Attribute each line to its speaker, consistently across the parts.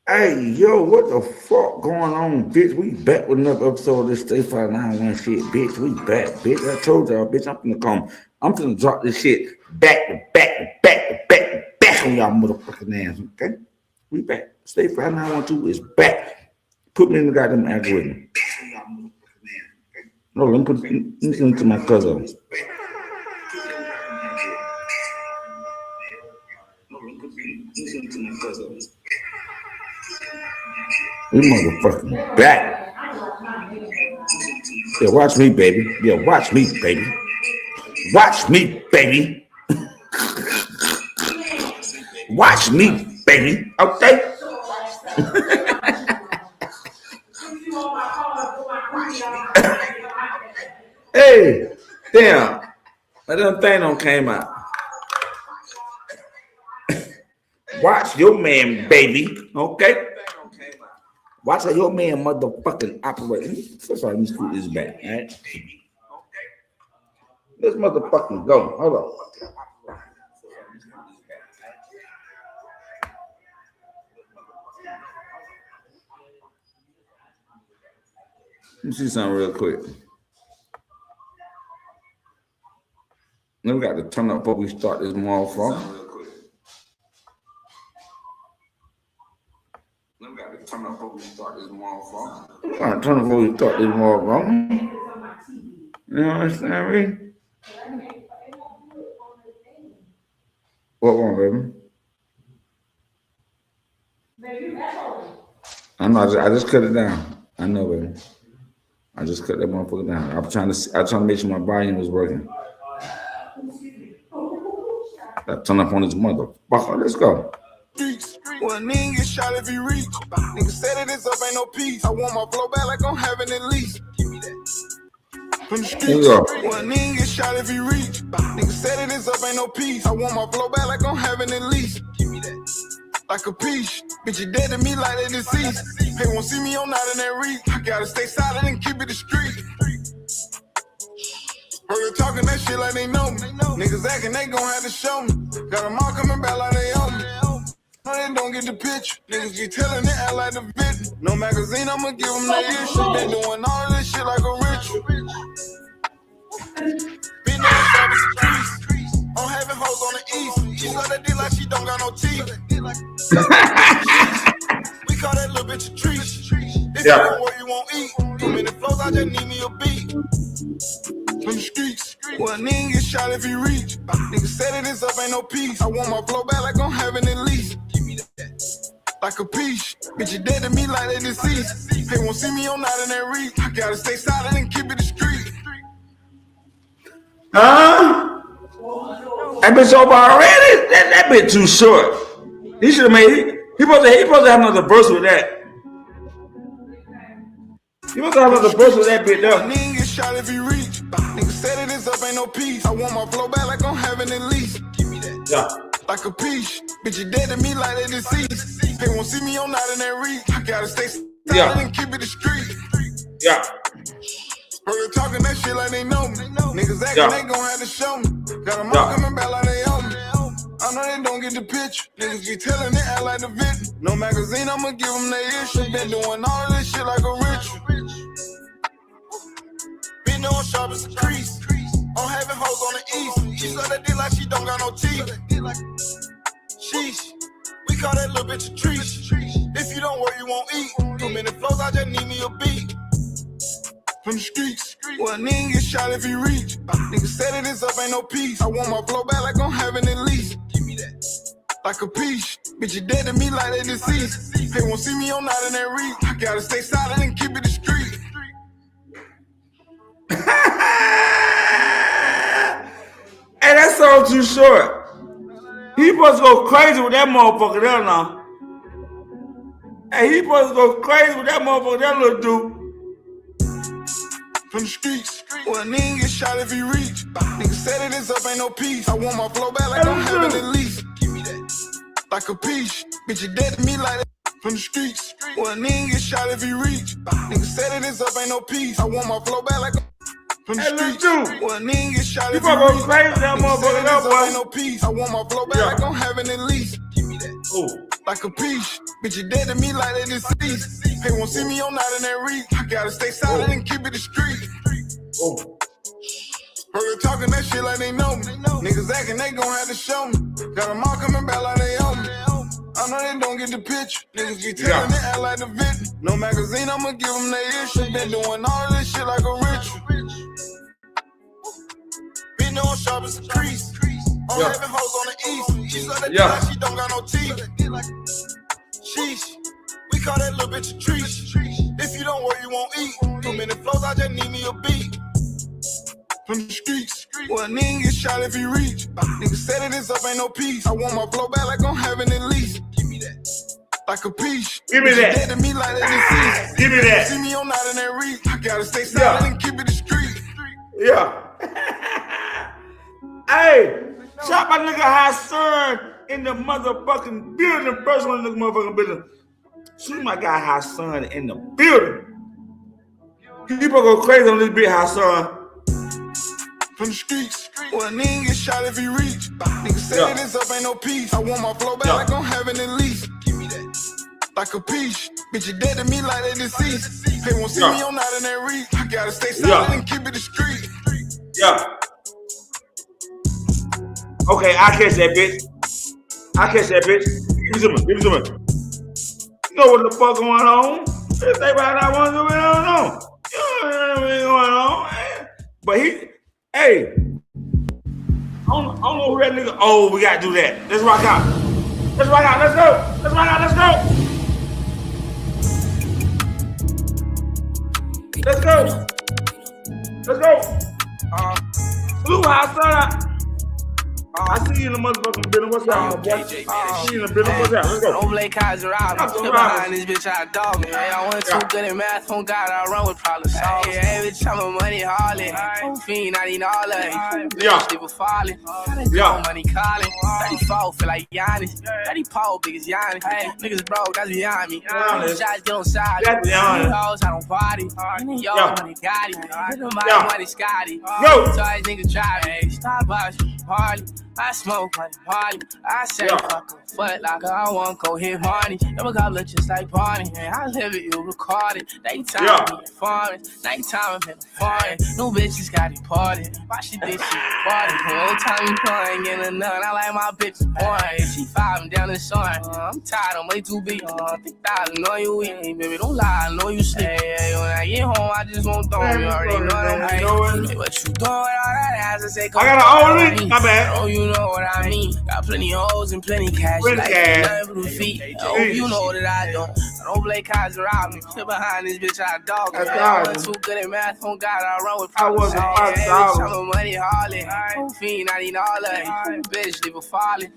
Speaker 1: Hey, yo, what the fuck going on, bitch? We back with another episode of this Stay 591 shit, bitch. We back, bitch. I told y'all, bitch, I'm finna drop this shit back on y'all motherfucking ass, okay? We back. Stay 591 is back. Put me in the goddamn algorithm. No, let me listen to my cousin. We motherfucking back. Yeah, watch me, baby. Yeah, watch me, baby. Watch me, baby. Watch me, baby. Okay? Hey, damn. That damn thing don't came out. Watch your man, baby. Okay? Watch how your man motherfucking operate. First of all, let me scoot this back, all right? Let's motherfucking go. Hold on. Let me see something real quick. Then we got to turn up before we start this motherfucker. Turn up before we start this motherfucker. Turn up before we start this motherfucker. You know what I'm saying? What one, baby? I know. I just cut it down. I know, baby. I just cut that motherfucker down. I'm trying to make sure my volume was working. I turn up on this motherfucker. Let's go.
Speaker 2: Well, nigga get shot if he reach. Nigga said it is up, ain't no peace. I want my flow back like I'm having at least. Give me that. From the streets. Well, nigga get shot if he reach. Nigga said it is up, ain't no peace. I want my flow back like I'm having at least. Give me that. Like a piece. Bitch, you dead to me like they deceased. They won't see me, I'm not in that reach. I gotta stay silent and keep it discreet. Heard they talking that shit like they know me. Niggas acting, they gon' have to show me. Got them all coming back like they own me. No, they don't get the picture. Niggas be telling it, act like the victim. No magazine, I'ma give them the issue. Been doing all this shit like a ritual. Been on top of the streets. I'm having hoes on the east. She got that dick like she don't got no teeth. We call that little bitch a treat. If you want what you won't eat. Too many flows, I just need me a beat. From the streets. Well, nigga get shot if he reach. Nigga said it is up, ain't no peace. I want my flow back like I'm having at least. Give me that. Like a piece. Bitch, you dead to me like they deceased. They won't see me, I'm not in that reach. I gotta stay silent and keep it discreet.
Speaker 1: Huh? That bitch over already? That bitch too short. He should have made it. He supposed to have another verse with that. You must have another verse with that bitch though.
Speaker 2: Nigga get shot if he reach. Nigga said it is up, ain't no peace. I want my flow back like I'm having at least. Give me that. Yeah. Like a piece. Bitch, you dead to me like they deceased. They won't see me, I'm not in that reach. I gotta stay silent and keep it discreet.
Speaker 1: Yeah.
Speaker 2: Heard they talking that shit like they know me. Niggas acting, they gon' have to show me. Got them all coming back like they own me. I know they don't get the picture. Niggas be telling it, act like the victim. No magazine, I'ma give them the issue. Been doing all this shit like a ritual. Been on sharp as a crease. I'm having hoes on the east. She got that dick like she don't got no teeth. Sheesh. We call that little bitch a treat. If you don't work, you won't eat. Too many flows, I just need me a beat. From the streets. Well, nigga get shot if he reach. Nigga said it is up, ain't no peace. I want my flow back like I'm having at least. Give me that. Like a piece. Bitch, you dead to me like they deceased. They won't see me, I'm not in that reach. I gotta stay silent and keep it discreet.
Speaker 1: Hey, that song too short. He supposed to go crazy with that motherfucker there now. Hey, he supposed to go crazy with that motherfucker, that little dude.
Speaker 2: From the streets. Well, nigga get shot if he reach. Nigga said it is up, ain't no peace. I want my flow back like I'm having at least. Give me that. Like a piece. Bitch, you dead to me like that. From the streets. Well, nigga get shot if he reach. Nigga said it is up, ain't no peace. I want my flow back like from the streets. Well, nigga get shot if he reach.
Speaker 1: Crazy that motherfucker up, boy.
Speaker 2: Ain't no peace. I want my flow back like I'm having at least. Give me that. like a peach. Bitch, you dead to me like they deceased. They won't see me, I'm not in that reach. I gotta stay silent and keep it discreet. Heard her talking that shit like they know me. Niggas acting, they gon' have to show me. Got them all coming back like they own me. I know they don't get the picture. Niggas be telling they act like the victim. No magazine, I'ma give them their issue. Been doing all this shit like a ritual. Been on sharp as a crease. I'm having hoes on the east. She said that like she don't got no teeth. Sheesh. We call that little bitch a treat. If you don't work, you won't eat. 2 minute flows, I just need me a beat. From the streets, well, a nigga get shot if he reach. Nigga setting this up, ain't no peace. I want my flow back like I'm having at least. Give me that. Like a peach.
Speaker 1: Give me that.
Speaker 2: Dead to me like that
Speaker 1: Give me that.
Speaker 2: See me, I'm not in that reach. I gotta stay silent and keep it discreet.
Speaker 1: Yeah. Hey, shot my nigga Hassan in the motherfucking building. The first one in the motherfucking building. Shoot my guy Hassan in the building. People go crazy on this big Hassan.
Speaker 2: From the streets, well, a nigga get shot if he reach. Nigga setting this up, ain't no peace. I want my flow back like I'm having at least. Give me that. Like a peach. Bitch, you dead to me like they deceased. They won't see me, I'm not in that reach. I gotta stay silent and keep it discreet.
Speaker 1: Yeah. Okay, I catch that bitch. Give me some. You know what the fuck going on? Just think about that one going on. You know what going on, man. But hey, I don't know who that nigga. Oh, we gotta do that. Let's rock out. Let's go. Blue House, I see you in the motherfucking building. What's up, boy? I see you in the building. What's up? Let's go.
Speaker 3: Don't play Kaiser out. Still behind this bitch, I dog me. Hey, I wasn't too good at math. On God, I run with problems. Hey, every time my money hauling. Fiend, I need all of it. Bitch, people falling. Money calling. 34, feel like Giannis. 30 Paul, big as Giannis. Hey, niggas broke, that's behind me. Shots get on side. That's behind me. I don't party. Yo, money got it. My money Scotty. So I niggas drive. Stop watching party. I smoke on the party. I say fuck a foot like I want go hit money. Never got look just like Barney. I live it, you record it. Daytime me foreign. Nighttime I'm in the foreign. New bitches got it party. Watch the bitch party. Old time you playing, getting a nut. I like my bitch boring. She 5 and down the sun. I'm tired, I'm way too big. Think that I know you eat. Baby, don't lie, I know you sleep. Hey, when I get home, I just won't throw me. You already know that. Hey, what you doing with all that ass? I say,
Speaker 1: I got an old my bad.
Speaker 3: Oh, you know what I mean. Got plenty of hoes and plenty cash. Like nothing feet. Oh, you know that I don't. I don't play Kaiser out. Me sit behind this bitch, I dog. I wasn't too good at math. On God, I run with problems. I'm money hauling. Fiend, I need all of it. Bitch, leave a falling.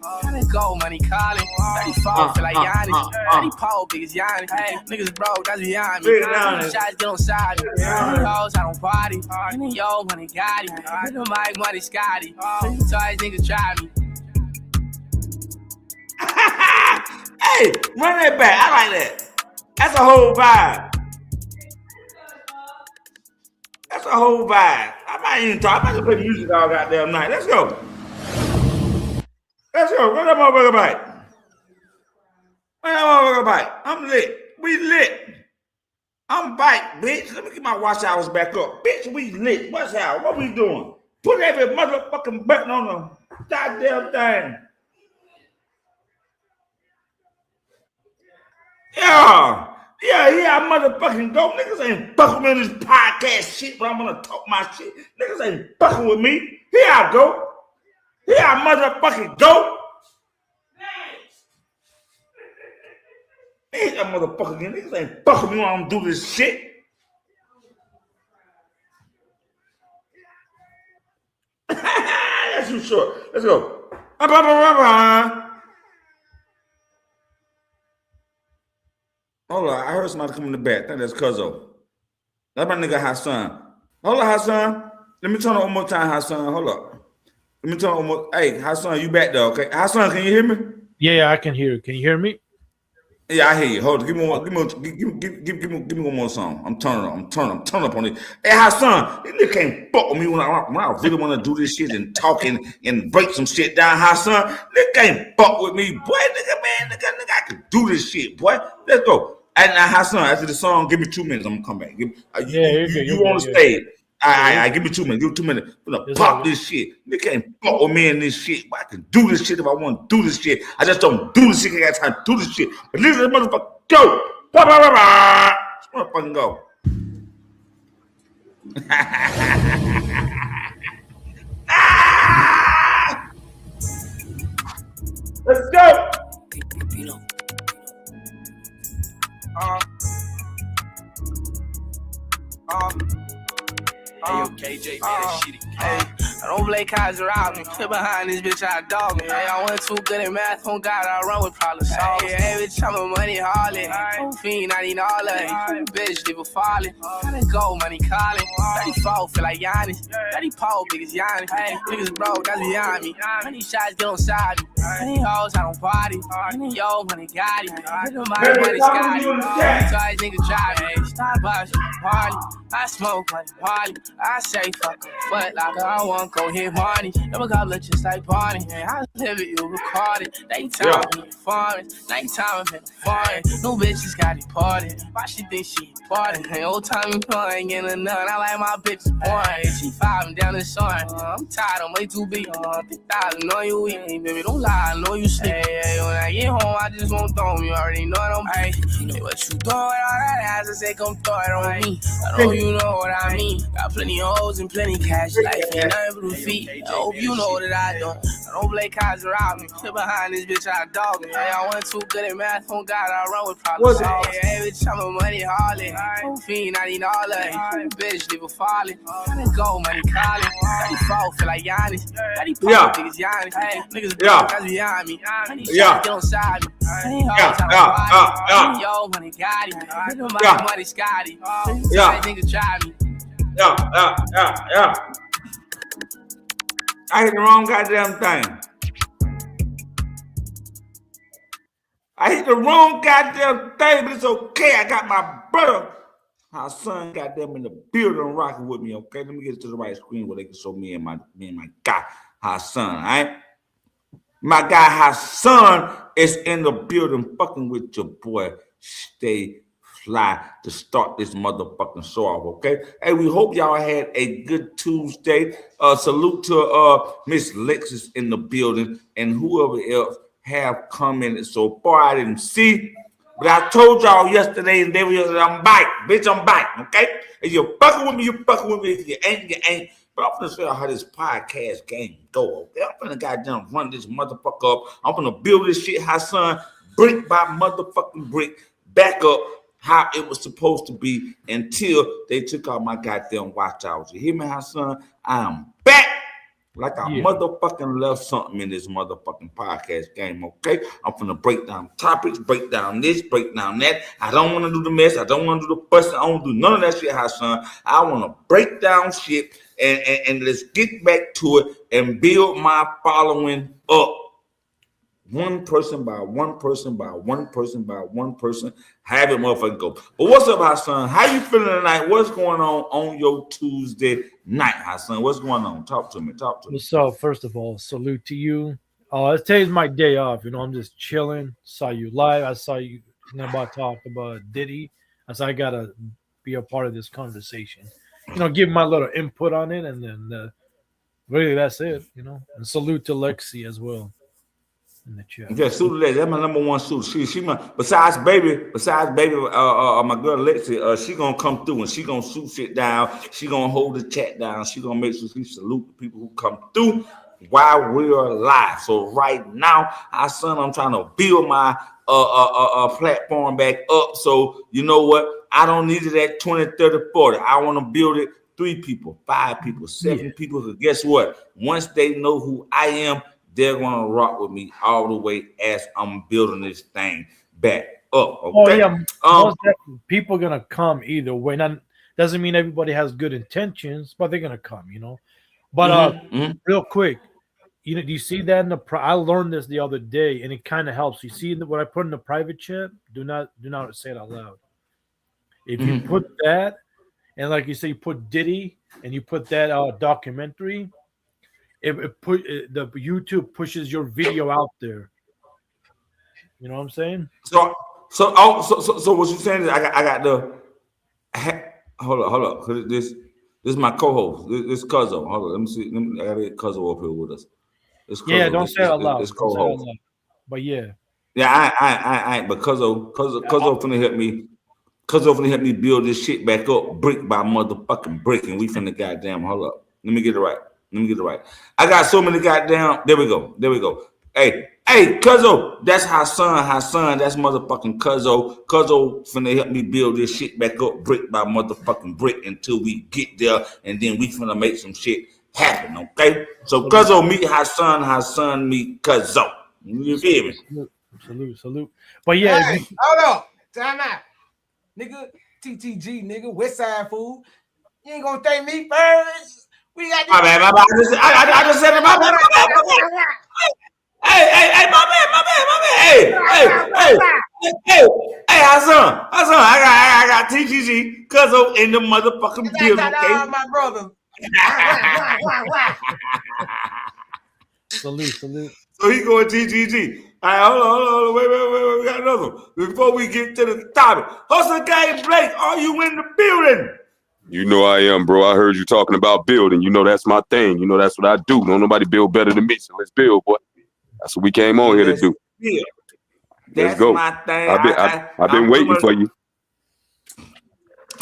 Speaker 3: Go money calling. 34, feel like Giannis. 30 Paul, big as Giannis. Hey, niggas broke, that's behind me. Shots get on side. Hoes, I don't party. Yo, money got it. My money Scotty. So I niggas drive me.
Speaker 1: Hey, run that back. I like that. That's a whole vibe. I might even talk. I might play music all goddamn night. Let's go. Run that motherfucker back. I'm lit. We lit. I'm back, bitch. Let me get my watch hours back up. Bitch, we lit. Watch out. What we doing? Put every motherfucking button on the goddamn thing. Yeah, I motherfucking go. Niggas ain't fucking with this podcast shit, but I'm gonna talk my shit. Niggas ain't fucking with me. Here I go. Here I motherfucking go. Ain't that motherfucker again. Niggas ain't fucking with me when I'm do this shit. That's too short. Let's go. Hold on, I heard somebody come in the back. I think that's Cuzzo. That's my nigga Hassan. Hold on, Hassan. Let me turn it one more time, Hassan. Hold up. Let me turn it one more. Hey, Hassan, you back there, okay? Hassan, can you hear me?
Speaker 4: Yeah, I can hear you. Can you hear me?
Speaker 1: Yeah, I hear you. Hold on. Give me one more song. I'm turning up on it. Hey, Hassan, this nigga can't fuck with me when I really want to do this shit and talk and break some shit down, Hassan. Nigga can't fuck with me, boy. Nigga, I can do this shit, boy. Let's go. And now, Hassan, after the song, give me 2 minutes. I'm gonna come back. You on the stage. I give me 2 minutes. Give me 2 minutes. I'm gonna pop this shit. Nigga can't fuck with me in this shit. But I can do this shit if I want to do this shit. I just don't do this shit. I got time to do this shit. But listen to this motherfucker go. Let's motherfucking go. Let's go.
Speaker 3: Hey, yo, KJ, man, that shit I don't play cards around me. Sit behind this bitch, I dog me. Hey, I wasn't too good at math. On God, I run with problem solvers. Hey, every time my money hauling. I'm fiend, I need all of it. Bitch, leave a falling. Gotta go, money calling. 34, feel like Giannis. 30 Paul, big as Giannis. Hey, niggas broke, that's behind me. Many shots get on side me. Many hoes, I don't party. Many yo, money got it. Nigga, my money Scotty. Sorry, nigga, drive me. Starbucks, party. I smoke, money, party. I say fuck but like I won't go hit money. Never got look just like Barney. I live it, you record it. Daytime in the forest, nighttime in the forest. No bitches got it parted. Why she think she important? Hey, old time you ain't getting enough. I like my bitches boring. She 5 and down the sun. I'm tired, I'm way too big. 50,000, know you eat me, baby. Don't lie, I know you sleep. Hey, when I get home, I just won't throw me. You already know it on me. Hey, what you doing? All that ass, I say come throw it on me. I know you know what I mean. Got plenty of hoes and plenty cash. Life ain't nothing but feet. I hope you know that I don't play cards around me. Sit behind this bitch, I dog me. Hey, I wasn't too good at math. On God, I run with problems. Hey, every time my money hauling. I'm fiend, I need all of it. Bitch, leave a falling. Gotta go, money calling. 34, feel like Giannis. 30 Paul, big as Giannis. Hey, niggas broke, that's behind me. Many shots get on side me. Many hoes, I don't party. Yo, money got it. Nigga, my money Scotty. Niggas drive me.
Speaker 1: Yeah. I hit the wrong goddamn thing. I hit the wrong goddamn thing, but it's okay. I got my brother, my son, goddamn in the building rocking with me. Okay, let me get to the right screen where they can show me and my guy, Hassan. All right, my guy Hassan is in the building, fucking with your boy. Stay fly to start this motherfucking show off, okay? Hey, we hope y'all had a good Tuesday. Salute to Miss Lexus in the building and whoever else have commented so far. I didn't see, but I told y'all yesterday and they were yesterday, I'm back, bitch, I'm back, okay? If you're fucking with me, you're fucking with me. If you ain't, you ain't. But I'm gonna show you how this podcast game go, okay? I'm gonna goddamn run this motherfucker up. I'm gonna build this shit, Hassan, brick by motherfucking brick, back up how it was supposed to be until they took out my goddamn watch hours. You hear me, Hassan? I am back like I motherfucking left something in this motherfucking podcast game, okay? I'm finna break down topics, break down this, break down that. I don't want to do the mess. I don't want to do the fussing. I don't do none of that shit, Hassan. I want to break down shit and let's get back to it and build my following up. One person by one person by one person by one person. Have it motherfucking go. But what's up, Hassan? How you feeling tonight? What's going on your Tuesday night, Hassan? What's going on? Talk to me.
Speaker 4: What's up? First of all, salute to you. Today's my day off. You know, I'm just chilling. Saw you live. I saw you talk about Diddy. I said I gotta be a part of this conversation. You know, give my little input on it, and then really that's it. You know, and salute to Lexi as well. In the chat.
Speaker 1: Yeah, salute to that's my number one shooter. She my besides baby, my girl Lexi, she gonna come through and she gonna shoot shit down. She gonna hold the chat down. She gonna make sure she salute the people who come through while we're live. So right now, I'm trying to build my platform back up. So you know what? I don't need it at 20, 30, 40. I want to build it 3 people, 5 people, 7 people. Because guess what? Once they know who I am, they're gonna rock with me all the way as I'm building this thing back up. Okay?
Speaker 4: Oh yeah, people are gonna come either way. Now, doesn't mean everybody has good intentions, but they're gonna come, you know. But real quick, You know, do you see that in the? I learned this the other day, and it kind of helps. You see what I put in the private chat? Do not say it out loud. If you put that, and like you say, you put Diddy, and you put that documentary, the YouTube pushes your video out there. You know what I'm saying?
Speaker 1: So what you're saying is I got the hold up. This is my co-host. This Cuzzo. Hold on, let me see. I gotta get Cuzzo up here with us.
Speaker 4: Yeah, don't say it out loud. It's co-host. But yeah.
Speaker 1: Yeah, I ain't. But Cuzzo finna help me. Cuzzo finna help me build this shit back up, brick by motherfucking brick, and we finna goddamn hold up. Let me get it right. I got so many goddamn. There we go. Hey, Cuzzo, that's her son. That's motherfucking Cuzzo. Cuzzo finna help me build this shit back up, brick by motherfucking brick, until we get there, and then we finna make some shit happen. Okay. So Cuzzo meet her son meet Cuzzo. You feel
Speaker 4: me? Salute. But yeah,
Speaker 5: hey, hold up, time out. Nigga, TTG, nigga, West Side fool. You ain't gonna thank me first. We got this.
Speaker 1: My bad. I just said it. My bad. Hey, my bad. Hey, Hassan. I got TTG, Cuzzo in the motherfucking building. Okay?
Speaker 5: My brother.
Speaker 4: Salute.
Speaker 1: So he going TTG. All right, hold on. Wait. We got another one. Before we get to the topic, Hustle Gang Blake, are you in the building?
Speaker 6: You know I am, bro. I heard you talking about building. You know that's my thing. You know that's what I do. Don't nobody build better than me. So let's build, boy. That's what we came on here to do.
Speaker 1: Build.
Speaker 6: Let's go.
Speaker 1: My thing.
Speaker 6: I've been waiting for you.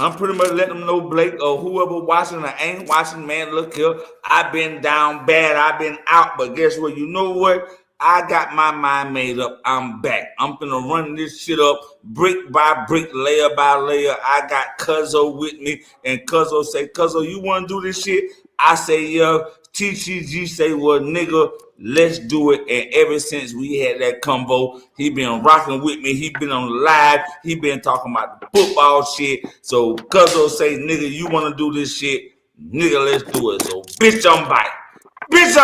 Speaker 1: I'm pretty much letting them know, Blake, or whoever watching or ain't watching, man, look here. I've been down bad. I've been out. But guess what? You know what? I got my mind made up. I'm back. I'm gonna run this shit up brick by brick, layer by layer. I got Cuzzo with me, and Cuzzo say, Cuzzo, you want to do this shit? I say, yeah. TTG say, well, nigga, let's do it. And ever since we had that convo, he been rocking with me. He been on live. He been talking about the football shit. So Cuzzo say, nigga, you want to do this shit? Nigga, let's do it. So bitch, I'm back. Bitch,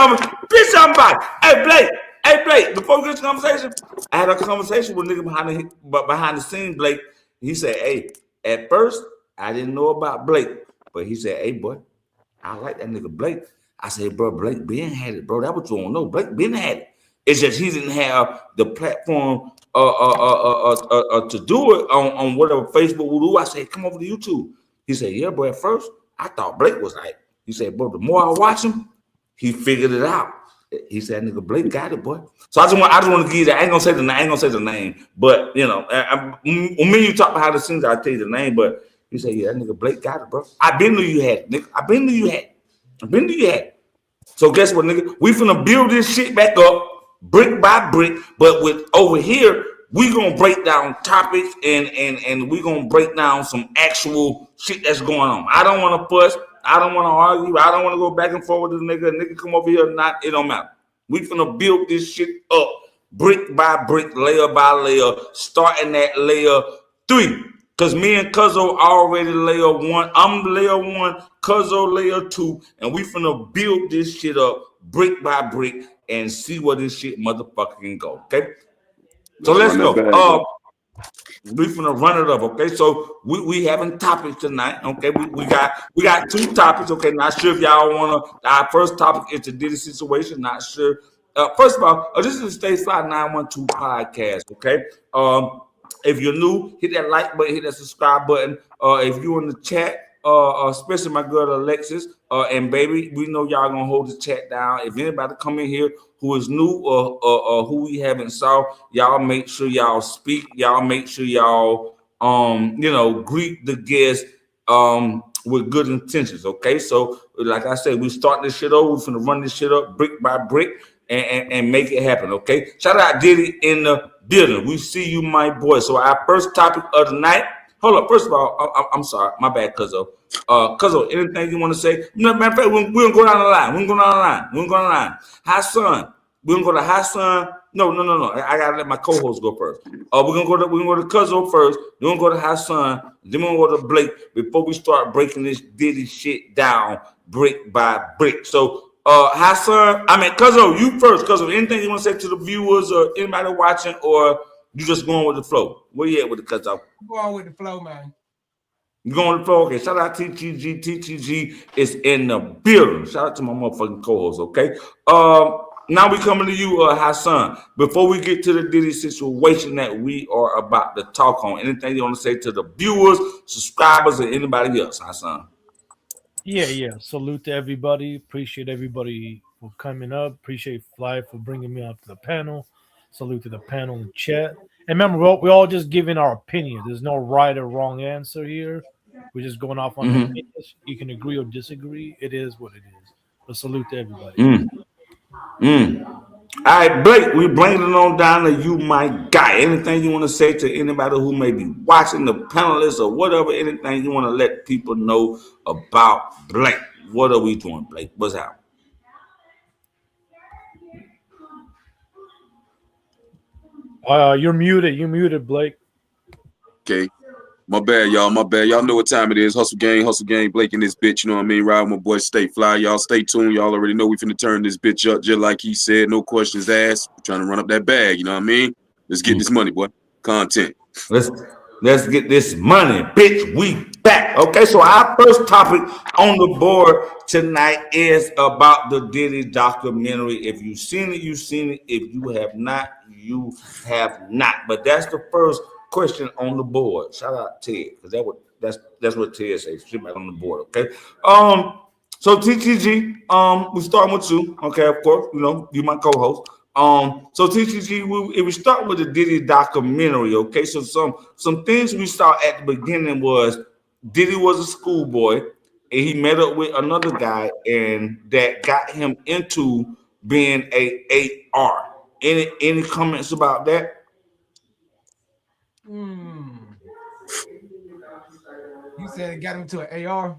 Speaker 1: I'm back. Hey, Blake, before we get to the conversation, I had a conversation with nigga behind the scenes, Blake. He said, hey, at first, I didn't know about Blake. But he said, hey, boy, I like that nigga Blake. I said, bro, Blake Ben had it, bro. That's what you don't know. Blake Ben had it. It's just he didn't have the platform to do it on whatever Facebook will do. I said, come over to YouTube. He said, yeah, bro, at first, I thought Blake was like, he said, bro, the more I watch him, he figured it out. He said, nigga, Blake got it, boy. So I just want to give you that. I ain't gonna say the name, but you know, when me you talk behind the scenes, I'll tell you the name, but he said, yeah, that nigga Blake got it, bro. I been knew you had it, nigga. I been knew you had it. So guess what, nigga? We finna build this shit back up, brick by brick, but with over here, we gonna break down topics and we gonna break down some actual shit that's going on. I don't wanna fuss. I don't want to argue. I don't want to go back and forth with the nigga. Nigga come over here or not. It don't matter. We finna build this shit up brick by brick, layer by layer, starting at layer 3. Because me and Cuzzo already layer 1. I'm layer 1, Cuzzo layer 2. And we finna build this shit up brick by brick and see where this shit motherfucking can go. Okay? So let's go. We finna run it up, okay? So we having topics tonight, okay? We got 2 topics, okay? Not sure if y'all wanna. Our first topic is the Diddy situation. Not sure. First of all, this is the Stay Fly 912 podcast, okay? If you're new, hit that like button, hit that subscribe button. If you're in the chat, especially my girl Alexis and baby, we know y'all gonna hold the chat down. If anybody come in here who is new or who we haven't saw, y'all make sure y'all speak. Y'all make sure y'all greet the guests with good intentions. Okay, so like I said, we start this shit over. We're finna run this shit up brick by brick and make it happen. Okay, shout out Diddy in the building. We see you, my boy. So our first topic of the night. Hold up. First of all, I'm sorry. My bad, Cuzzo. Cuzzo, anything you want to say? No, matter of fact, we're going to go down the line. Hassan. We're going to go to Hassan. No. I got to let my co-host go first. We're going to go to Cuzzo first. Then we're going to go to Hassan. Then we're going to go to Blake before we start breaking this Diddy shit down brick by brick. So Hassan, I mean, Cuzzo, you first. Cuzzo, anything you want to say to the viewers or anybody watching, or you just going with the flow? Where you at with the Cuzzo?
Speaker 5: Going with the flow, man.
Speaker 1: You going with the flow? Okay, shout out TTG. TTG is in the building. Shout out to my motherfucking co-host, okay? Now we coming to you, Hassan. Before we get to the Diddy situation that we are about to talk on, anything you want to say to the viewers, subscribers, or anybody else, Hassan?
Speaker 4: Yeah. Salute to everybody. Appreciate everybody for coming up. Appreciate Fly for bringing me up to the panel. Salute to the panel and chat. And remember, we're all just giving our opinion. There's no right or wrong answer here. We're just going off on opinions. You can agree or disagree. It is what it is. But salute to everybody.
Speaker 1: All right, Blake, we bring it on down to you, my guy. Anything you want to say to anybody who may be watching, the panelists or whatever, anything you want to let people know about Blake? What are we doing, Blake? What's happening?
Speaker 4: You're muted. You're muted, Blake.
Speaker 6: Okay. My bad, y'all. My bad. Y'all know what time it is. Hustle gang, Blake in this bitch. You know what I mean? Ride with my boy Stay Fly. Y'all stay tuned. Y'all already know we finna turn this bitch up just like he said. No questions asked. We're trying to run up that bag. You know what I mean? Let's get this money, boy. Content.
Speaker 1: Let's get this money, bitch. We back. Okay, so our first topic on the board tonight is about the Diddy documentary. If you've seen it, you've seen it. If you have not, you have not. But that's the first question on the board. Shout out Ted, because that's what Ted says. Sit back on the board, okay? So TTG, we start with you, okay? Of course, you know you my co-host. So TTG, if we start with the Diddy documentary, okay? So some things we saw at the beginning was Diddy was a schoolboy, and he met up with another guy, and that got him into being a AR. Any comments about that?
Speaker 5: You said it got him to an AR?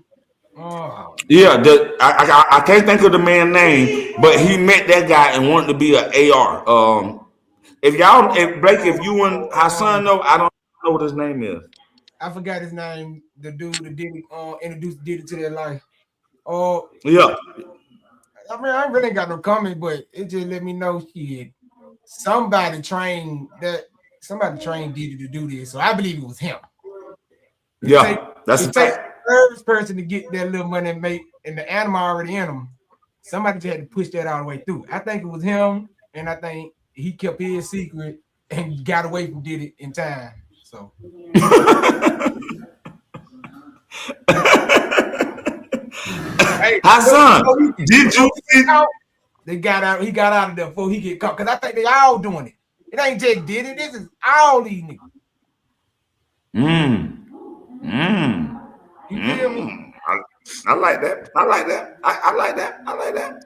Speaker 5: Oh.
Speaker 1: Yeah, I can't think of the man's name, but he met that guy and wanted to be an AR. If Blake, if you and Hassan know, I don't know what his name is.
Speaker 5: I forgot his name. The dude that Diddy introduced Diddy to their life. Oh,
Speaker 1: yeah.
Speaker 5: I mean, I really ain't got no comment, but it just let me know somebody trained Diddy to do this. So I believe it was him.
Speaker 1: That's
Speaker 5: the first person to get that little money and make, and the animal already in him. Somebody just had to push that all the way through. I think it was him, and I think he kept his secret and got away from Diddy in time. So.
Speaker 1: Hey, Hassan, did you see?
Speaker 5: He got out of there before he get caught. Because I think they all doing it. It ain't just Diddy. This is all these niggas. You feel me?
Speaker 1: I like that. I like that.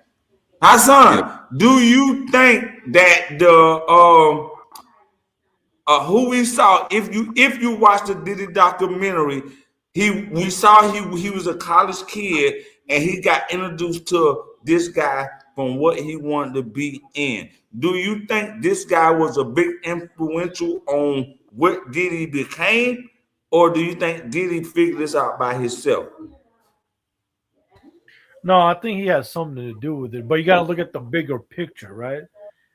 Speaker 1: Hassan, do you think that the who we saw, if you watch the Diddy documentary, we saw he was a college kid and he got introduced to this guy from what he wanted to be in. Do you think this guy was a big influential on what Diddy became, or do you think Diddy figured this out by himself?
Speaker 4: No, I think he has something to do with it, but you got to look at the bigger picture, right?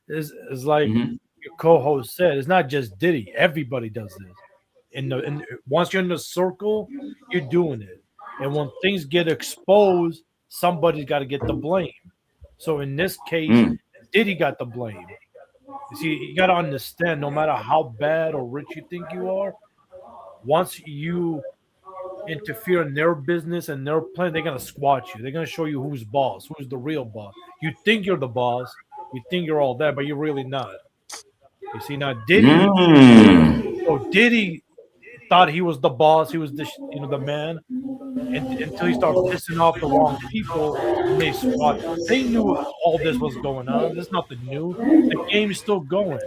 Speaker 4: It's like your co-host said, it's not just Diddy. Everybody does this. And once you're in the circle, you're doing it. And when things get exposed, somebody's got to get the blame. So in this case, Diddy got the blame. You see, you got to understand, no matter how bad or rich you think you are, once you interfere in their business and their plan, they're going to squat you. They're going to show you who's boss, who's the real boss. You think you're the boss. You think you're all that, but you're really not. You see, now Diddy thought he was the boss. He was the man. And until he started pissing off the wrong people, and they squat. They knew all this was going on. There's nothing new. The game is still going,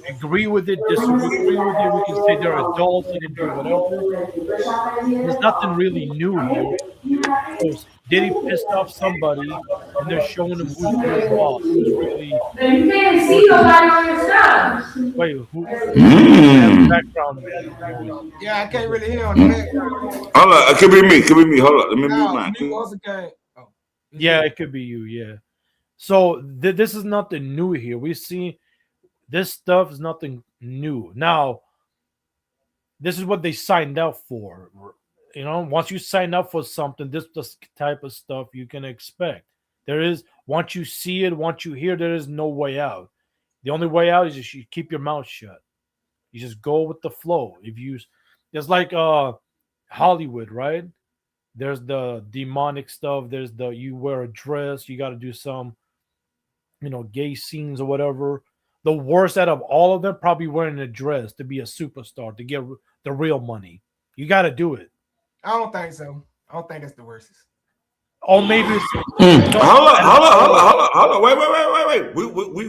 Speaker 4: Agree with it, disagree with it. We can say they're adults, they can do whatever. There's nothing really new here. So Diddy pissed off somebody, and they're showing him who's the boss, who's really.
Speaker 7: Then you can't see nobody on your stuff.
Speaker 4: Wait, who? Background.
Speaker 5: Yeah, I can't really hear on the background.
Speaker 1: Hold on, it could be me. Hold on, let me mute mine.
Speaker 5: You also can't. Oh.
Speaker 4: Yeah, it could be you. Yeah. So this is nothing new here. We see this stuff is nothing new. Now, this is what they signed up for. You know, once you sign up for something, this is the type of stuff you can expect. There is once you see it, once you hear, there is no way out. The only way out is just you keep your mouth shut. You just go with the flow. If you, it's like Hollywood, right? There's the demonic stuff. There's the you wear a dress. You got to do some, gay scenes or whatever. The worst out of all of them probably wearing a dress to be a superstar to get the real money. You got to do it.
Speaker 5: I don't think so. I don't think that's the worst.
Speaker 4: Or maybe
Speaker 1: Hold up. Wait.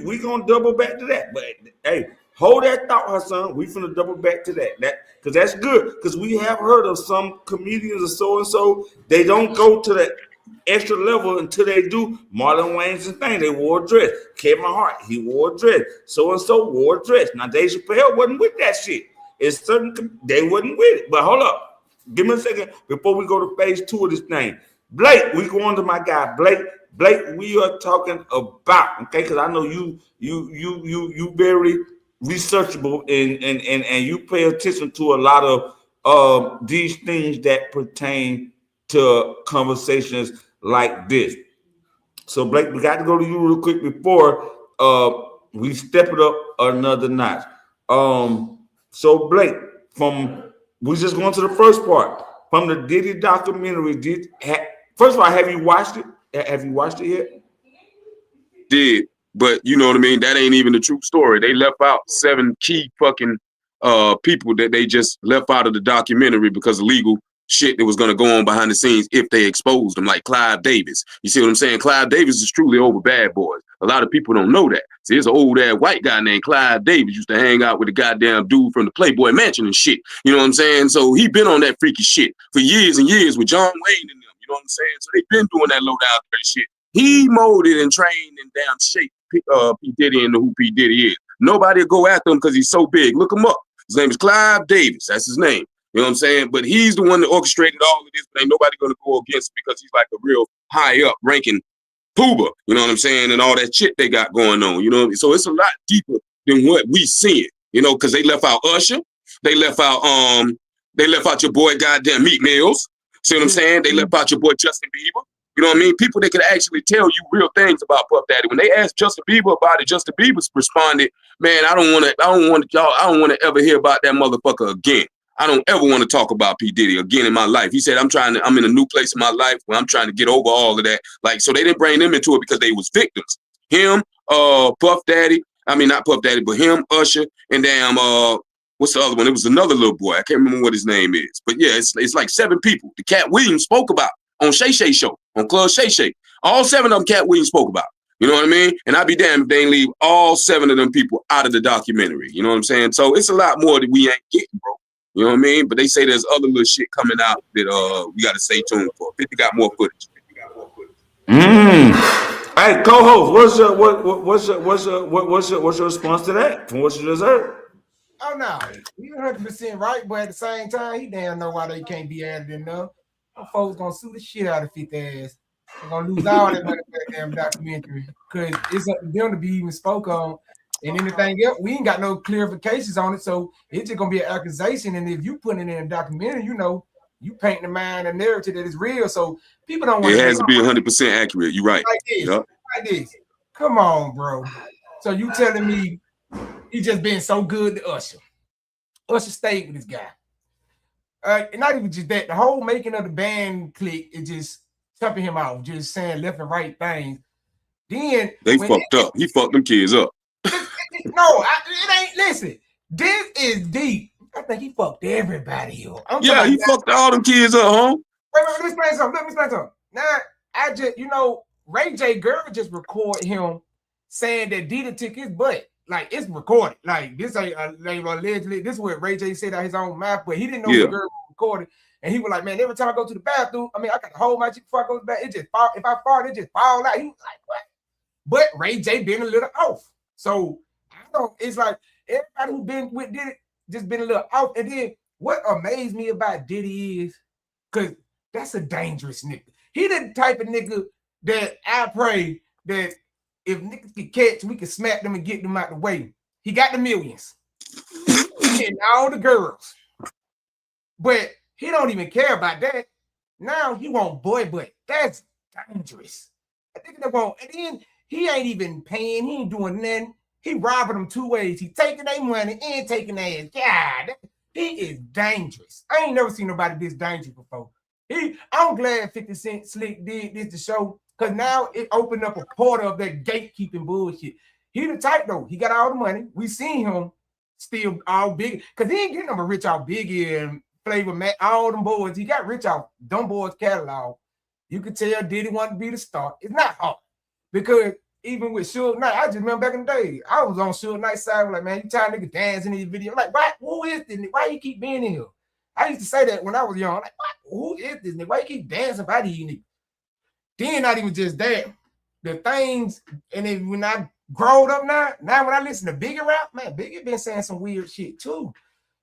Speaker 1: We gonna double back to that. But hey, hold that thought, Hassan. We finna double back to that. Because that's good. Because we have heard of some comedians or so and so. They don't go to that extra level until they do Marlon Wayans and thing. They wore a dress. Kevin Hart, he wore a dress. So and so wore a dress. Now Dave Chappelle wasn't with that shit. It's certain they wasn't with it. But hold up. Give me a second before we go to phase 2 of this thing. Blake, we go on to my guy Blake. Blake, we are talking about, okay, because I know you very researchable and you pay attention to a lot of these things that pertain to conversations like this. So Blake, we got to go to you real quick before we step it up another notch. So Blake, we're just going to the first part from the Diddy documentary. First of all, have you watched it? Have you watched it yet?
Speaker 6: Did, but you know what I mean? That ain't even the true story. They left out 7 key fucking people that they just left out of the documentary because of legal shit that was going to go on behind the scenes if they exposed them, like Clive Davis. You see what I'm saying? Clive Davis is truly over Bad Boys. A lot of people don't know that. See, there's an old ass white guy named Clive Davis used to hang out with the goddamn dude from the Playboy Mansion and shit. You know what I'm saying? So he been on that freaky shit for years and years with John Wayne and them. You know what I'm saying? So they been doing that low down dirty shit. He molded and trained and damn shaped P. Diddy into who P. Diddy is. Nobody will go after him because he's so big. Look him up. His name is Clive Davis. That's his name. You know what I'm saying? But he's the one that orchestrated all of this, but ain't nobody going to go against him because he's like a real high up ranking pooba. You know what I'm saying? And all that shit they got going on. You know, so it's a lot deeper than what we seeing. You know, because they left out Usher, they left out your boy goddamn Meek Mills. See what I'm saying? They left out your boy Justin Bieber. You know what I mean? People that could actually tell you real things about Puff Daddy. When they asked Justin Bieber about it, Justin Bieber responded, "Man, I don't want to ever hear about that motherfucker again. I don't ever want to talk about P. Diddy again in my life." He said, I'm in a new place in my life where I'm trying to get over all of that. Like, so they didn't bring them into it because they was victims. Him, Puff Daddy, I mean, not Puff Daddy, but him, Usher, and damn, what's the other one? It was another little boy. I can't remember what his name is. But yeah, it's like 7 people. The Cat Williams spoke about on Shay Shay Show, on Club Shay Shay. All 7 of them Cat Williams spoke about. You know what I mean? And I'd be damned if they ain't leave all 7 of them people out of the documentary. You know what I'm saying? So it's a lot more that we ain't getting, bro. You know what I mean? But they say there's other little shit coming out that we got to stay tuned for. 50 got more footage.
Speaker 1: Hey, co-host, what's your response to that from what you just heard?
Speaker 5: Oh no, you 100% right, but at the same time, he damn know why they can't be added enough. Them folks gonna sue the shit out of 50 ass. They're gonna lose all that money for that damn documentary because it's up to them to be even spoke on. And anything else, we ain't got no clarifications on it, so it's just gonna be an accusation. And if you put it in a documentary, you know, you paint the mind a narrative that is real. So people don't want
Speaker 6: it has to be 100% accurate. You're right.
Speaker 5: Like this,
Speaker 6: yep.
Speaker 5: Like this. Come on, bro. So you telling me he just been so good to Usher? Usher stayed with this guy. And not even just that, the whole making of the band clique is just tupping him out, just saying left and right things. Then
Speaker 6: they fucked up. He fucked them kids up.
Speaker 5: No, it ain't. Listen, this is deep. I think he fucked everybody up.
Speaker 6: Yeah, he fucked all them kids up, huh?
Speaker 5: Wait, let me explain something. Now, I just, Ray J. Gervin just recorded him saying that Diddy took his butt. Like, it's recorded. Like, this ain't allegedly. This is what Ray J said out his own mouth, but he didn't know the girl recorded. And he was like, man, every time I go to the bathroom, I got to hold my cheek before I go to the bathroom. It just fall. If I fart, it just fall out. He was like, what? But Ray J been a little off. So it's like everybody who been with Diddy just been a little off. And then what amazed me about Diddy is, because that's a dangerous nigga. He the type of nigga that I pray that if niggas get catch, we can smack them and get them out the way. He got the millions and all the girls, but he don't even care about that. Now he want boy, but that's dangerous. I think they want, and then he ain't even paying. He ain't doing nothing. He robbing them two ways. He taking their money and taking their ass. God, he is dangerous. I ain't never seen nobody this dangerous before. I'm glad 50 Cent Slick did this to show, because now it opened up a portal of that gatekeeping bullshit. He the type though. He got all the money. We seen him still all big, because he ain't getting them rich out Biggie and Flavor Mac, all them boys. He got rich out them boys catalog. You could tell Diddy wanted to be the star. It's not hard, because even with Suge Knight, I just remember back in the day, I was on Suge Knight's side. Like, man, you tired nigga dancing in these videos? Like, why? Who is this? Why you keep being in here? I used to say that when I was young. Like, who is this nigga? Why you keep dancing by these niggas? Then not even just that, the things, and then when I growed up now when I listen to Biggie rap, man, Biggie been saying some weird shit too.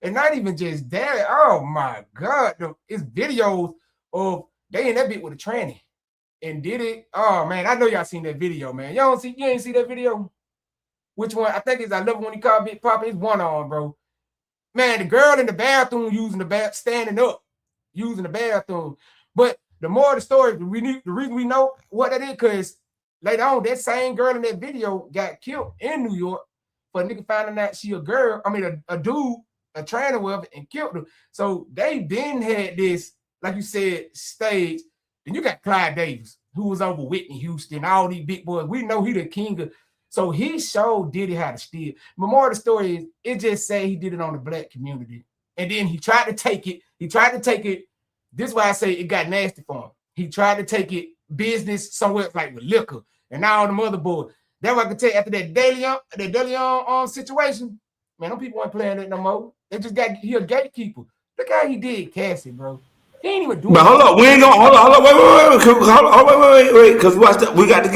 Speaker 5: And not even just that. Oh my God, it's videos of they in that bit with a tranny and did it. Oh man, I know y'all seen that video, man. You ain't see that video? Which one? I think it's I love when he called Big Papa. It's one on, bro. Man, the girl in the bathroom standing up, using the bathroom. But the more the story, the reason we know what that is, because later on, that same girl in that video got killed in New York for a nigga finding out she a girl. I mean, a dude, a trainer with her, and killed her. So they been had this, like you said, stage. Then you got Clyde Davis, who was over Whitney Houston, all these big boys. We know he the king of. So he showed Diddy how to steal. But more of the story is, it just say he did it on the black community. And then he tried to take it. This is why I say it got nasty for him. He tried to take it business somewhere like with liquor and all the other boys. That's what I can tell you after that DeLeon situation. Man, them people ain't playing that no more. They just got he a gatekeeper. Look how he did Cassie, bro. He ain't even doing.
Speaker 1: But hold up, we ain't gonna hold on. Wait, because we got to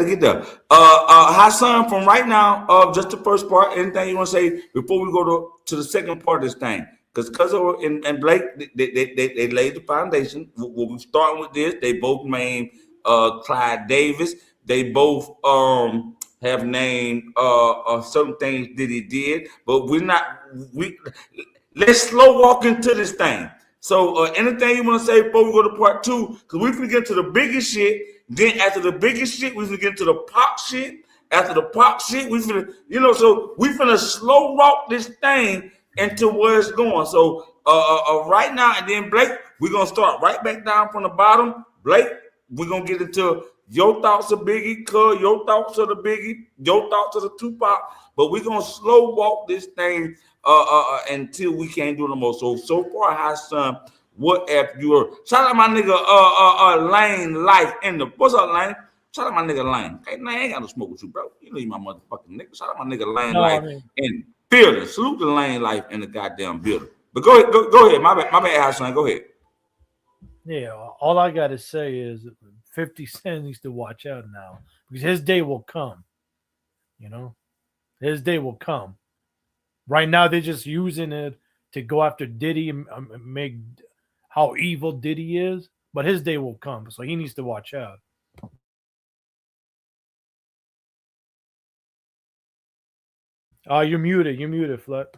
Speaker 1: get there. Hassan, from right now, just the first part. Anything you want to say before we go to the second part of this thing? Because Cuzzo and Blake, they laid the foundation. We'll be starting with this. They both named Clyde Davis. They both have named certain things that he did, but let's slow walk into this thing. So anything you want to say before we go to part two? Because we finna get to the biggest shit. Then after the biggest shit, we finna get to the pop shit. After the pop shit, we finna, so we finna slow walk this thing into where it's going. So right now, and then Blake, we're gonna start right back down from the bottom. Blake, we're gonna get into your thoughts of Biggie, Cuz, your thoughts of the Biggie, your thoughts of the Tupac, but we're gonna slow walk this thing until we can't do no more. So far, Hassan, what if you're shout out my nigga Lane Life in the what's up, Lane? Shout out my nigga Lane. Hey, Lane, I ain't got no smoke with you, bro. You know you my motherfucking nigga. Shout out my nigga Lane Life in building. Salute the Lane Life in the goddamn building. But go ahead. My bad, Hassan. Go ahead.
Speaker 4: Yeah, all I gotta say is 50 Cent needs to watch out now, because his day will come. His day will come. Right now, they're just using it to go after Diddy and make how evil Diddy is, but his day will come, so he needs to watch out. You're muted, Flut.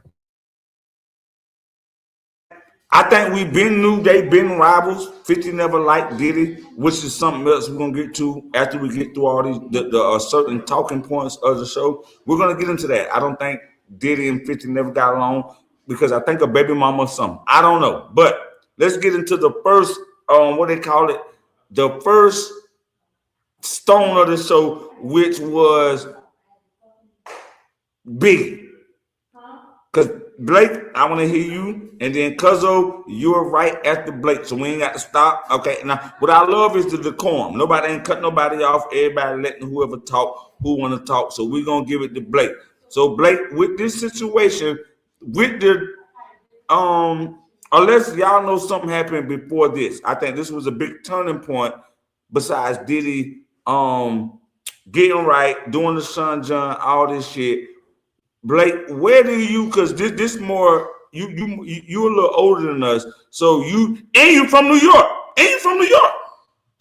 Speaker 1: I think we've been new. They've been rivals. 50 never liked Diddy, which is something else we're gonna get to after we get through all these the certain talking points of the show. We're gonna get into that. I don't think Diddy and 50 never got along because I think a baby mama or something. I don't know. But let's get into the first what they call it, the first stone of the show, which was Biggie. Because Blake, I want to hear you, and then Cuzzo, you're right after Blake, so we ain't got to stop. Okay, now what I love is the decorum. Nobody ain't cut nobody off. Everybody letting whoever talk, who want to talk. So we're gonna give it to Blake. So Blake, with this situation, with the unless y'all know something happened before this, I think this was a big turning point. Besides Diddy, getting right, doing the Son John, all this shit. Blake, where do you? Because this more you're a little older than us, so you from New York,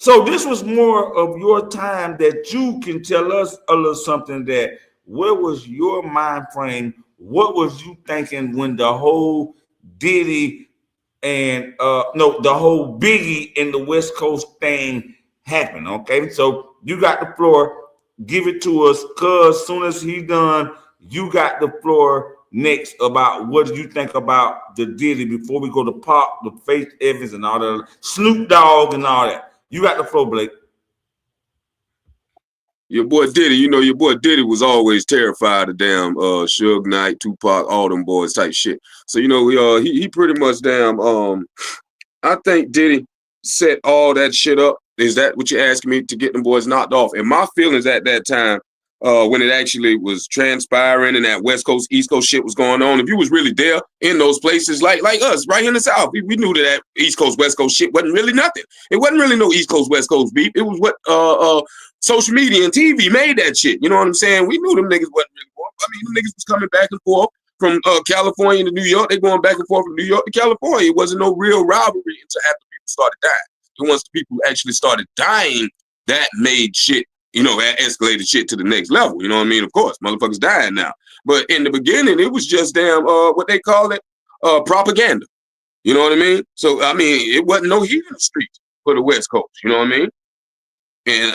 Speaker 1: So this was more of your time that you can tell us a little something that what was your mind frame? What was you thinking when the whole Diddy and no, the whole Biggie and the West Coast thing happened? Okay, so you got the floor. Give it to us, cuz as soon as he done, you got the floor next about what do you think about the Diddy before we go to Pop, the Faith Evans and all that, Snoop Dogg and all that. You got the floor, Blake.
Speaker 6: Your boy Diddy, you know, your boy Diddy was always terrified of damn Suge Knight, Tupac, all them boys type shit. So, you know, he pretty much damn I think Diddy set all that shit up. Is that what you're asking me, to get them boys knocked off? And my feelings at that time, when it actually was transpiring and that West Coast, East Coast shit was going on, if you was really there in those places, like us, right here in the South, we knew that East Coast, West Coast shit wasn't really nothing. It wasn't really no East Coast, West Coast beef. It was what social media and TV made that shit. You know what I'm saying? We knew them niggas wasn't really going. I mean, them niggas was coming back and forth from California to New York. They going back and forth from New York to California. It wasn't no real rivalry until after people started dying. And once the people actually started dying, that made shit, you know, that escalated shit to the next level. You know what I mean? Of course, motherfuckers dying now. But in the beginning, it was just damn, what they call it, propaganda. You know what I mean? So, I mean, it wasn't no heat in the streets for the West Coast. You know what I mean? And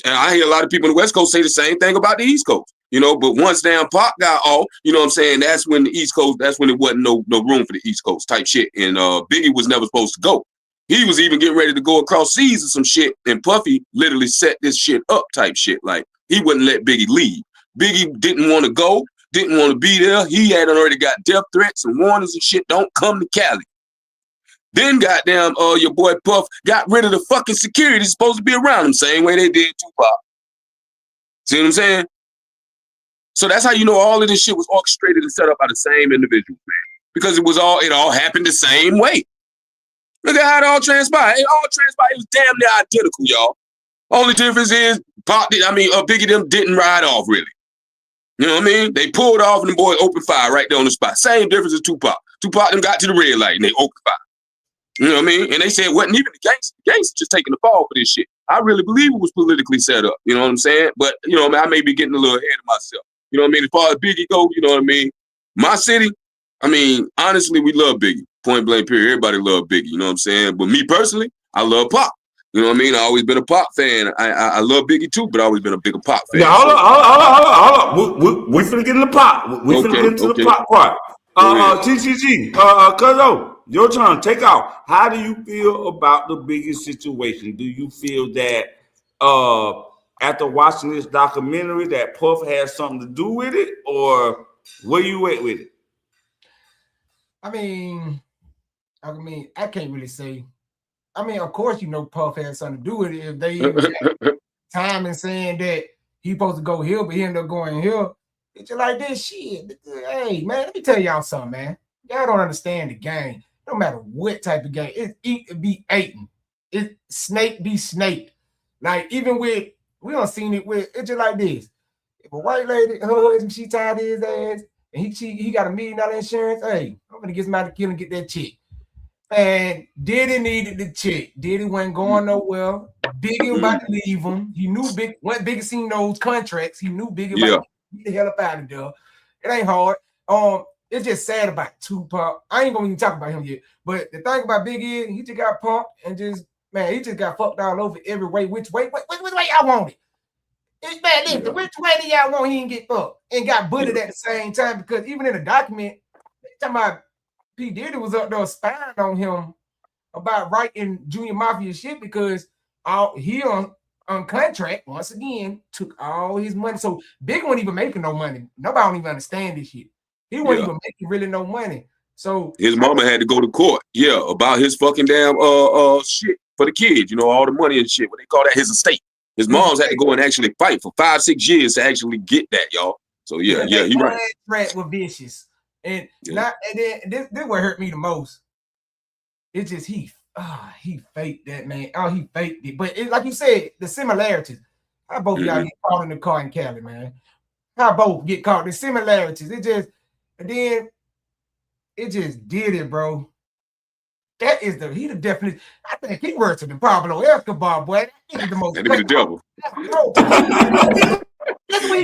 Speaker 6: I hear a lot of people in the West Coast say the same thing about the East Coast. You know, but once damn Pac got off, you know what I'm saying, that's when the East Coast, that's when it wasn't no room for the East Coast type shit. And Biggie was never supposed to go. He was even getting ready to go across seas or some shit, and Puffy literally set this shit up type shit. Like, he wouldn't let Biggie leave. Biggie didn't want to go, didn't want to be there. He had already got death threats and warnings and shit. Don't come to Cali. Then goddamn, your boy Puff got rid of the fucking security that's supposed to be around him, same way they did Tupac. See what I'm saying? So that's how you know all of this shit was orchestrated and set up by the same individual, man. Because it all happened the same way. Look at how it all transpired. It all transpired. It was damn near identical, y'all. Only difference is Biggie them didn't ride off really. You know what I mean? They pulled off and the boy opened fire right there on the spot. Same difference as Tupac. Tupac them got to the red light and they opened fire. You know what I mean? And they said it wasn't even the gangster. The gangster just taking the fall for this shit. I really believe it was politically set up. You know what I'm saying? But, you know what I mean? I may be getting a little ahead of myself. You know what I mean? As far as Biggie go, you know what I mean? My city, I mean, honestly, we love Biggie. Point blank period. Everybody love Biggie. You know what I'm saying? But me personally, I love Pop. You know what I mean? I always been a Pop fan. I love Biggie too, but I always been a bigger Pop fan.
Speaker 1: Yeah, hold on. We finna get in the Pop. We finna get into the Pop part. TCG, Cuzzo, your turn. Take out. How do you feel about the Biggie situation? Do you feel that after watching this documentary that Puff has something to do with it, or where you at with it?
Speaker 5: I mean, I can't really say. I mean, of course, you know, Puff had something to do with it. If they even had time and saying that he supposed to go here, but he ended up going here, it's just like this shit. Hey, man, let me tell y'all something, man. Y'all don't understand the game. No matter what type of game, it's eat be eaten. It's snake be snake. Like, even with, we don't seen it with, it's just like this. If a white lady, her husband, she tied his ass, and he got $1 million insurance, hey, I'm gonna get somebody to kill and get that chick. And Diddy needed the chick. Diddy wasn't going nowhere. Biggie was about to leave him. He knew when Biggie seen those contracts, he knew Biggie about to get the hell up out of there. It ain't hard. It's just sad about Tupac. I ain't gonna even talk about him yet. But the thing about Biggie is he just got punked and just, man, he just got fucked all over every way. Which way y'all want it? It's bad. Listen, which way do y'all want he didn't get fucked? And got bullied at the same time, because even in the document, they talking about P. Diddy was up there spying on him about writing Junior Mafia shit, because he on contract, once again, took all his money. So Big wasn't even making no money. Nobody don't even understand this shit. He wasn't even making really no money. So
Speaker 6: his mama had to go to court, about his fucking damn shit for the kids, you know, all the money and shit. What they call that, his estate. His mom's had to go and actually fight for 5-6 years to actually get that, y'all. So he right.
Speaker 5: Contract was vicious. And then this what hurt me the most. It's just he faked that, man. He faked it. But like you said, the similarities. How both of y'all get caught in the car in Cali, man? How both get caught? The similarities. It just did it, bro. That is he the definition. I think he worse than Pablo Escobar, boy. That nigga the most.
Speaker 6: That nigga the devil.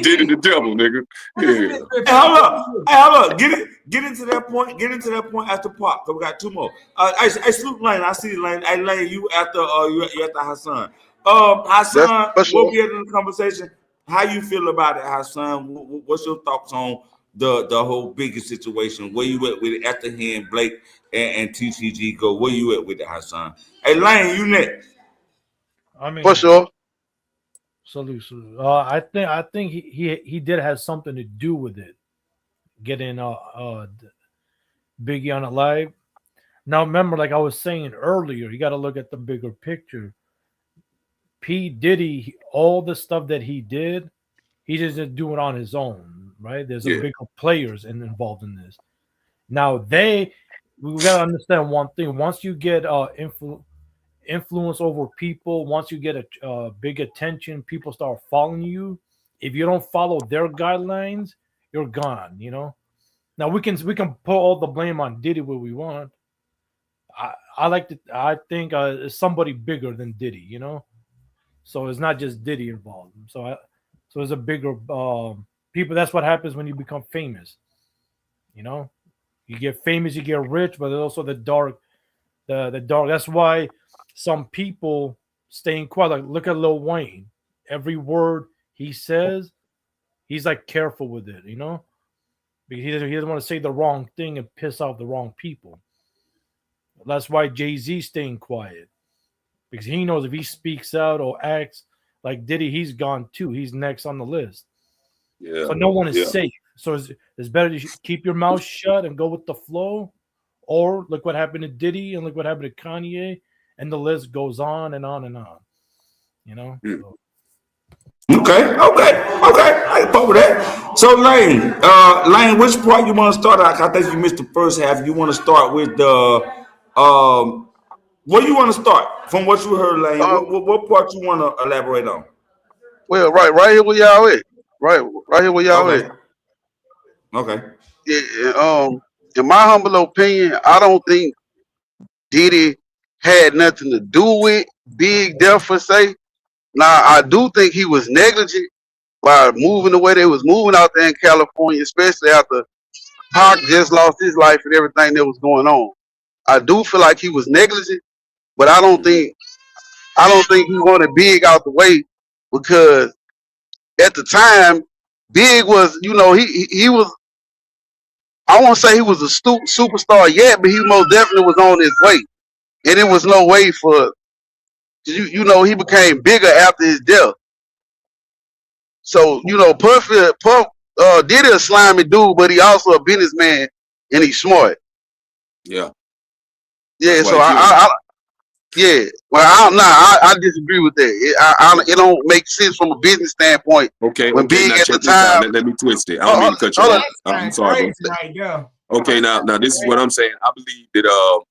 Speaker 6: Diddy the devil, nigga. Yeah.
Speaker 1: Hey, hold up. Get into that point. Get into that point after Pop. Cause we got two more. I salute Lane. I see Lane. Hey, Lane, you after you after Hassan. Hassan, we'll get in the conversation. How you feel about it, Hassan? What's your thoughts on the whole Biggie situation? Where you at with it after him, Blake and TCG go? Where you at with it, Hassan? Hey, Lane, you next.
Speaker 4: I mean,
Speaker 8: for sure.
Speaker 4: Salute. I think he did have something to do with it, getting Biggie on Alive. Now remember, like I was saying earlier, you got to look at the bigger picture. P. Diddy, all the stuff that he did, he doesn't do it on his own, right? There's a bigger players involved in this. Now we gotta understand one thing. Once you get influence over people, once you get a big attention, people start following you. If you don't follow their guidelines, you're gone. You know. Now we can put all the blame on Diddy where we want. I think it's somebody bigger than Diddy. You know. So it's not just Diddy involved. So it's a bigger people. That's what happens when you become famous. You know, you get famous, you get rich, but there's also the dark. That's why some people staying quiet. Like look at Lil Wayne. Every word he says, he's like careful with it. You know, because he doesn't want to say the wrong thing and piss off the wrong people. That's why Jay-Z staying quiet. Because he knows if he speaks out or acts like Diddy, he's gone too. He's next on the list.
Speaker 6: Yeah.
Speaker 4: So no one is safe. So it's better to keep your mouth shut and go with the flow. Or look what happened to Diddy and look what happened to Kanye. And the list goes on and on and on. You know? So.
Speaker 1: Okay. I can put with that. So Lane, which part you want to start at? I think you missed the first half. You want to start with the where you want to start from what you heard, Lane? What part you want to elaborate on?
Speaker 8: Well, right here where y'all at. Right here where y'all at.
Speaker 1: Okay.
Speaker 8: Yeah. In my humble opinion, I don't think Diddy had nothing to do with Big Death per se. Now, I do think he was negligent by moving the way they was moving out there in California, especially after Pac just lost his life and everything that was going on. I do feel like he was negligent, but I don't think he wanted Big out the way because at the time, Big was, he was. I won't say he was a superstar yet, but he most definitely was on his way, and it was no way for he became bigger after his death. So Puff Diddy a slimy dude, but he also a businessman and he's smart.
Speaker 6: Yeah.
Speaker 8: Yeah. So I disagree with that. It don't make sense from a business standpoint.
Speaker 6: Okay.
Speaker 8: When Big at the time,
Speaker 6: let me twist it. I don't mean to cut you off. I'm sorry. Okay. Now this is what I'm saying. I believe that.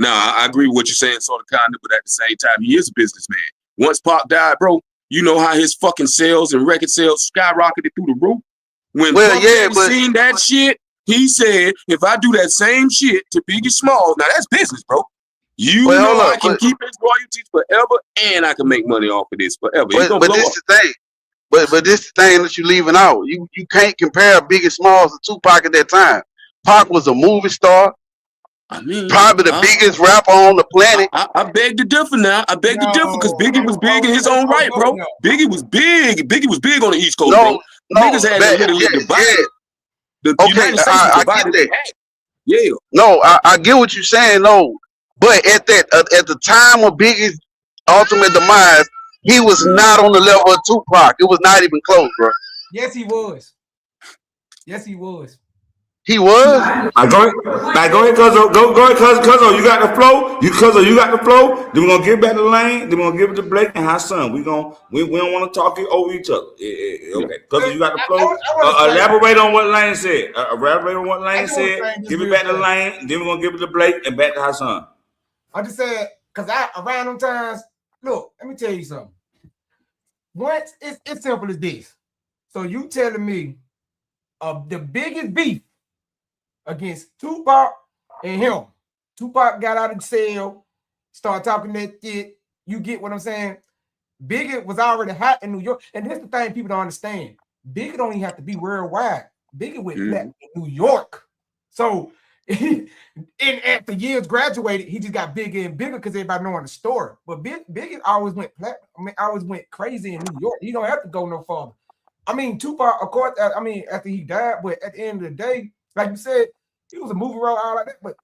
Speaker 6: Now I agree with what you're saying, sort of kind of, but at the same time, he is a businessman. Once Pop died, bro, you know how his fucking sales and record sales skyrocketed through the roof. When Pop seen that shit, he said, "If I do that same shit to Biggie Smalls, now that's business, bro. I can keep his royalties forever, and I can make money off of this forever."
Speaker 8: But this is the thing. But this is the thing that you're leaving out. You can't compare Biggie Smalls to Tupac at that time. Pac was a movie star. I mean, probably the biggest rapper on the planet.
Speaker 6: I beg to differ now. I beg to differ because Biggie was big in his own right, bro. Biggie was big. Biggie was big on the East Coast, bro. Niggas had to literally divide.
Speaker 8: I get that. Yeah. No, I get what you're saying, no. But at the time of Biggie's ultimate demise, he was not on the level of Tupac. It was not even close, bro.
Speaker 5: Yes, he was.
Speaker 8: He was.
Speaker 1: Go ahead, Cuzzo. Go ahead, Cuzzo. You got the flow. You got the flow. Then we're gonna give back the lane. Then we're gonna give it to Blake and Hassan. We don't want to talk over each other. Okay, Cuzzo, you got the flow. Elaborate on what Lane said. Give it back to Lane. Then we're gonna give it to Blake and back to Hassan.
Speaker 5: I just said because around them times. Look, let me tell you something. Once it's simple as this. So you telling me of the biggest beef against Tupac and him Tupac got out of jail, started talking that shit. You get what I'm saying? Biggie was already hot in New York. And here's the thing people don't understand. Biggie don't even have to be worldwide. Biggie went platinum in New York. So and after years graduated, he just got bigger and bigger because everybody knowing the story. But Biggie always went platinum. I mean, always went crazy in New York. He don't have to go no farther. I mean, Tupac, of course, I mean, after he died, but at the end of the day, like you said, he was a movie role, all like that. But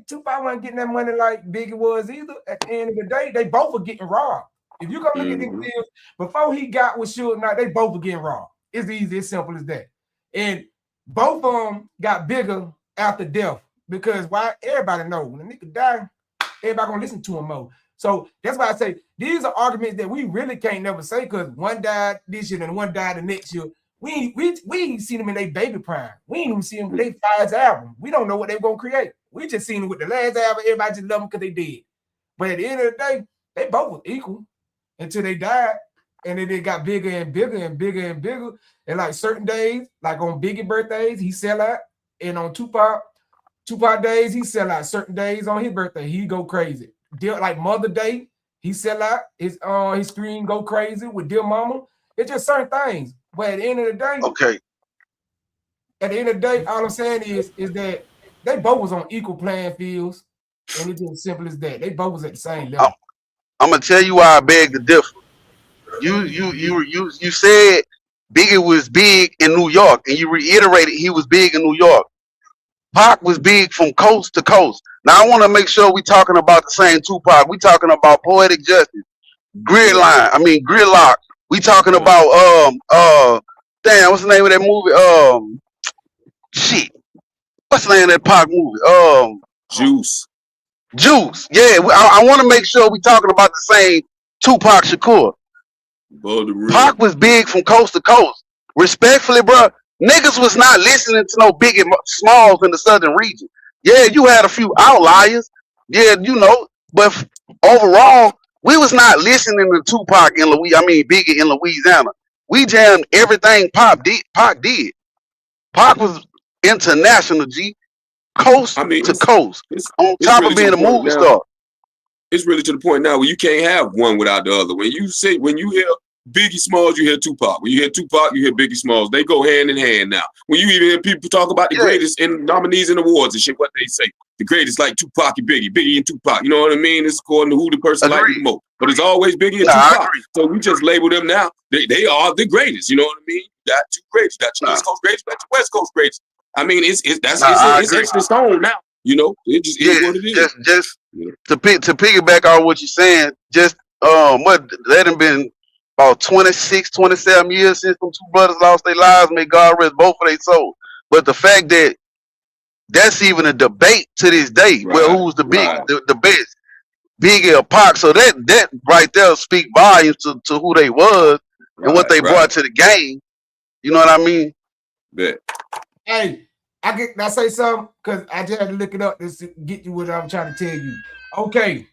Speaker 5: Tupac wasn't getting that money like Biggie was either. At the end of the day, they both were getting robbed. If you go look at these deals, before he got with Suge Knight, they both were getting robbed. It's easy, as simple as that. And both of them got bigger after death because why? Everybody know when a nigga die, everybody gonna listen to him more. So that's why I say these are arguments that we really can't never say because one died this year and one died the next year. We ain't seen them in their baby prime. We ain't even seen them with their first album. We don't know what they're gonna create. We just seen them with the last album. Everybody just love them because they did. But at the end of the day, they both were equal until they died, and then they got bigger and bigger and bigger and bigger. And like certain days, like on Biggie birthdays, he sell out, and on Tupac days, he sell out. Certain days on his birthday, he go crazy. Like Mother Day, he sell out. His screen go crazy with Dear Mama. It's just certain things. But at the end of the day, At the end of the day, all I'm saying is that they both was on equal playing fields, and it's as simple as that. They both was at the same level.
Speaker 8: I'm gonna tell you why I beg to differ. You said Biggie was big in New York, and you reiterated he was big in New York. Pac was big from coast to coast. Now I want to make sure we talking about the same Tupac. We talking about Poetic Justice, Gridlock. We talking about damn, what's the name of that movie? What's the name of that Pac movie?
Speaker 6: Juice.
Speaker 8: Yeah, I want to make sure we talking about the same Tupac Shakur. Pac was big from coast to coast. Respectfully, bro, niggas was not listening to no Biggie Smalls in the southern region. Yeah, you had a few outliers. Yeah, but overall, we was not listening to Tupac in Biggie in Louisiana. We jammed everything Pac did. Pac was international, G. Coast to coast. On top
Speaker 6: really
Speaker 8: of being a movie star.
Speaker 6: It's really to the point now where you can't have one without the other. When you hear Biggie Smalls, you hear Tupac. When you hear Tupac, you hear Biggie Smalls. They go hand in hand now. When you even hear people talk about the greatest in nominees and awards and shit, what they say. The greatest like Tupac and Biggie and Tupac. You know what I mean? It's according to who the person likes the most. But it's always Biggie and Tupac. So we just label them now. They are the greatest. You know what I mean? You got two greatest. You got your East Coast greatest, you got your West Coast greatest. I mean, it's etched in stone now. You know, it just is what it is.
Speaker 8: Just to piggyback on what you're saying, just that have been about 26, 27 years since them two brothers lost their lives. May God rest both of their souls. But the fact that that's even a debate to this day, who's the best, Biggie or Pac. So that right there speak volumes to who they was and what they brought to the game. You know what I mean?
Speaker 6: Bet.
Speaker 5: Hey, I say something because I just had to look it up to get you what I'm trying to tell you. Okay,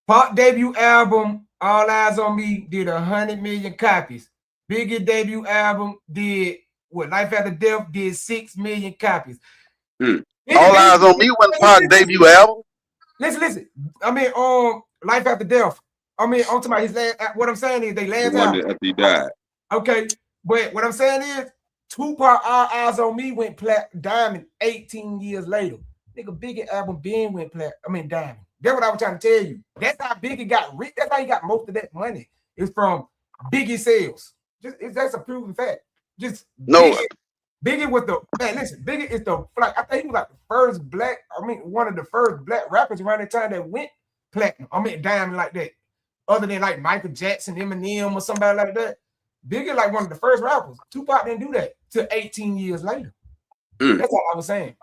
Speaker 5: Pac debut album, All Eyes on Me, did 100 million copies. Biggie debut album did Life After Death did 6 million copies.
Speaker 8: All Eyes on Me was Pac debut album.
Speaker 5: Listen. I mean, Life After Death. I mean, on to his last. What I'm saying is they last album
Speaker 6: after he died.
Speaker 5: Okay, but what I'm saying is Tupac All Eyes on Me went diamond 18 years later. Nigga, Biggie album Ben went diamond. That's what I was trying to tell you. That's how Biggie got rich. That's how he got most of that money. It's from Biggie sales. That's a proven fact. Biggie was Biggie is I think he was like the first one of the first black rappers around the time that went platinum. Diamond like that. Other than like Michael Jackson, Eminem, or somebody like that. Biggie like one of the first rappers. Tupac didn't do that till 18 years later. That's all I was saying.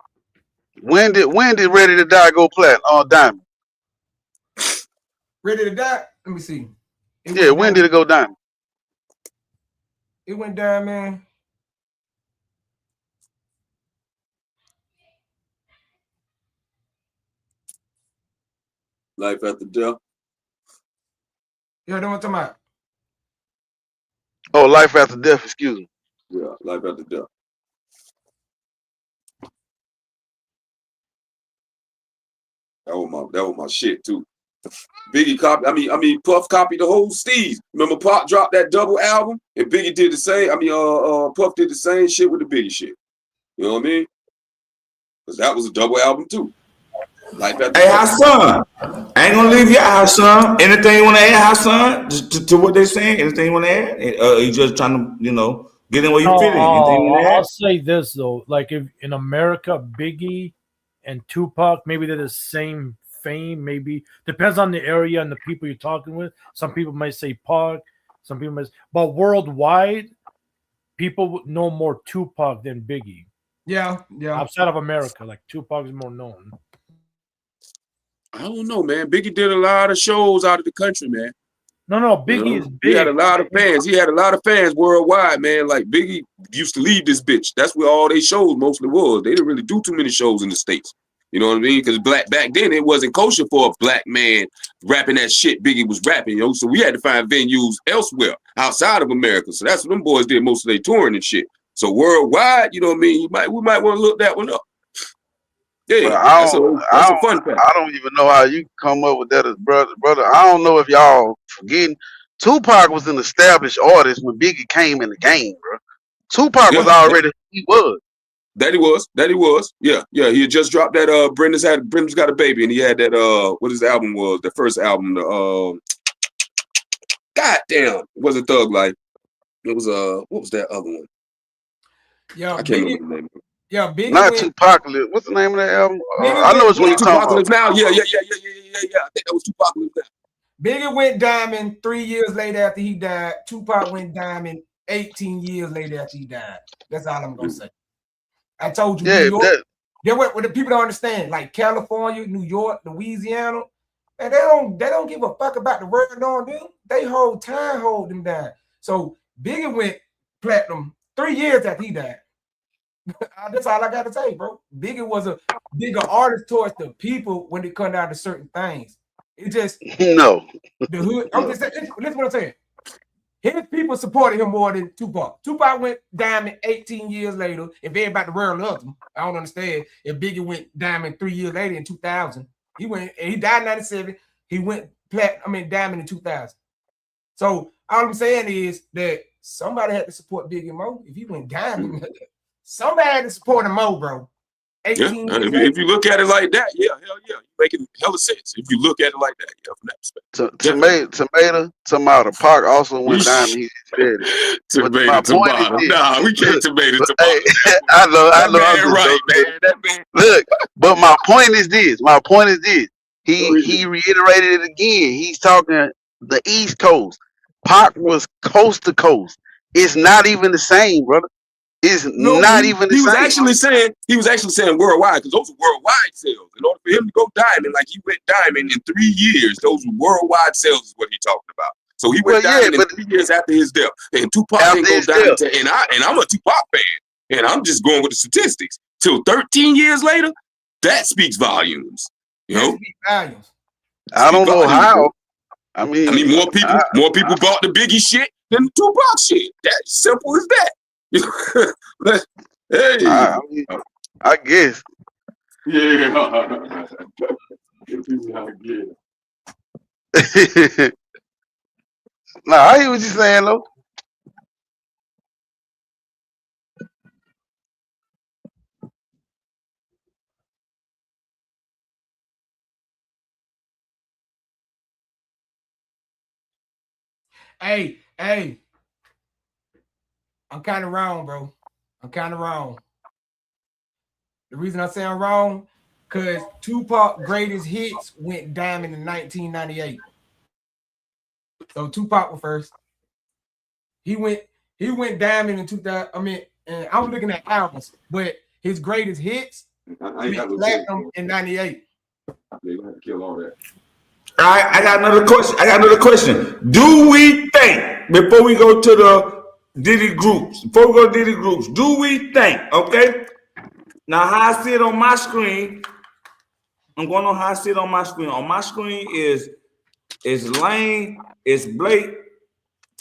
Speaker 8: When did Ready to Die go platinum? Diamond.
Speaker 5: Ready to Die? Let me see.
Speaker 8: When did it go diamond?
Speaker 5: It went down, man.
Speaker 6: Life After Death.
Speaker 5: You know what I'm talking about?
Speaker 8: Oh, Life After Death, excuse me.
Speaker 6: Yeah, Life After Death. That was my shit too. Biggie copied. I mean, Puff copied the whole Steez. Remember, Pop dropped that double album, and Biggie did the same. I mean, Puff did the same shit with the Biggie shit. You know what I mean? Because that was a double album too. Like that.
Speaker 1: Hey, Hassan, I ain't gonna leave you out, Hassan. Anything you want to add, Hassan, to what they're saying? Anything you want to add? You just trying to, get in where you fit in. Anything you want to add?
Speaker 4: I'll say this though, like if in America, Biggie and Tupac, maybe they're the same fame. Maybe depends on the area and the people you're talking with. Some people might say Pac, some people might. But worldwide, people know more Tupac than Biggie.
Speaker 5: Yeah.
Speaker 4: Outside of America, like Tupac is more known.
Speaker 6: I don't know, man. Biggie did a lot of shows out of the country, man.
Speaker 4: No, Biggie is big.
Speaker 6: He had a lot of fans. He had a lot of fans worldwide, man. Like Biggie used to leave this bitch. That's where all they shows mostly was. They didn't really do too many shows in the States. You know what I mean? Because back then it wasn't kosher for a black man rapping that shit Biggie was rapping, So we had to find venues elsewhere outside of America. So that's what them boys did most of their touring and shit. So worldwide, you know what I mean? We might want to look that one up. Yeah, that's a fun fact.
Speaker 8: I don't even know how you come up with that as brother. I don't know if y'all forgetting. Tupac was an established artist when Biggie came in the game, bro. Tupac was already he was.
Speaker 6: That he was. Yeah. He had just dropped that Brenda's Got a Baby, and he had that what his album was, the first album, goddamn, it wasn't Thug Life. It was what was that other one?
Speaker 5: Yeah,
Speaker 6: I can't remember the name of it.
Speaker 5: Yeah, Biggie.
Speaker 8: Not Tupacalypse. What's the name of that album? I know it's when you talking about.
Speaker 6: Now. Yeah. I think that was Tupacalypse now.
Speaker 5: Biggie went diamond 3 years later after he died. Tupac went diamond 18 years later after he died. That's all I'm gonna say. I told you, New York. What the people don't understand, like California, New York, Louisiana, and they don't give a fuck about the word on them. They hold them down. So Biggie went platinum 3 years after he died. That's all I got to say, bro. Biggie was a bigger artist towards the people when it comes down to certain things. It just
Speaker 8: no.
Speaker 5: The hood. I'm just saying. Listen what I'm saying. His people supported him more than Tupac. Tupac went diamond 18 years later. If everybody the world loves him, I don't understand. If Biggie went diamond 3 years later in 2000, he died in 97. He went diamond in 2000. So all I'm saying is that somebody had to support Biggie more. If he went diamond, somebody had to support him more, bro.
Speaker 6: 18 if you look at it like that, hell yeah, you're making hella sense. If you look at it like that, from that perspective.
Speaker 8: Tomato Park also went down. He said it.
Speaker 6: Tomato. Nah, we can't tomato.
Speaker 8: I know. Right, man. That man. Look, but my point is this. He reiterated it again. He's talking the East Coast. Pac was coast to coast. It's not even the same, brother. It's not even the same.
Speaker 6: He was actually saying worldwide, because those are worldwide sales. In order for him to go diamond, like he went diamond in 3 years, those were worldwide sales is what he's talking about. So he went diamond in 3 years after his death. And Tupac didn't go diamond. And I'm a Tupac fan. And I'm just going with the statistics. Till 13 years later, that speaks volumes. You know?
Speaker 8: I don't know how. I mean,
Speaker 6: more people bought the Biggie shit than the Tupac shit. That's simple as that. Hey,
Speaker 8: I guess.
Speaker 6: Yeah.
Speaker 8: Nah, I hear what you're saying though.
Speaker 5: Hey. I'm kind of wrong, bro. I'm kind of wrong. The reason I say I'm wrong, because Tupac greatest hits went diamond in 1998. So Tupac was first. He went diamond in 2000. And I was looking at albums, but his greatest hits went platinum in 98.
Speaker 6: They're gonna have to kill all that.
Speaker 1: All right, I got another question. Do we think, before we go to the Diddy groups, do we think, okay? Now, how I see it on my screen, I'm going on how I see it on my screen. On my screen is Lane, it's Blake,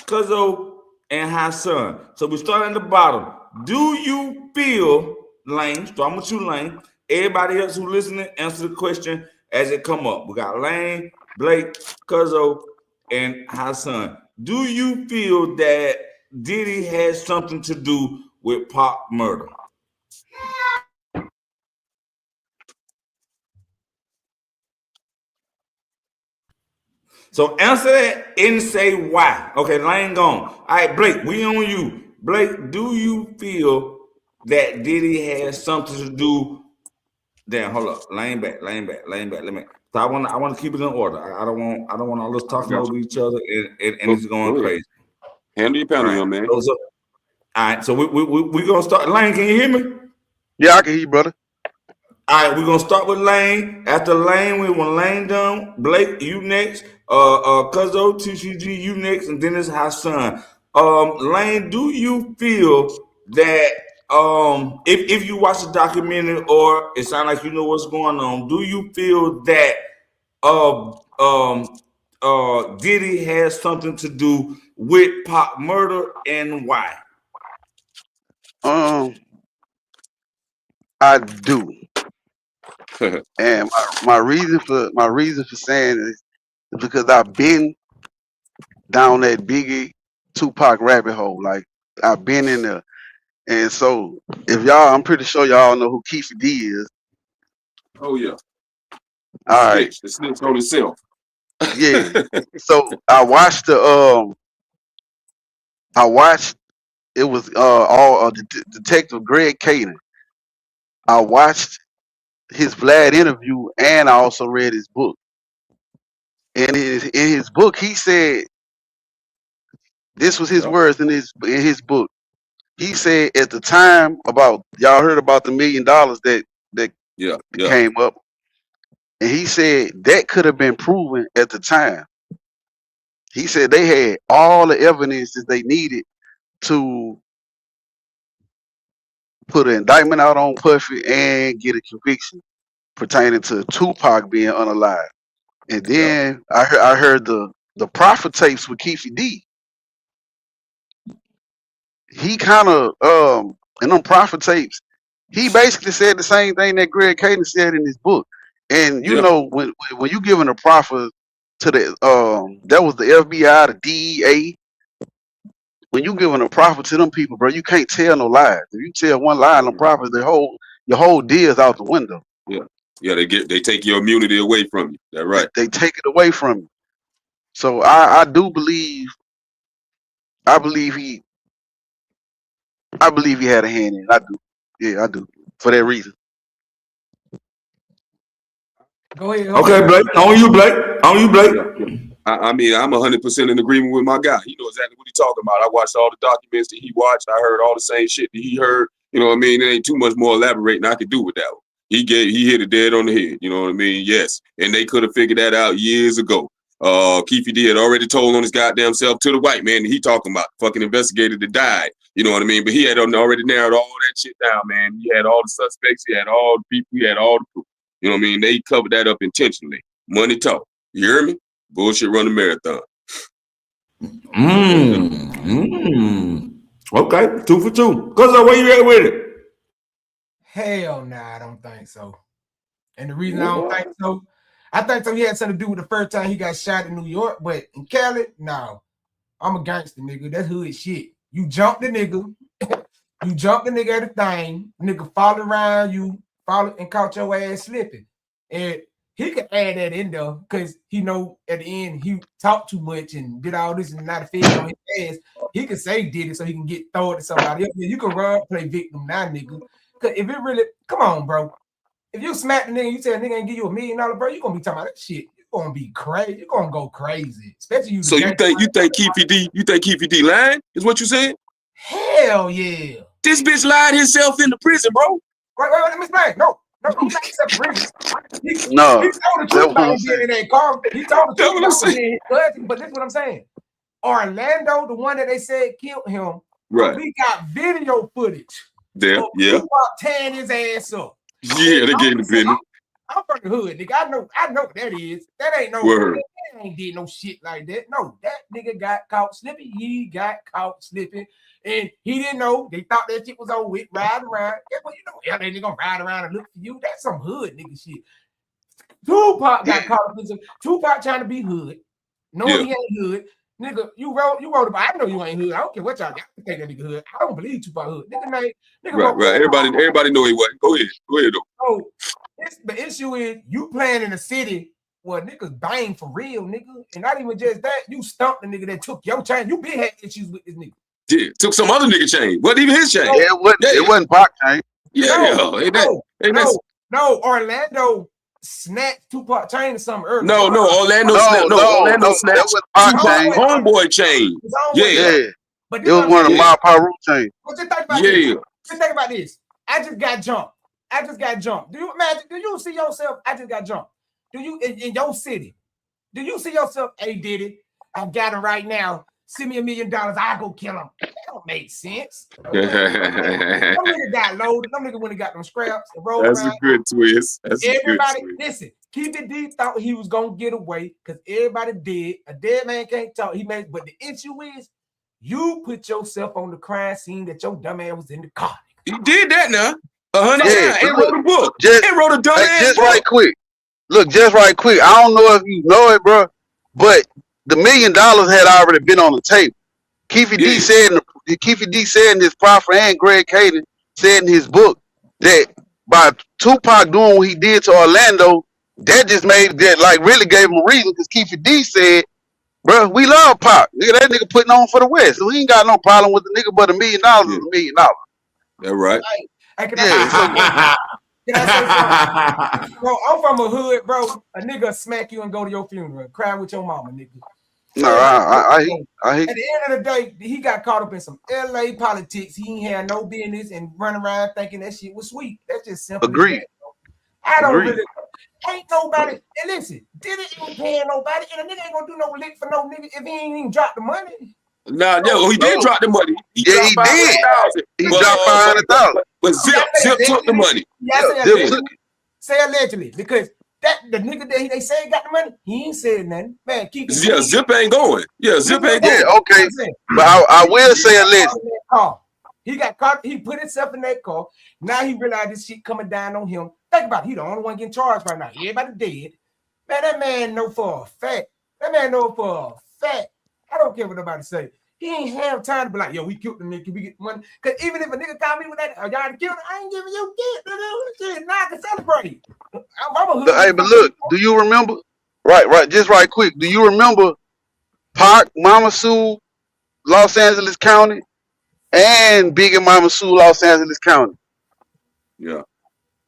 Speaker 1: Cuzzo, and Hassan. So we start at the bottom. Do you feel, Lane, start with you, Lane, everybody else who listening, answer the question as it come up. We got Lane, Blake, Cuzzo, and Hassan. Do you feel that Diddy has something to do with Pac murder? So answer that and say why. Okay, Lane gone. All right, Blake, we on you. Blake, do you feel that Diddy has something to do? Damn, hold up. Lane back. Let me. So I want to keep it in order. I don't want all this talking over each other and it's going crazy.
Speaker 6: Handle your panel, young man.
Speaker 1: All right, so we gonna start. Lane, can you hear me?
Speaker 8: Yeah, I can hear you, brother.
Speaker 1: All right, we're gonna start with Lane. After Lane, when Lane done, Blake, you next. Cuzzo, TCG, you next, and then it's Hassan. Lane, do you feel that if you watch the documentary or it sounds like you know what's going on, do you feel that Diddy has something to do with Pac murder and why?
Speaker 8: I do. And my reason for saying is because I've been down that Biggie Tupac rabbit hole. Like I've been in there. And so if y'all, I'm pretty sure y'all know who Keefe D is.
Speaker 6: Oh yeah.
Speaker 8: All right.
Speaker 6: The snitch on himself.
Speaker 8: Yeah. So I watched it was Detective Greg Caden. I watched his Vlad interview and I also read his book. And in his book, he said, this was his words in his book. He said at the time about, y'all heard about the $1 million that came up. And he said that could have been proven at the time. He said they had all the evidence that they needed to put an indictment out on Puffy and get a conviction pertaining to Tupac being unalive. And then I heard the Prophet tapes with Keefe D. He kind of in them Prophet tapes, he basically said the same thing that Greg Caden said in his book. And you know, when you giving a Prophet to the that was the FBI, the DEA. When you giving a Prophet to them people, bro, you can't tell no lies. If you tell one lie on the Prophet, your whole deal's out the window.
Speaker 6: Yeah, they take your immunity away from you. That's right.
Speaker 8: They take it away from you. So I do believe he had a hand in it. I do. Yeah, I do. For that reason.
Speaker 5: Go ahead.
Speaker 1: Okay, Blake. On you, Blake.
Speaker 6: Yeah. I mean, I'm 100% in agreement with my guy. He knows exactly what he's talking about. I watched all the documents that he watched. I heard all the same shit that he heard. You know what I mean? There ain't too much more elaborating I could do with that one. He hit it dead on the head. You know what I mean? Yes. And they could have figured that out years ago. Keefe D had already told on his goddamn self to the white man that he talking about, fucking investigator that died. You know what I mean? But he had already narrowed all that shit down, man. He had all the suspects. He had all the people. He had all the proof. You know what I mean? They covered that up intentionally. Money talk. You hear me? Bullshit run a marathon.
Speaker 1: Okay, 2 for 2. Cuz where you at with it?
Speaker 5: Hell nah, I don't think so. And the reason I don't think so, I think so he had something to do with the first time he got shot in New York, but in Cali, no. I'm a gangster, nigga. That's hood shit. You jump the nigga, you jump the nigga at the thing, nigga followed around you, followed and caught your ass slipping. And he could add that in there because he know at the end he talked too much and did all this and not a fed on his ass. He could say did it so he can get thrown to somebody else. You can play victim now, nigga. Cause if it really, come on, bro. If you smack the nigga, you say a nigga ain't give you $1 million, bro, you gonna be talking about that shit. You gonna be crazy. You gonna go crazy, especially you.
Speaker 6: So you think Keefe D lying? Is what you saying?
Speaker 5: Hell yeah.
Speaker 6: This bitch lied himself in the prison, bro.
Speaker 5: Wait, let me explain. No, he not separated. He told the
Speaker 8: That's
Speaker 5: truth about him being in that car. He told the truth about him being his cousin, but this is what I'm saying. Orlando, the one that they said killed him,
Speaker 6: right?
Speaker 5: We got video footage.
Speaker 6: There,
Speaker 5: so
Speaker 6: yeah.
Speaker 5: Tearing his ass up.
Speaker 6: Yeah, they getting the business.
Speaker 5: I'm from the hood, nigga. I know what that is. That ain't no
Speaker 6: word.
Speaker 5: That ain't did no shit like that. No, that nigga got caught slipping. He got caught slipping. And he didn't know. They thought that shit was over with, riding around. Yeah, well, you know, that nigga gonna ride around and look for you. That's some hood nigga shit. Tupac got caught up in some. Tupac trying to be hood, knowing
Speaker 6: Yeah.
Speaker 5: he ain't hood. Nigga, you wrote about. I know you ain't hood. I don't care what y'all got to think that nigga hood. I don't believe Tupac hood. Nigga
Speaker 6: Right, right. Everybody know he wasn't. Go ahead though.
Speaker 5: So the issue is you playing in a city where niggas bang for real, nigga, and not even just that. You stumped the nigga that took your chain. You been had issues with this nigga.
Speaker 6: Yeah, took some other nigga chain. Wasn't even his chain.
Speaker 8: Yeah, it wasn't Pac chain.
Speaker 5: No, Orlando snatched Tupac chain or something earlier.
Speaker 6: No, Orlando snatched Tupac homeboy chain. Yeah.
Speaker 5: But
Speaker 8: it was one of the Mob Pyru chains.
Speaker 5: But just think about this. Just think about this. I just got jumped. Do you imagine? Do you see yourself? I just got jumped. Do you in your city? Do you see yourself? Hey, Diddy, I got him right now. Send me $1 million. I go kill him. That don't make sense. Some nigga got loaded. Some nigga went and got them scraps and rolled around.
Speaker 6: That's a good twist.
Speaker 5: Everybody, listen. Keep it deep. Thought he was gonna get away because everybody did. A dead man can't talk. But the issue is, you put yourself on the crime scene that your dumb ass was in the car.
Speaker 6: He did that now. 100 times. And wrote a book.
Speaker 8: And
Speaker 6: wrote a dumb ass
Speaker 8: just
Speaker 6: book.
Speaker 8: right quick. Look, just right quick. I don't know if you know it, bro, but the $1 million had already been on the table. Keefy D said in his proffer, and Greg Caden said in his book that by Tupac doing what he did to Orlando, that just made that like really gave him a reason because Keefy D said, bro, we love Pac. Nigga, that nigga putting on for the West. So we ain't got no problem with the nigga, but $1 million is $1 million.
Speaker 6: That's right.
Speaker 5: Can I say something? Bro, I'm from a hood, bro. A nigga smack you and go to your funeral, cry with your mama, nigga.
Speaker 8: No, I
Speaker 5: At the end of the day, he got caught up in some LA politics. He ain't had no business and run around thinking that shit was sweet. That's just simple.
Speaker 8: Agreed.
Speaker 5: I don't really ain't nobody. And listen, Diddy ain't paying nobody, and a nigga ain't gonna do no lick for no nigga if he ain't even dropped the money.
Speaker 6: He did drop the money. He
Speaker 8: did. He dropped 500,000.
Speaker 6: But Zip took the money.
Speaker 5: Zip took it. Say allegedly, because that the nigga that they say got the money, he ain't said nothing. Man, keep it.
Speaker 6: Yeah, Zip ain't going. Zip ain't going.
Speaker 8: Yeah, okay. But I will say allegedly.
Speaker 5: He got caught. He put himself in that car. Now he realized this shit coming down on him. Think about it. He the only one getting charged right now. Everybody dead. Man, that man know for a fact. I don't care what nobody say. He ain't have time to be like, yo, we killed the nigga. Can we get money? Because even if a nigga call me with that, y'all killed him, I ain't giving you shit. Now I can celebrate.
Speaker 8: Hey, but look, do you remember? Right, just right quick. Do you remember Pac, Mama Sue, Los Angeles County, and Big and Mama Sue, Los Angeles County?
Speaker 6: Yeah.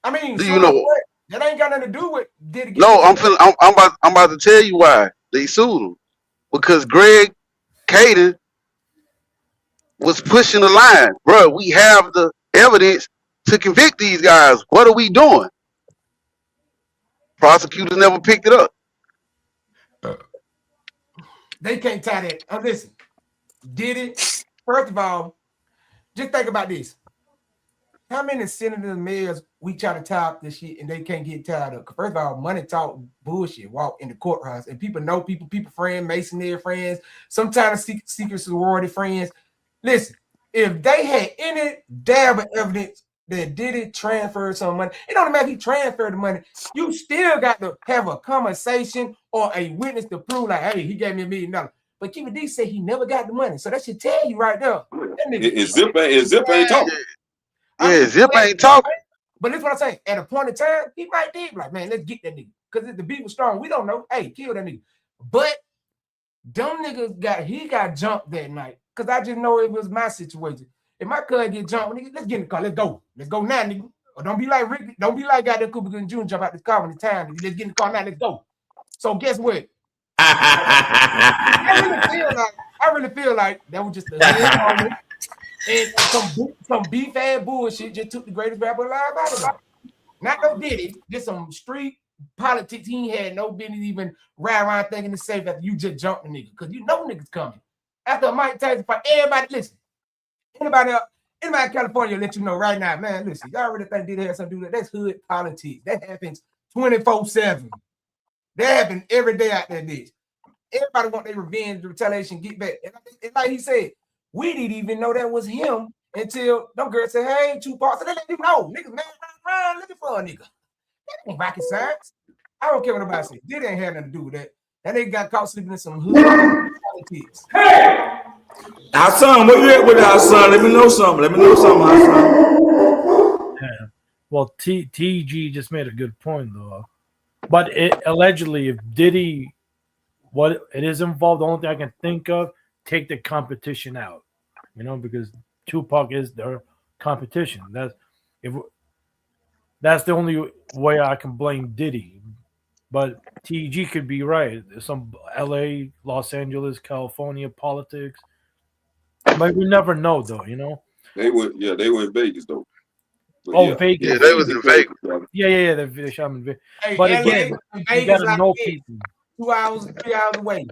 Speaker 5: I mean,
Speaker 8: do you know
Speaker 5: what? That ain't got nothing to do with Diddy.
Speaker 8: No, I'm about to tell you why they sued him. Because Greg Caden was pushing the line. Bro, we have the evidence to convict these guys. What are we doing? Prosecutors never picked it up.
Speaker 5: They can't tie that. Listen, Diddy, first of all, just think about this. How many senators and mayors we try to tie up this shit and they can't get tied up? First of all, money talk bullshit walk in the courthouse and people know people friends, masonry friends, sometimes secret sorority friends. Listen, if they had any dab of evidence that Diddy transferred some money, it don't matter if he transferred the money, you still got to have a conversation or a witness to prove like, hey, he gave me $1 million. But Keefy D said he never got the money. So that should tell you right there.
Speaker 6: Zip ain't talking.
Speaker 8: Yeah, Zip ain't talking.
Speaker 5: But that's what I'm saying. At a point in time, he might be like, man, let's get that nigga. Because the beat was strong. We don't know. Hey, kill that nigga. But them niggas got jumped that night. Because I just know it was my situation. If my cousin get jumped, nigga, let's get in the car. Let's go. Let's go now, nigga. Or don't be like Rick. Don't be like goddamn Cooper Gooding Jr. jump out the car when it's time. Nigga. Let's get in the car now. Let's go. So guess what? I really feel like that was just a moment. And some beef ass bullshit just took the greatest rapper alive out of him. Not no Diddy, just some street politics. He ain't had no business even ride around thinking it's safe after you just jumped the nigga. Because you know niggas coming. After a Mike Tyson fight, everybody listen. Anybody in California let you know right now, man, listen, y'all really think Diddy had something to do with that? That's hood politics. That happens 24/7. That happens every day out there, bitch. Everybody want their revenge, retaliation, get back. And like he said, we didn't even know that was him until them girls said, hey, Tupac. So they let you know. Niggas man around looking for a nigga. That ain't rocket science. I don't care what nobody say. Diddy ain't had nothing to do with that. That nigga got caught sleeping in some hood politics.
Speaker 1: Hey, Hassan, where you at with Hassan? Let me know something. Hassan.
Speaker 4: Yeah. Well, TG just made a good point though. But allegedly, if Diddy, what it is involved, the only thing I can think of, take the competition out. Because Tupac is their competition. That's the only way I can blame Diddy. But TG could be right. There's some LA, Los Angeles, California politics. But we never know though,
Speaker 6: They were in Vegas though.
Speaker 4: But Vegas.
Speaker 8: Yeah, they was in Vegas.
Speaker 4: Yeah, they shot in Vegas.
Speaker 5: Hey,
Speaker 4: But
Speaker 5: LA,
Speaker 4: again,
Speaker 5: Vegas
Speaker 4: you gotta
Speaker 5: like
Speaker 4: know
Speaker 5: this,
Speaker 4: people.
Speaker 5: 2 hours, 3 hours away.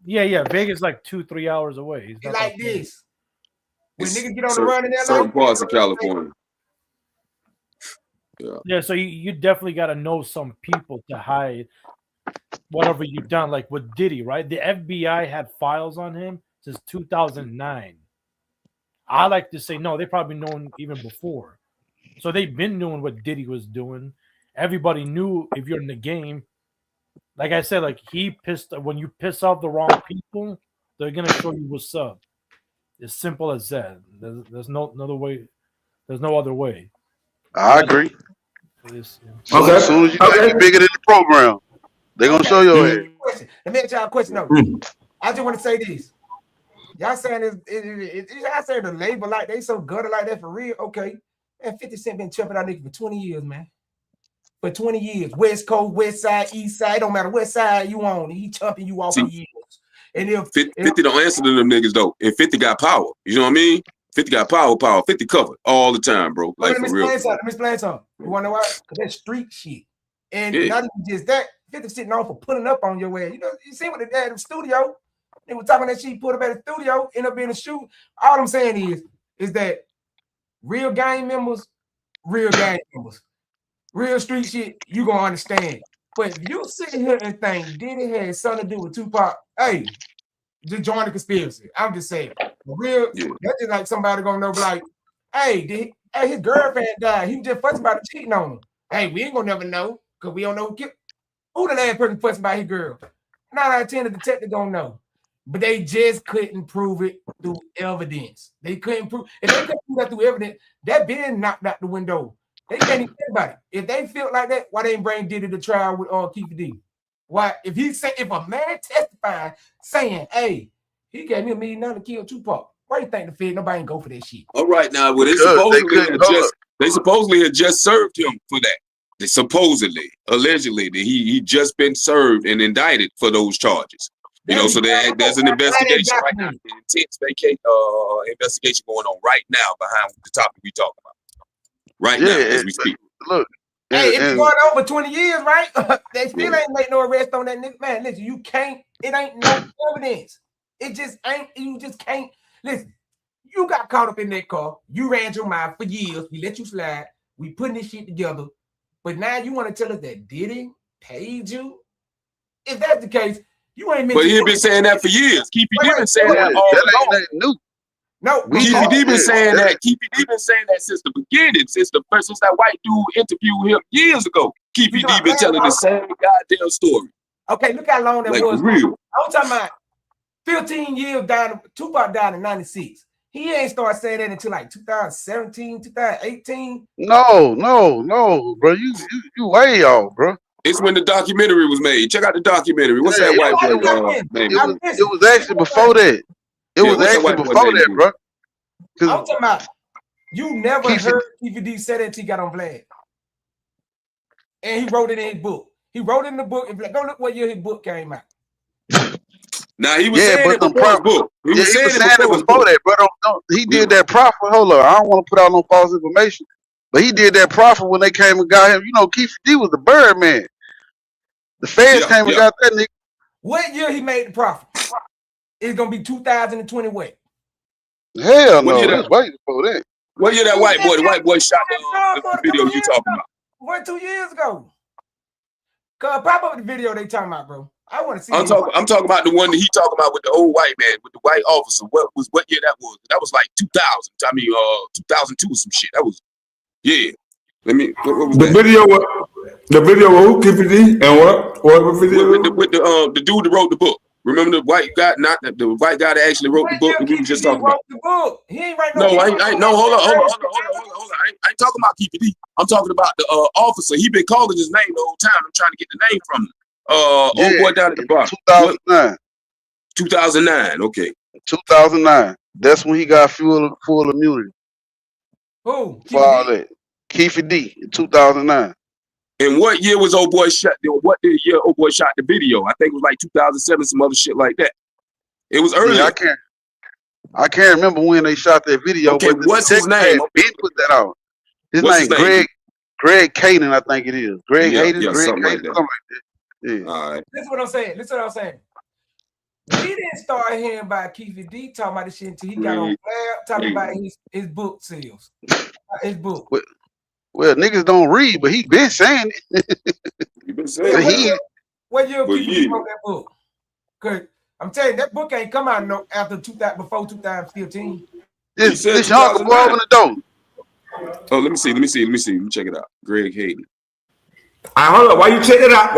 Speaker 4: Yeah, Vegas like 2-3 hours away. It's not
Speaker 5: Like
Speaker 4: that far.
Speaker 5: this. When niggas get on the run in LA,
Speaker 6: certain parts of California.
Speaker 4: Yeah, so you definitely got to know some people to hide whatever you've done. Like with Diddy, right? The FBI had files on him since 2009. I like to say no, they probably known even before. So they've been knowing what Diddy was doing. Everybody knew if you're in the game. Like I said, like when you piss off the wrong people, they're gonna show you what's up. As simple as that. There's no other way. There's no other way.
Speaker 8: I agree.
Speaker 4: As
Speaker 8: As soon as you get bigger than the program, they're gonna show your head.
Speaker 5: Let me ask y'all a question though. I just want to say this. Y'all saying y'all saying the label like they so gutter like that for real? Okay. And 50 Cent been chopping out niggas for 20 years, man. For 20 years. West Coast, West Side, East Side, don't matter what side you on. He chopping you off for years. And if
Speaker 6: 50 don't answer to them niggas though. And 50 got power. You know what I mean? 50 got power. 50 covered all the time, bro. Like for real.
Speaker 5: Let me explain something. You wanna know why? Because that's street shit. And not even just that, 50 sitting on for pulling up on your ass. You see what they did at the studio? They were talking that shit, put up at the studio, end up being a shoot. All I'm saying is that real gang members, real street shit, you gonna understand. But if you sit here and think Diddy had something to do with Tupac, hey, just join the conspiracy. I'm just saying. That's just like somebody gonna know, like, hey, his girlfriend died. He was just fussing about cheating on him. Hey, we ain't gonna never know because we don't know who the last person fussing about his girl. 9 out of 10 the detective don't know. But they just couldn't prove it through evidence. They couldn't prove if they couldn't prove that through evidence, that been knocked out the window. They can't even think about it. If they feel like that, why they ain't bring Diddy to trial with Keefe D? Why if a man testified saying, hey, he gave me $1 million to kill Tupac, why you think the Fed nobody ain't go for that shit?
Speaker 6: All right, now well, they supposedly had just served him for that. They supposedly, allegedly, that he just been served and indicted for those charges. So there's an investigation right now, an intense investigation going on right now behind the topic we talking about. Right now, as we speak.
Speaker 8: Look,
Speaker 5: it's going on for 20 years, right? They still ain't make no arrest on that nigga. Man, listen, you can't. It ain't no evidence. It just ain't. You just can't. Listen, you got caught up in that car. You ran your mouth for years. We let you slide. We putting this shit together. But now you want to tell us that Diddy paid you? If that's the case, you ain't meant.
Speaker 6: But he been saying that for years. Keefe D been saying that all
Speaker 8: along. Nothing new.
Speaker 5: No,
Speaker 6: Keefe D been saying that. Keefe D been saying that since the beginning, since that white dude interviewed him years ago. Keefe D been telling the same goddamn story.
Speaker 5: Okay, look how long that was.
Speaker 6: Real.
Speaker 5: I'm talking about 15 years down. Tupac died in 96. He ain't started saying that until like 2017, 2018.
Speaker 8: No, bro. You way off, bro.
Speaker 6: It's when the documentary was made. Check out the documentary. What's that white boy name?
Speaker 8: It was actually before that. It was actually before that, bro.
Speaker 5: I'm talking about you never heard Keefe D say that until he got on Vlad. And he wrote it in his book. He wrote it in the book. Go look what year his book came out.
Speaker 6: Now he was saying it before his book. He was saying
Speaker 8: it before that, bro. He did that profit. Hold up, I don't want to put out no false information, but he did that profit when they came and got him. Keefe D was the bird man. The feds came and got that nigga.
Speaker 5: What year he made the profit? It's gonna be 2020. What?
Speaker 8: Hell no, that's way before that.
Speaker 6: What year the white boy shot the video you talking about?
Speaker 5: What, 2 years ago? Cause pop up the video they talking about, bro. I want to see.
Speaker 6: I'm talking about the one that he talking about with the old white man, with the white officer. What year that was? That was like 2000. 2002 or some shit. That was Let me. What was
Speaker 1: the
Speaker 6: that?
Speaker 1: video? The video who Keefe D and what video?
Speaker 6: With the dude that wrote the book. Remember the white guy, not the white guy that actually wrote the book that we were just talking about.
Speaker 5: The book. He ain't write
Speaker 6: no, I no, hold on. I ain't talking about Keefe D. I'm talking about the officer. He been calling his name the whole time. I'm trying to get the name from him. Old boy down at the bottom.
Speaker 8: 2009.
Speaker 6: 2009. Okay.
Speaker 8: 2009. That's when he got full immunity.
Speaker 5: Who?
Speaker 8: For all that. Keefe D in 2009.
Speaker 6: And what year was old boy shot? What year old boy shot the video? I think it was like 2007, some other shit like that. It was early.
Speaker 8: Yeah, I can't remember when they shot that video.
Speaker 6: Okay,
Speaker 8: but
Speaker 6: what's his name?
Speaker 8: Ben put that out. His name Greg Caden, I think it is. Greg Hayden, Greg
Speaker 6: something
Speaker 8: Caden,
Speaker 6: like that.
Speaker 8: something like that. Yeah.
Speaker 6: All right.
Speaker 5: Listen what I'm saying. He didn't start hearing about Keefe D talking about this shit until he got on talking about his book sales. His book.
Speaker 8: Well, niggas don't read, but he been saying it.
Speaker 6: He been saying
Speaker 8: it.
Speaker 5: What year Keefe D wrote that book? Cause I'm telling you, that book ain't come out before 2015.
Speaker 8: This young boy open the door.
Speaker 6: Oh, let me see. Let me check it out. Greg Hayden.
Speaker 1: Hold up. Why you check it out?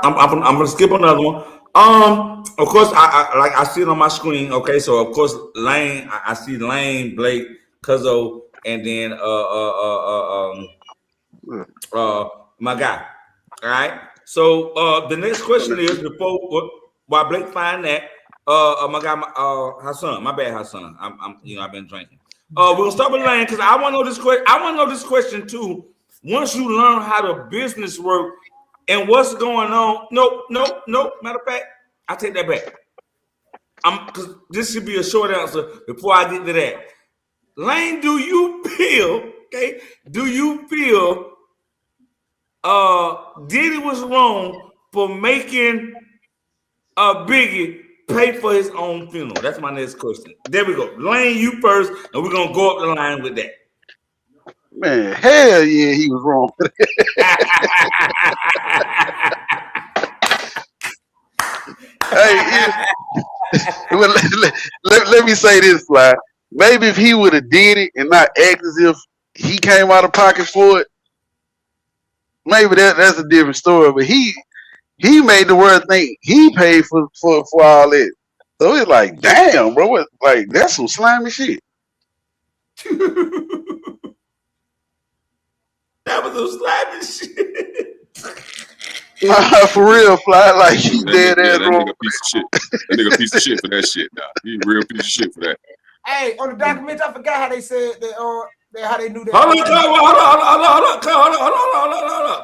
Speaker 1: I'm gonna skip another one. Of course, I see it on my screen. Okay, so of course, Lane. I see Lane, Blake, Cuzzo, and then my guy. All right. So the next question is while Blake find that my guy Hassan. My bad, Hassan. I've been drinking. We'll start with Lane because I want to know this question. I want to know this question too. Once you learn how the business work and what's going on, nope. Matter of fact, I take that back. Because this should be a short answer before I get to that. Lane, do you feel Diddy was wrong for making Biggie pay for his own funeral? That's my next question. There we go. Lane, you first, and we're gonna go up the line with that.
Speaker 8: Man, hell yeah, he was wrong. Hey, let me say this, Fly. Maybe if he would have did it and not act as if he came out of pocket for it, maybe that's a different story. But he made the world think he paid for all that. So it's like, damn, bro, that's some slimy shit.
Speaker 1: That was some slimy shit.
Speaker 8: Nah, for real, Fly. Like he dead ass wrong.
Speaker 6: That nigga piece of shit. That nigga piece of shit for that shit. Nah, he a real piece of shit for that.
Speaker 5: Hey, on the documentary, I forgot how they said that. How they knew that.
Speaker 1: Hold on.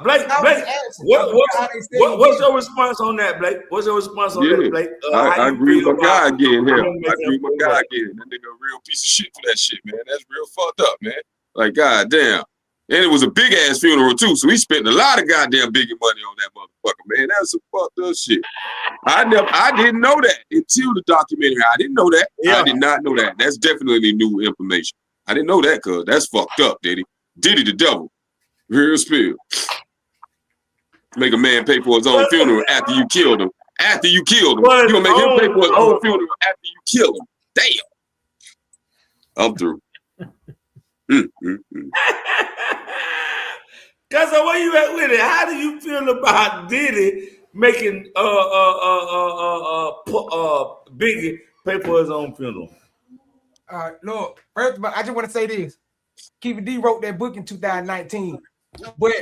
Speaker 1: Blake. What's your response on that, Blake? What's your response on that, Blake?
Speaker 6: I agree with my guy again here. That nigga a real piece of shit for that shit, man. That's real fucked up, man. Like, goddamn. And it was a big ass funeral too, so he spent a lot of goddamn biggie money on that motherfucker, man. That's some fucked up shit. I didn't know that until the documentary. I didn't know that. Yeah. I did not know that. That's definitely new information. I didn't know that, cuz that's fucked up, Diddy. Diddy the devil. Real spill. Make a man pay for his own funeral after you killed him. After you killed him. You gonna make him pay for his own funeral after you kill him. Damn. I'm through.
Speaker 1: Cause where you at with it? How do you feel about Diddy making Biggie pay for his own funeral?
Speaker 5: Look, first of all, I just want to say this. Keefe D wrote that book in 2019. But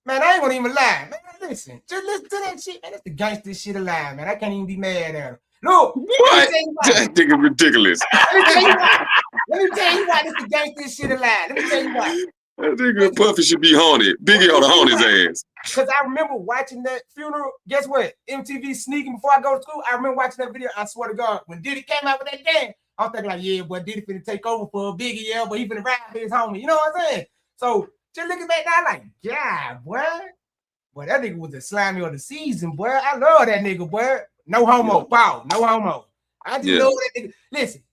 Speaker 5: man, I ain't gonna even lie. Man, listen, just listen to that shit. Man, that's the gangster shit alive, man. I can't even be mad at him. Look,
Speaker 6: what? That nigga ridiculous.
Speaker 5: Let me tell you why this the gangster shit alive. Let me tell you why.
Speaker 6: That nigga Puffy should be haunted. Biggie ought to haunt his ass.
Speaker 5: Because I remember watching that funeral. Guess what? MTV sneaking before I go to school. I remember watching that video. I swear to God, when Diddy came out with that dance, I was thinking like, yeah, boy, Diddy finna take over for Biggie, yeah, but he finna ride for his homie. You know what I'm saying? So just looking back now, like, yeah, boy. Boy, that nigga was the slimy of the season, boy. I love that nigga, boy. No homo. Wow, no homo. I just love that nigga. Listen,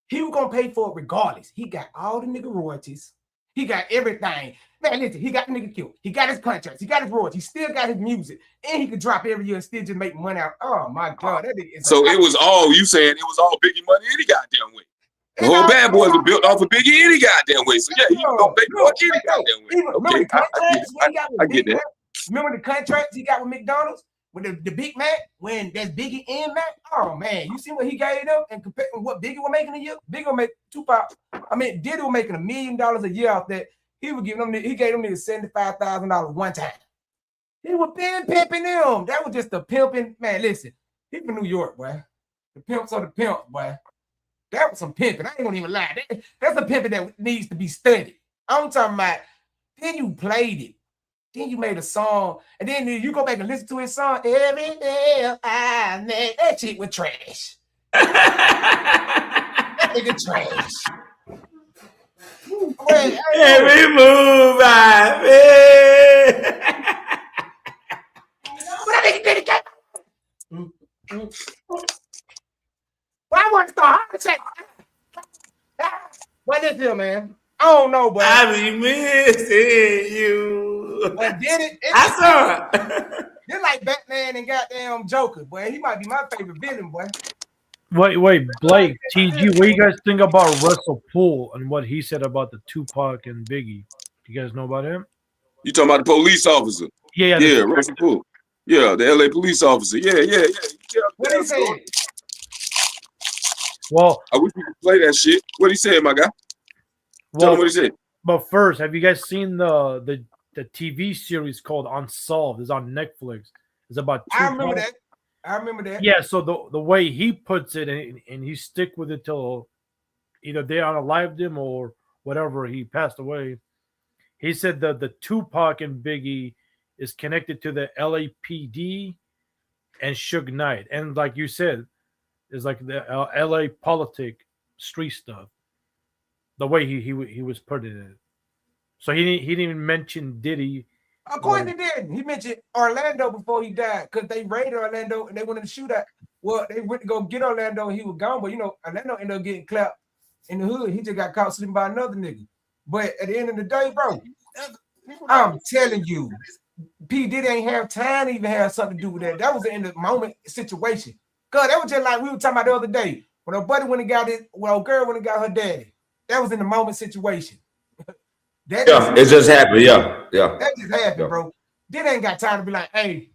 Speaker 5: he was gonna pay for it regardless. He got all the nigga royalties. He got everything. Man, listen, he got the nigga killed. He got his contracts. He got his royalties. He still got his music. And he could drop every year and still just make money out. Oh, my God. That nigga is
Speaker 6: so it was all, you saying it was all Biggie money any goddamn way. The whole Bad Boys were built off of Biggie any goddamn way. So yeah, he can go Big Boy any goddamn way.
Speaker 5: Remember the contracts when he got with
Speaker 6: I get
Speaker 5: Big
Speaker 6: that.
Speaker 5: Mac? Remember the contracts he got with McDonald's with the Big Mac when that's Biggie and Mac? Oh man, you see what he gave them and compared with what Biggie was making a year? Biggie will make Tupac. I mean, Diddy was making $1 million a year off that. He gave them niggas $75,000 one time. He was pimping them. That was just the pimping. Man, listen, he from New York, boy. The pimps are the pimps, boy. That was some pimping. I ain't gonna even lie. That's a pimping that needs to be studied. I'm talking about, then you played it. Then you made a song. And then you go back and listen to his song. Every day I make that shit was trash. That nigga trash.
Speaker 1: Every move I made.
Speaker 5: Well, I want to start hard to say. What is it, man? I don't know, but
Speaker 1: I be missing you.
Speaker 5: But did it?
Speaker 1: I saw it.
Speaker 5: They're like Batman and goddamn Joker, boy. He might be my favorite villain, boy.
Speaker 4: Wait, Blake, TG, what do you guys think about Russell Poole and what he said about the Tupac and Biggie? You guys know about him?
Speaker 6: You talking about the police officer?
Speaker 4: Yeah,
Speaker 6: Russell Poole. Yeah, the LA police officer. Yeah.
Speaker 5: What he said?
Speaker 4: Well,
Speaker 6: I wish we could play that shit. What he said, my guy? Tell him what he said.
Speaker 4: But first, have you guys seen the TV series called Unsolved? It's on Netflix. It's about
Speaker 5: I remember that.
Speaker 4: Yeah, so the way he puts it, and he stick with it till either they unalived him or whatever, he passed away. He said that the Tupac and Biggie is connected to the LAPD and Suge Knight. And like you said, it's like the LA politic street stuff. The way he was putting it. So he didn't even mention Diddy.
Speaker 5: Of course he didn't. He mentioned Orlando before he died because they raided Orlando and they went in the shootout. Well, they went to go get Orlando and he was gone. But, Orlando ended up getting clapped in the hood. He just got caught sleeping by another nigga. But at the end of the day, bro, I'm telling you, P. Diddy ain't have time to even have something to do with that. That was an in the moment situation. Because that was just like we were talking about the other day. When her buddy went and got it, girl went and got her daddy. That was in the moment situation.
Speaker 1: It just happened. Yeah.
Speaker 5: That just happened, bro. Diddy ain't got time to be like, hey,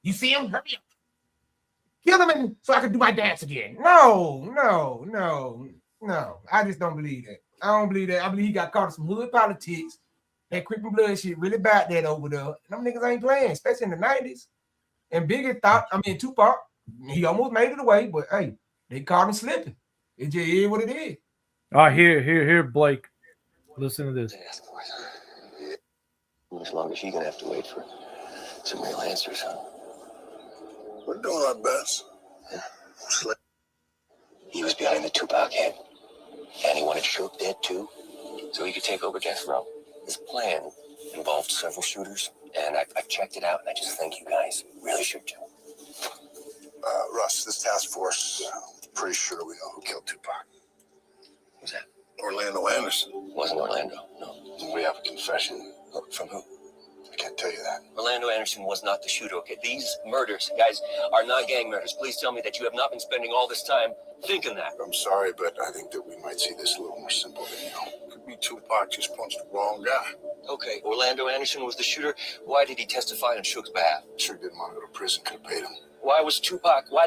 Speaker 5: you see him? Hurry up. Kill him so I can do my dance again. No. I just don't believe that. I don't believe that. I believe he got caught in some hood politics. That creeping blood shit really bad that over there. And them niggas ain't playing, especially in the 90s. And Biggie Tupac, he almost made it away, but hey, they caught him slipping. It just is what it is.
Speaker 4: Here, Blake. Listen to this.
Speaker 9: As long as you're gonna have to wait for some real answers, huh?
Speaker 2: We're doing our best.
Speaker 9: Yeah. He was behind the Tupac head, and he wanted Suge dead too, so he could take over death row. His plan involved several shooters, and I've checked it out, and I just think you guys really should do.
Speaker 2: Russ, this task force, pretty sure we know who killed Tupac.
Speaker 9: Who's that?
Speaker 2: Orlando Anderson.
Speaker 9: Wasn't Orlando, no.
Speaker 2: We have a confession.
Speaker 9: From who?
Speaker 2: I can't tell you that.
Speaker 9: Orlando Anderson was not the shooter, okay? These murders, guys, are not gang murders. Please tell me that you have not been spending all this time thinking that.
Speaker 2: I'm sorry, but I think that we might see this a little more simple than you know. Could be Tupac just punched the wrong guy.
Speaker 9: Okay, Orlando Anderson was the shooter. Why did he testify on Suge's behalf?
Speaker 2: Suge didn't want to go to prison, could have paid him.
Speaker 9: Why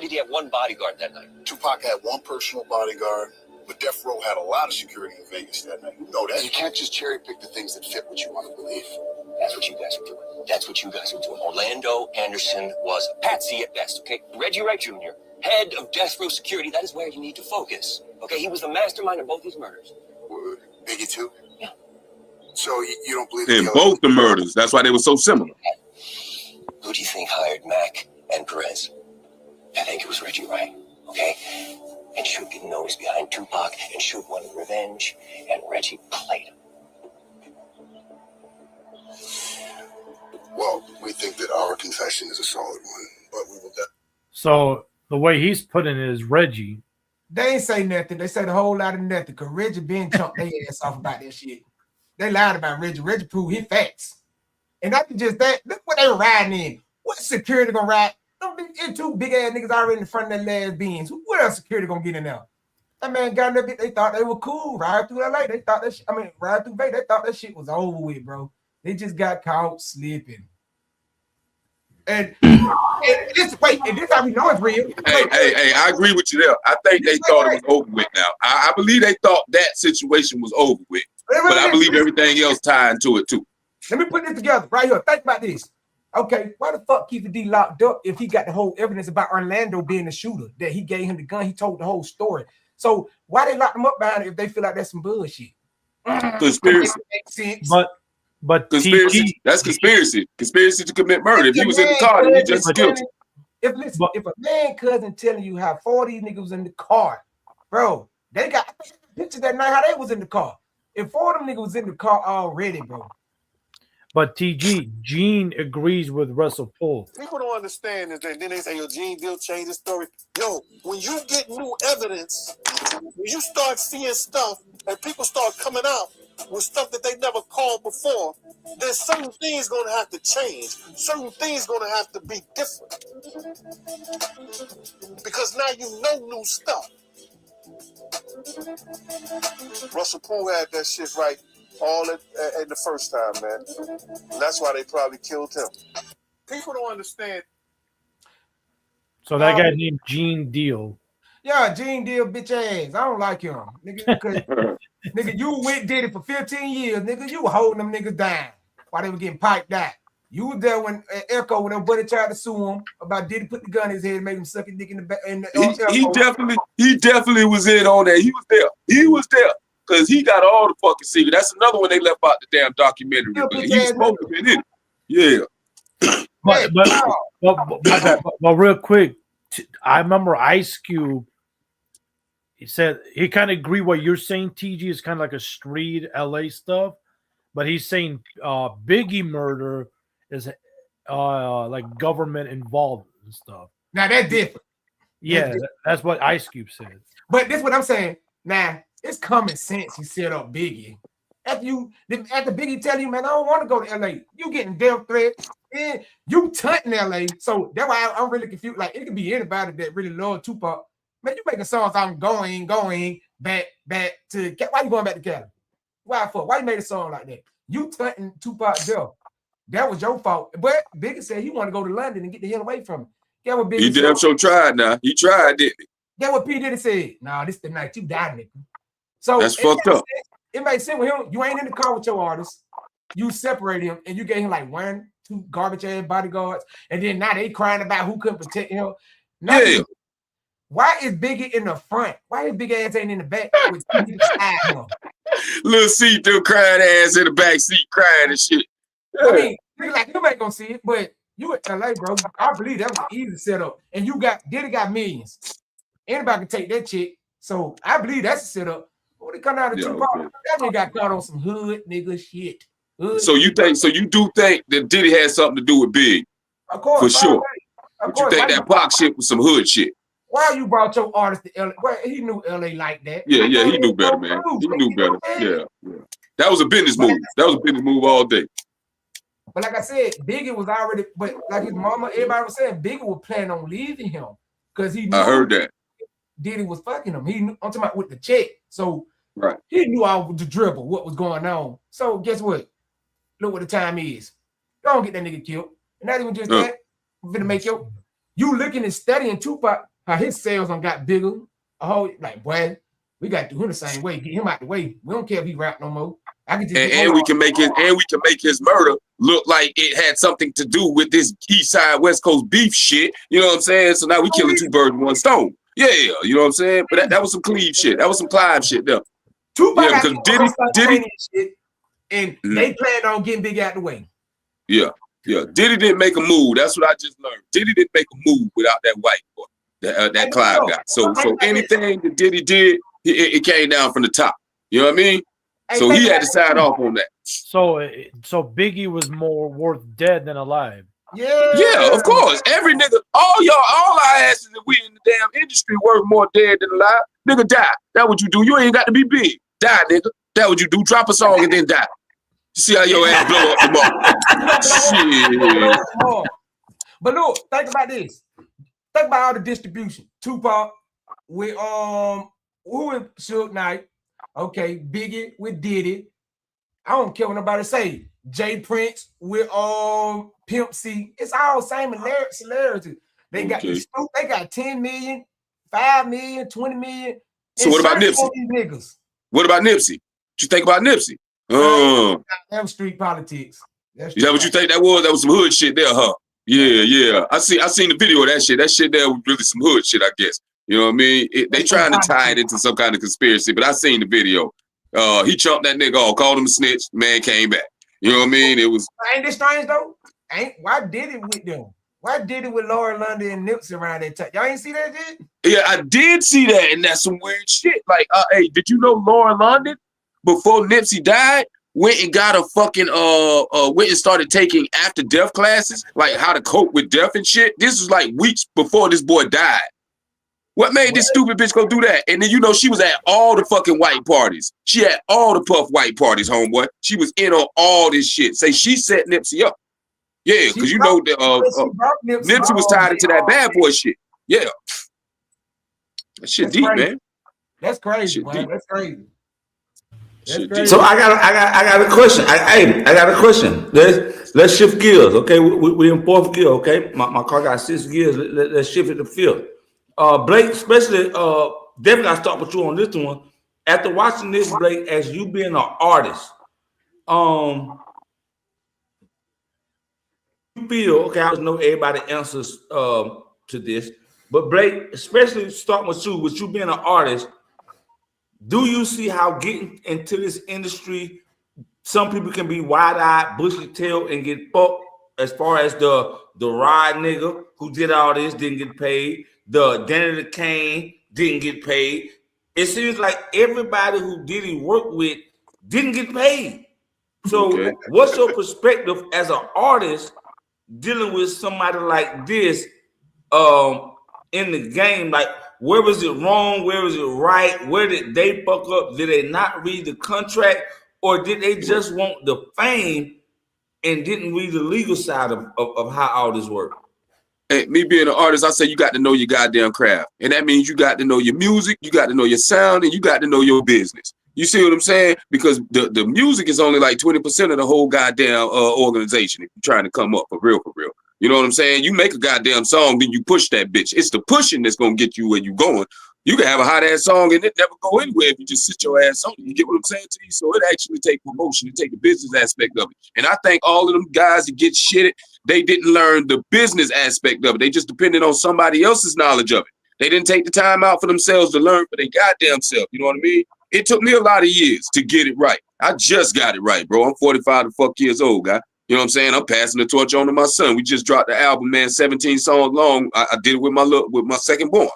Speaker 9: did he have one bodyguard that night?
Speaker 2: Tupac had one personal bodyguard, but Death Row had a lot of security in Vegas that night. You know that. You can't just cherry pick the things that fit what you want to believe.
Speaker 9: That's what you guys are doing. Orlando Anderson was a patsy at best, okay? Reggie Wright Jr., head of Death Row Security, that is where you need to focus, okay? He was the mastermind of both these murders.
Speaker 2: Biggie too?
Speaker 9: Yeah.
Speaker 2: So you don't believe
Speaker 6: in both the murders? That's why they were so similar.
Speaker 9: Who do you think hired Mac and Perez? I think it was Reggie Wright, okay? And Suge didn't know he was behind Tupac, and Suge wanted revenge, and Reggie played him.
Speaker 2: Well, we think that our confession is a solid one, but we will.
Speaker 4: So the way he's putting it is Reggie.
Speaker 5: They ain't say nothing. They said a whole lot of nothing because Reggie been chunked their ass off about that shit. They lied about Reggie. Reggie proved his facts. And not just that, look what they were riding in. What security gonna ride? It's two big ass niggas already in the front of their last beans. What else security gonna get in there? That man got that bit. They thought they were cool. Ride through LA. They thought that. Ride through Bay. They thought that shit was over with, bro. They just got caught slipping. And this how we know it's real.
Speaker 6: Hey, I agree with you there. I think they thought it was over with now. I believe they thought that situation was over with. But I believe everything else tied into it too.
Speaker 5: Let me put this together right here. Think about this. Okay, why the fuck Keith D locked up if he got the whole evidence about Orlando being the shooter, that he gave him the gun, he told the whole story. So why they locked him up behind it if they feel like that's some bullshit?
Speaker 6: Conspiracy.
Speaker 4: But
Speaker 6: conspiracy. That's conspiracy. Conspiracy to commit murder. If he was in the car, then he just guilty.
Speaker 5: If a man cousin telling you how 4 of these niggas was in the car, bro, they got pictures that night how they was in the car. If 4 of them niggas was in the car already, bro.
Speaker 4: But TG, Gene agrees with Russell Poole.
Speaker 10: People don't understand is that then they say, yo, Gene Deal changed the story. Yo, when you get new evidence, when you start seeing stuff and people start coming out with stuff that they never called before, then certain things going to have to change. Certain things going to have to be different. Because now you know new stuff. Russell Poole had that shit right all at the first time, man. And that's why they probably killed him. People don't understand.
Speaker 4: So that guy named Gene Deal.
Speaker 5: Yeah, Gene Deal, bitch ass. I don't like him. Nigga, nigga, you with Diddy for 15 years, nigga. You were holding them niggas down while they were getting piped out. You were there when Echo, when their buddy tried to sue him about Diddy put the gun in his head and make him suck his dick in the back.
Speaker 6: He definitely was in on that. He was there. He was there. Because he got all the fucking secrets. That's another one they left out the damn documentary. But he was supposed to be in it. Yeah.
Speaker 4: But real quick, I remember Ice Cube, he said he kind of agree what you're saying, TG, is kind of like a street LA stuff. But he's saying Biggie murder is like government involved and stuff.
Speaker 5: Now that's different.
Speaker 4: Yeah, that's what Ice Cube said.
Speaker 5: But this is what I'm saying. Now, it's common sense he set up Biggie. After Biggie tell you, man, I don't want to go to LA. You getting death threats. And you tunting LA. So that's why I'm really confused. Like, it could be anybody that really love Tupac. Man, you making songs, I'm going back to why you going back to Cali? Why for? Why you made a song like that? You tunting Tupac death. That was your fault. But Biggie said he want to go to London and get the hell away from him. Get what Biggie
Speaker 6: he damn sure tried now. He tried, didn't he?
Speaker 5: Get what P. Diddy said. Nah, this the night you die, nigga. So
Speaker 6: that's fucked up.
Speaker 5: It made sense with him. You ain't in the car with your artist. You separate him and you gave him like 1, 2 garbage ass bodyguards. And then now they crying about who couldn't protect him. Now, why is Biggie in the front? Why his big ass ain't in the back?
Speaker 6: Little C through crying ass in the back seat crying and shit.
Speaker 5: Yeah. I mean, like you ain't gonna see it, but you at LA, bro. I believe that was an easy setup. And Diddy got millions. Anybody can take that chick. So I believe that's a setup. When it come out of Tupac, that nigga got caught on some hood nigga shit.
Speaker 6: So you do think that Diddy had something to do with Big?
Speaker 5: Of course,
Speaker 6: for sure. But you think that Pac shit was some hood shit?
Speaker 5: Why you brought your artist to LA? Well, he knew LA like that.
Speaker 6: Yeah, he knew better, man. He knew better. Yeah. That was a business move. That was a business move all day.
Speaker 5: But like I said, Biggie was already, but like his mama, everybody was saying Biggie was planning on leaving him because he knew
Speaker 6: I heard that
Speaker 5: Diddy was fucking him. He knew, I'm talking about with the check. So
Speaker 6: right.
Speaker 5: He knew all the dribble, what was going on. So guess what? Look what the time is. Don't get that nigga killed. And not even just that. I'm gonna make you looking and studying Tupac, how his sales on got bigger. Like, boy, we got to do him the same way. Get him out the way. We don't care if he rap no more. I can just
Speaker 6: and we can make his murder look like it had something to do with this East Side West Coast beef shit. You know what I'm saying? So now we killing 2 birds with 1 stone. Yeah, you know what I'm saying? But that was some Cleve shit. That was some Clive shit there.
Speaker 5: Tupac
Speaker 6: because Diddy
Speaker 5: shit, and they planned on getting Big out the way.
Speaker 6: Yeah. Diddy didn't make a move. That's what I just learned. Diddy didn't make a move without that white boy, that Clive guy. So anything that Diddy did, it came down from the top. You know what I mean? So he had to sign off on that.
Speaker 4: So Biggie was more worth dead than alive.
Speaker 5: Yeah,
Speaker 6: of course. Every nigga, all our asses that we in the damn industry worth more dead than alive. Nigga, die. That's what you do. You ain't got to be big. Die, nigga. That's what you do. Drop a song and then die. You see how your ass blow up tomorrow. Shit.
Speaker 5: But look, think about this. Think about all the distribution. Tupac with who with Suge Knight. Okay, Biggie with Diddy. I don't care what nobody say. Jay Prince with Pimp C. It's all same celebrity. They got the Snoop, they got 10 million, 5 million, 20 million.
Speaker 6: So what about Nipsey?
Speaker 5: Niggas.
Speaker 6: What about Nipsey? What you think about Nipsey?
Speaker 5: Them street politics.
Speaker 6: Is that what you think that was? That was some hood shit there, huh? Yeah. I seen the video of that shit. That shit there was really some hood shit, I guess. You know what I mean? They trying to tie it into some kind of conspiracy, but I seen the video. He chumped that nigga off, called him a snitch. Man came back. You know what I mean? It was.
Speaker 5: Ain't this strange though? Why did it with them? Why did it with Lauren London and Nipsey around that time? Y'all ain't see that shit?
Speaker 6: Yeah, I did see that, and that's some weird shit. Like, hey, did you know Lauren London, before Nipsey died, went and got a fucking went and started taking after death classes, like how to cope with death and shit. This was like weeks before this boy died. What made this stupid bitch go do that? And then you know she was at all the fucking white parties. She had all the puff white parties, homeboy. She was in on all this shit. Say she set Nipsey up. Yeah, because you know that Nipsey was tied into that bad boy shit. Yeah. That shit
Speaker 5: That's
Speaker 6: deep,
Speaker 5: crazy.
Speaker 6: man.
Speaker 5: That's crazy, man. That's crazy.
Speaker 1: So I got a question. I got a question. Let's shift gears. Okay, we in fourth gear. Okay, my car got 6 gears. Let's shift it to fifth. Blake, especially definitely I start with you on this one. After watching this, Blake, as you being an artist, you feel okay? I don't know everybody answers to this, but Blake, especially starting with you being an artist. Do you see how getting into this industry, some people can be wide-eyed, bushy-tailed, and get fucked as far as the ride nigga who did all this didn't get paid, the Danny the Kane didn't get paid. It seems like everybody who Diddy worked with didn't get paid. So what's your perspective as an artist dealing with somebody like this in the game? Like, where was it wrong? Where was it right? Where did they fuck up? Did they not read the contract? Or did they just want the fame and didn't read the legal side of how all this worked?
Speaker 6: Hey, me being an artist, I say you got to know your goddamn craft. And that means you got to know your music, you got to know your sound, and you got to know your business. You see what I'm saying? Because the music is only like 20% of the whole goddamn organization if you're trying to come up for real. You know what I'm saying? You make a goddamn song, then you push that bitch. It's the pushing that's gonna get you where you going. You can have a hot ass song and it never go anywhere if you just sit your ass on it. You get what I'm saying to you? So it actually take promotion, it take the business aspect of it. And I think all of them guys that get shitted, they didn't learn the business aspect of it. They just depended on somebody else's knowledge of it. They didn't take the time out for themselves to learn for their goddamn self. You know what I mean? It took me a lot of years to get it right. I just got it right, bro. I'm 45 years old, guy. You know what I'm saying? I'm passing the torch on to my son. We just dropped the album, man, 17 songs long. I did it with my second born.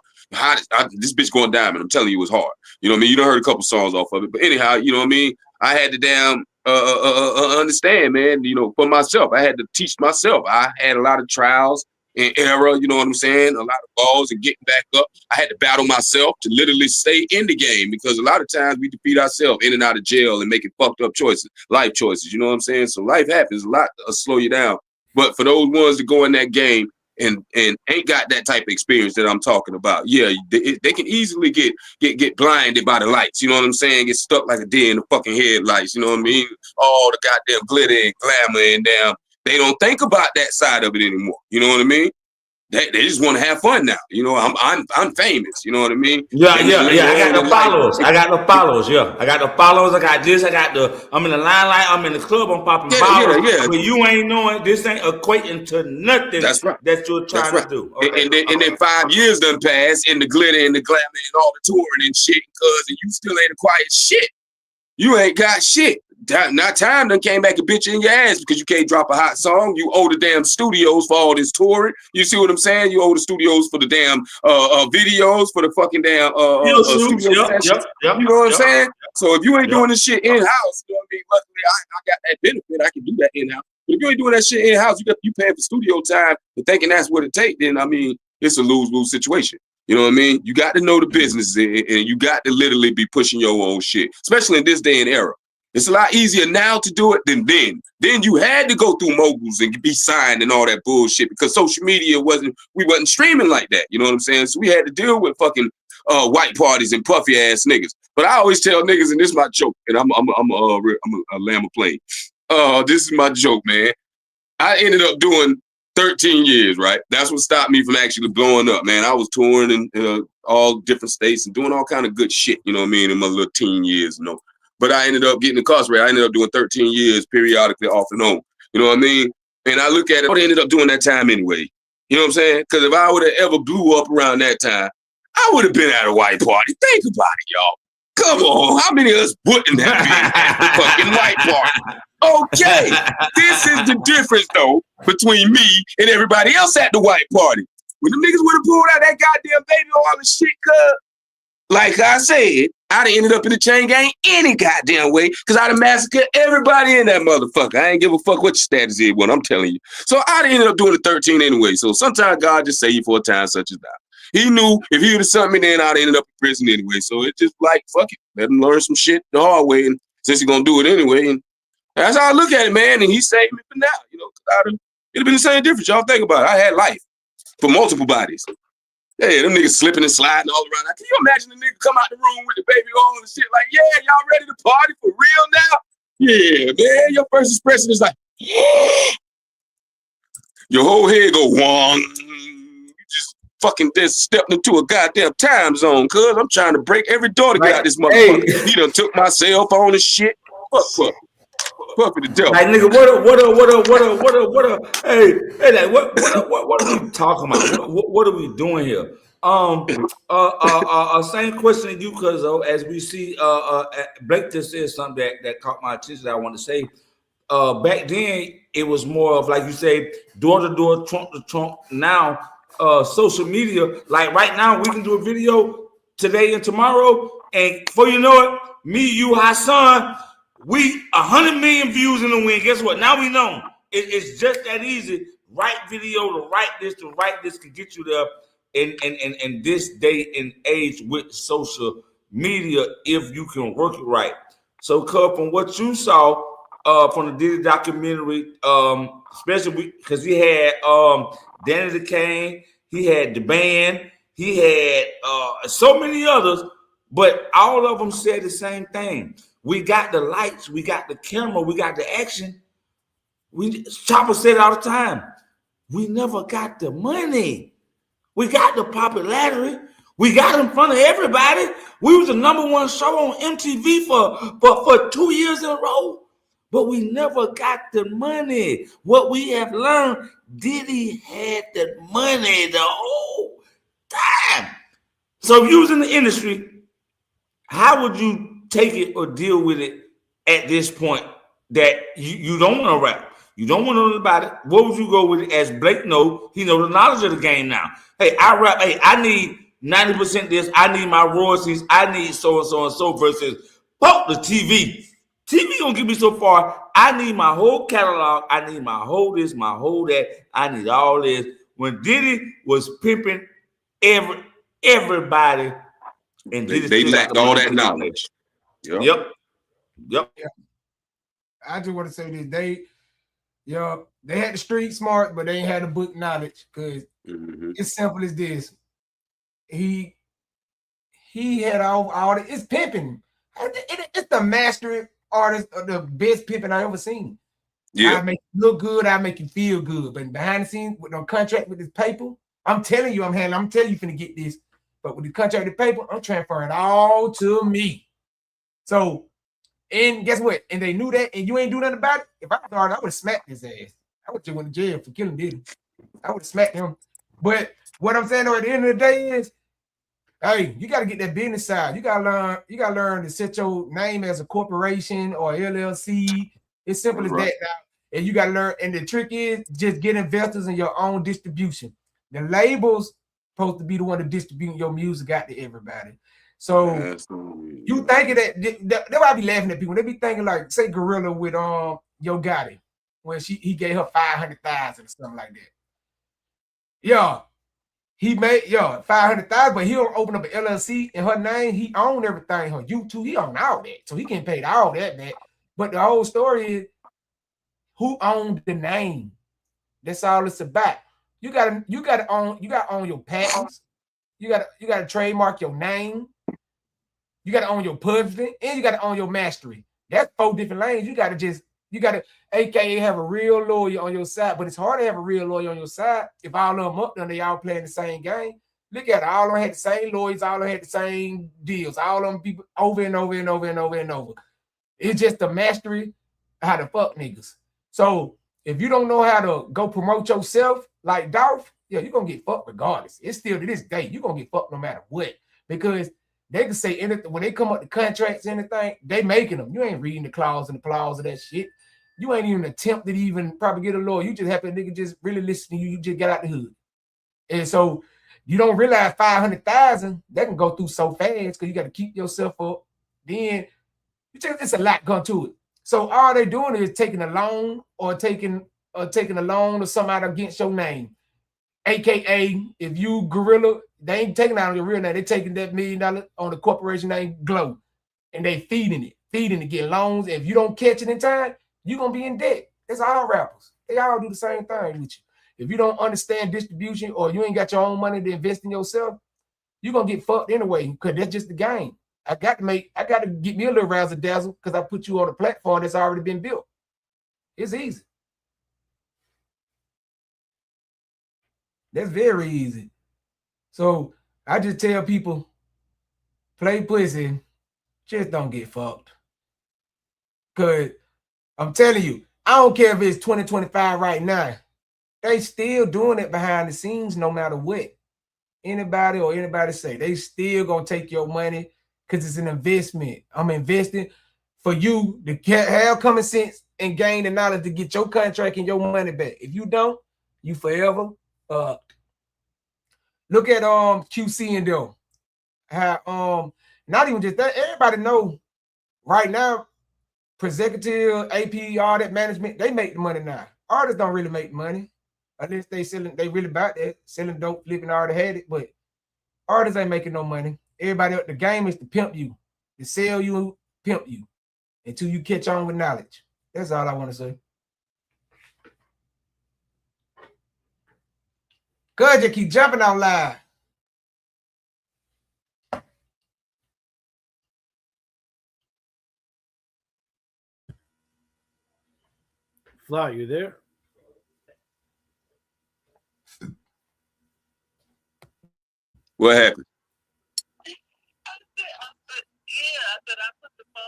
Speaker 6: This bitch going diamond. I'm telling you, it was hard. You know what I mean? You done heard a couple songs off of it. But anyhow, you know what I mean? I had to damn understand, man, you know, for myself. I had to teach myself. I had a lot of trials and error, you know what I'm saying? A lot of balls and getting back up. I had to battle myself to literally stay in the game because a lot of times we defeat ourselves in and out of jail and making fucked up choices, life choices, you know what I'm saying? So life happens, a lot to slow you down. But for those ones that go in that game and ain't got that type of experience that I'm talking about, yeah, they can easily get blinded by the lights, you know what I'm saying? Get stuck like a deer in the fucking headlights, you know what I mean? All the goddamn glitter and glamour and damn. They don't think about that side of it anymore. You know what I mean? They just want to have fun now. You know, I'm famous. You know what I mean?
Speaker 1: Yeah. I got the followers. Yeah. I got the followers. I got this. I'm in the limelight. I'm in the club. I'm popping bottles. Yeah. But you ain't knowing this ain't equating to nothing. That's right. That you're trying to do.
Speaker 6: Okay. And then 5 years done passed in the glitter and the glamour and all the touring and shit, and you still ain't acquired shit. You ain't got shit. Now time done came back and bitch in your ass because you can't drop a hot song. You owe the damn studios for all this touring. You see what I'm saying? You owe the studios for the damn videos, for the fucking damn studio sessions. You know what I'm saying? So if you ain't doing this shit in-house, you know what I mean? Luckily, I got that benefit. I can do that in-house. But if you ain't doing that shit in-house, you paying for studio time and thinking that's what it takes, then, I mean, it's a lose-lose situation. You know what I mean? You got to know the business and you got to literally be pushing your own shit, especially in this day and era. It's a lot easier now to do it than then. Then you had to go through moguls and be signed and all that bullshit because social media we wasn't streaming like that. You know what I'm saying? So we had to deal with fucking white parties and puffy ass niggas. But I always tell niggas, and this is my joke, and I'm a lamb of plain. This is my joke, man. I ended up doing 13 years, right? That's what stopped me from actually blowing up, man. I was touring in all different states and doing all kind of good shit, you know what I mean, in my little teen years, you know. But I ended up getting incarcerated. I ended up doing 13 years periodically off and on, you know what I mean? And I look at it, I ended up doing that time anyway. You know what I'm saying? Because if I would have ever blew up around that time, I would have been at a white party. Think about it, y'all. Come on, how many of us wouldn't have been at the fucking white party? Okay, this is the difference, though, between me and everybody else at the white party. When the niggas would have pulled out that goddamn baby oil and shit, cuz, like I said, I'd have ended up in the chain gang any goddamn way, because I'd have massacred everybody in that motherfucker. I ain't give a fuck what your status is, what I'm telling you. So I'd have ended up doing the 13 anyway. So sometimes God just save you for a time such as that. He knew if he would have sent me then, I'd ended up in prison anyway. So it's just like, fuck it. Let him learn some shit the hard way. And since he's going to do it anyway, and that's how I look at it, man. And he saved me for now, you know, it'd have been the same difference. Y'all think about it. I had life for multiple bodies. Hey, them niggas slipping and sliding all around. Can you imagine the nigga come out the room with the baby oil and shit like, yeah, y'all ready to party for real now? Yeah, man. Your first expression is like, your whole head go, wong. You just fucking just stepped into a goddamn time zone, cuz I'm trying to break every door to get out this motherfucker. He done took my cell phone and shit. Fuck. Puppy the devil.
Speaker 1: Like nigga, what up? Hey, like what are we talking about? What are we doing here? Same question to you, cuz as we see, Blake just said something that caught my attention that I want to say. Back then it was more of, like you say, door to door, trunk to trunk. Now, social media, like right now, we can do a video today and tomorrow, and before you know it, me, you, Hassan, we 100 million views in the wind. Guess what? Now we know it's just that easy. Right video to write this can get you there in this day and age with social media if you can work it right. So, Cub, from what you saw from the Diddy documentary, especially because he had Danny the Kane, he had the band, he had so many others, but all of them said the same thing. We got the lights, we got the camera, we got the action. Chopper said all the time, we never got the money. We got the popularity. We got in front of everybody. We was the #1 show on MTV for 2 years in a row, but we never got the money. What we have learned, Diddy had the money the whole time. So if you was in the industry, how would you take it or deal with it at this point that you don't want to rap? You don't want to know about it. What would you go with it? As Blake know, he knows the knowledge of the game now. Hey, I rap. Hey, I need 90% this. I need my royalties. I need so and so and so versus fuck the TV. TV gonna get me so far. I need my whole catalog. I need my whole this, my whole that. I need all this. When Diddy was pimping everybody, and
Speaker 6: they lacked all that knowledge.
Speaker 1: Yep.
Speaker 5: I just want to say this. They had the street smart, but they ain't had the book knowledge, because it's simple as this. He had all the, it's pimping. It's the master artist of the best pimping I ever seen. Yeah. I make you look good, I make you feel good. But behind the scenes, with no contract with this paper, I'm telling you, I'm telling you finna get this. But with the contract with the paper, I'm transferring all to me. So, and guess what? And they knew that, and you ain't do nothing about it. If I thought, I would have smacked his ass. I would just went to jail for killing Diddy. I would have smacked him. But what I'm saying though, at the end of the day is, hey, you got to get that business side. You got to learn to set your name as a corporation or LLC. It's simple as that now. And you got to learn. And the trick is just get investors in your own distribution. The labels supposed to be the one to distribute your music out to everybody. So you thinking that why I be laughing at people. They be thinking like, say Gorilla with Yo Gotti when he gave her 500,000 or something like that. Yeah, he made 500,000, but he'll open up an LLC in her name. He owned everything. Her YouTube, he owned all that, so he can't pay all that back. But the whole story is who owned the name. That's all it's about. You gotta own your patents. You gotta trademark your name. You gotta own your publishing, and you gotta own your mastery. That's 4 different lanes. You gotta, aka have a real lawyer on your side. But it's hard to have a real lawyer on your side if all of them up there, they all playing the same game. Look at it. All of them had the same lawyers, all of them had the same deals, all of them people over and over and over and over and over. It's just the mastery how to fuck niggas. So if you don't know how to go promote yourself like Dolph, yeah, you're gonna get fucked regardless. It's still to this day, you're gonna get fucked no matter what. Because they can say anything when they come up to contracts, anything, they making them. You ain't reading the clause and the clause of that shit. You ain't even attempted to even probably get a lawyer. You just have a nigga just really listen to you. You just get out the hood. And so you don't realize 500,000, that can go through so fast because you got to keep yourself up. Then it's a lot going to it. So all they doing is taking a loan or taking a loan or something out against your name. AKA, if you gorilla, they ain't taking out on your real name. They taking that $1 million on the corporation name Glow, and they feeding it, get loans. If you don't catch it in time, you're gonna be in debt. That's all rappers. They all do the same thing with you. If you don't understand distribution or you ain't got your own money to invest in yourself, you're gonna get fucked anyway, because that's just the game. I got to get me a little razzle dazzle because I put you on a platform that's already been built. It's easy. That's very easy. So I just tell people, play pussy, just don't get fucked. Because I'm telling you, I don't care if it's 2025 right now. They still doing it behind the scenes no matter what. Anybody say. They still going to take your money because it's an investment. I'm investing for you to have common sense and gain the knowledge to get your contract and your money back. If you don't, you forever look at QC and them. How not even just that, everybody know right now, executive, AP, all that management, they make the money now. Artists don't really make money unless they really about that, selling dope, flipping, already had it, but artists ain't making no money. Everybody, the game is to pimp you, to sell you, pimp you, until you catch on with knowledge. That's all I want to say. Good, you keep jumping out loud.
Speaker 4: Fly, you there?
Speaker 6: What happened?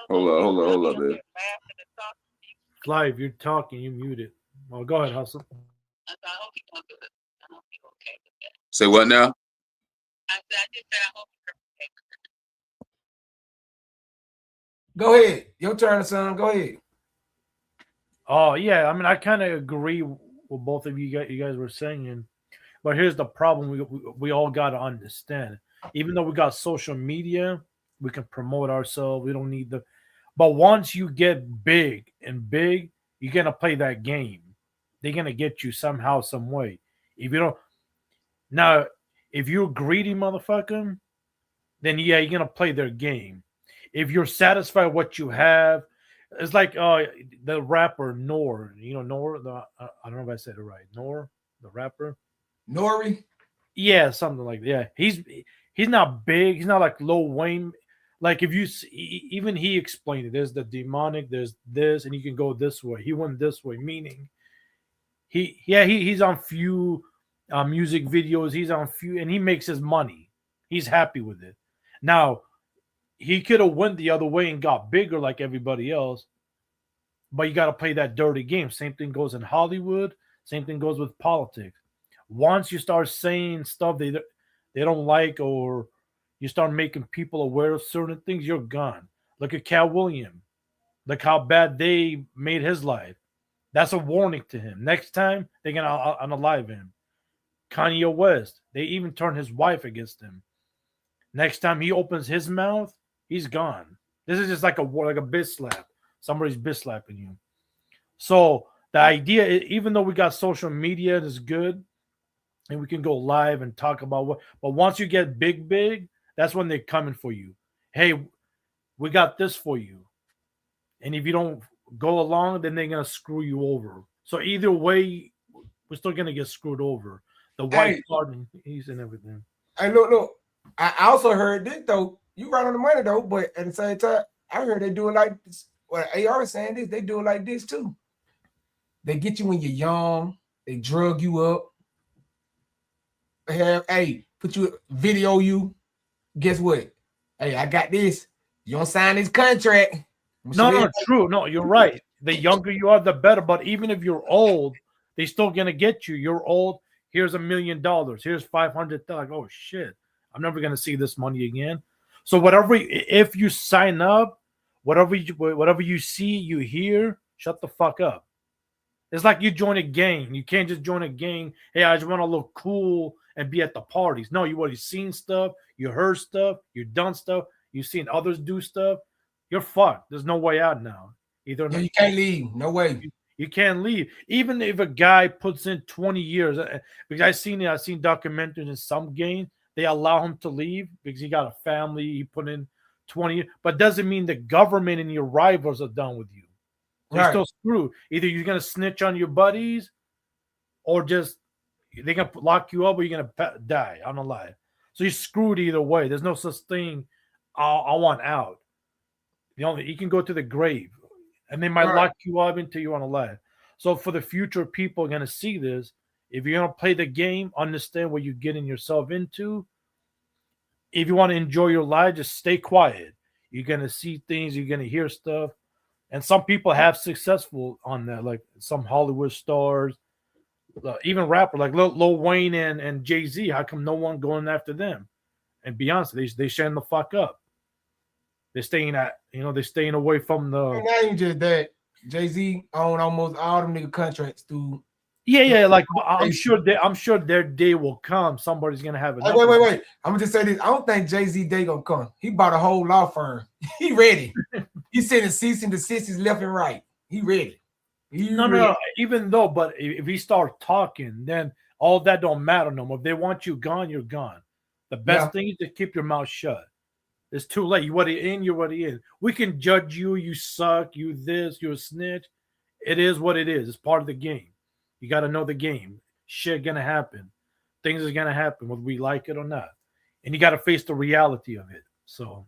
Speaker 6: Hold up, man.
Speaker 4: Fly, if you're talking, you mute it. Oh, go ahead, Hustle.
Speaker 6: Say what now?
Speaker 5: Go ahead. Your turn, son. Go ahead.
Speaker 4: Oh, yeah. I mean, I kind of agree with both of you guys were saying. But here's the problem we all got to understand. Even though we got social media, we can promote ourselves. We don't need the... But once you get big, you're going to play that game. They're going to get you somehow, some way. If you don't... Now, if you're a greedy motherfucker, then yeah, you're going to play their game. If you're satisfied with what you have, it's like the rapper Nor. You know Nor? I don't know if I said it right. Nor, the rapper.
Speaker 5: Nori?
Speaker 4: Yeah, something like that. Yeah, he's not big. He's not like Lil Wayne. Like if you even he explained it. There's the demonic. There's this, and you can go this way. He went this way, meaning he's on few music videos. He's on few, and he makes his money. He's happy with it. Now he could have went the other way and got bigger like everybody else, but you got to play that dirty game. Same thing goes in Hollywood. Same thing goes with politics. Once you start saying stuff they don't like, or you start making people aware of certain things, you're gone. Look at Cat Williams. Look how bad they made his life. That's a warning to him. Next time, they're going to unalive him. Kanye West, they even turn his wife against him. Next time he opens his mouth, he's gone. This is just like a bitch slap. Somebody's bitch slapping you. So the idea, even though we got social media, it is good, and we can go live and talk about what. But once you get big, that's when they're coming for you. Hey, we got this for you. And if you don't go along, then they're going to screw you over. So either way, we're still going to get screwed over. The white card, he's and everything.
Speaker 5: Hey, look. I also heard this though. You right on the money though, but at the same time, I heard they do it like this. Well, AR is saying this, they do it like this too. They get you when you're young, they drug you up, put you video you. Guess what? Hey, I got this. You don't sign this contract.
Speaker 4: No, true. No, you're right. The younger you are, the better. But even if you're old, they still gonna get you. You're old. Here's $1 million. Here's 500. Like, oh shit, I'm never gonna see this money again. So whatever, if you sign up, whatever you see, you hear, shut the fuck up. It's like you join a gang. You can't just join a gang. Hey, I just want to look cool and be at the parties. No, you already seen stuff. You heard stuff. You done stuff. You've seen others do stuff. You're fucked. There's no way out now. Either
Speaker 5: you can't leave. No way.
Speaker 4: You can't leave. Even if a guy puts in 20 years, because I've seen documentaries in some games, they allow him to leave because he got a family. He put in 20 years, but doesn't mean the government and your rivals are done with you. They're still screwed. Either you're gonna snitch on your buddies, or just they're gonna lock you up, or you're gonna die. I'm not lying. So you're screwed either way. There's no such thing. I want out. You can go to the grave, and they might lock you up until you want to lie. So for the future, people are gonna see this. If you're gonna play the game, understand what you're getting yourself into. If you want to enjoy your life, just stay quiet. You're gonna see things. You're gonna hear stuff. And some people have successful on that, like some Hollywood stars, even rapper like Lil Wayne and Jay-Z. How come no one going after them? And Beyonce, they shutting the fuck up. They're staying they're staying away from the.
Speaker 5: And not even just that. Jay-Z own almost all them nigga contracts through.
Speaker 4: Yeah. Like I'm sure their day will come. Somebody's gonna have it.
Speaker 5: Wait. I'm gonna just say this. I don't think Jay-Z day gonna come. He bought a whole law firm. He ready. He's sending cease and desist left and right. He ready.
Speaker 4: No. Even though, but if he start talking, then all that don't matter no more. If they want you gone, you're gone. The best thing is to keep your mouth shut. It's too late. You already in. You're already in. We can judge you. You suck. You this. You're a snitch. It is what it is. It's part of the game. You got to know the game. Shit gonna happen. Things are gonna happen whether we like it or not, and you got to face the reality of it. So,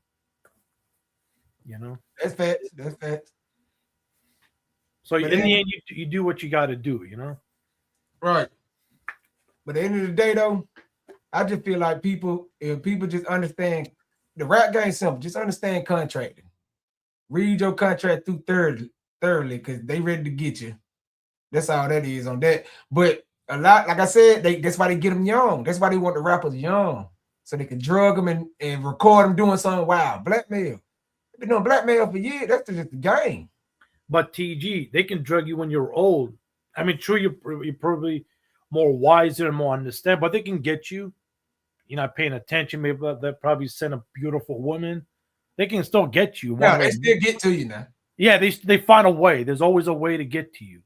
Speaker 5: that's fact. That's fact.
Speaker 4: So in the end, you do what you got to do.
Speaker 5: Right. But at the end of the day, though, I just feel like if people just understand the rap game, simple. Just understand contracting. Read your contract through thoroughly, because they ready to get you. That's all that is on that. But a lot, like I said, that's why they get them young. That's why they want the rappers young, so they can drug them and record them doing something wild. Blackmail. They've been doing blackmail for years. That's just the game.
Speaker 4: But TG, they can drug you when you're old. I mean, true, you're probably more wiser and more understand, but they can get you. You're not paying attention. Maybe they'll probably send a beautiful woman. They can still get you.
Speaker 5: Yeah, they still get to you now.
Speaker 4: Yeah, they find a way. There's always a way to get to you.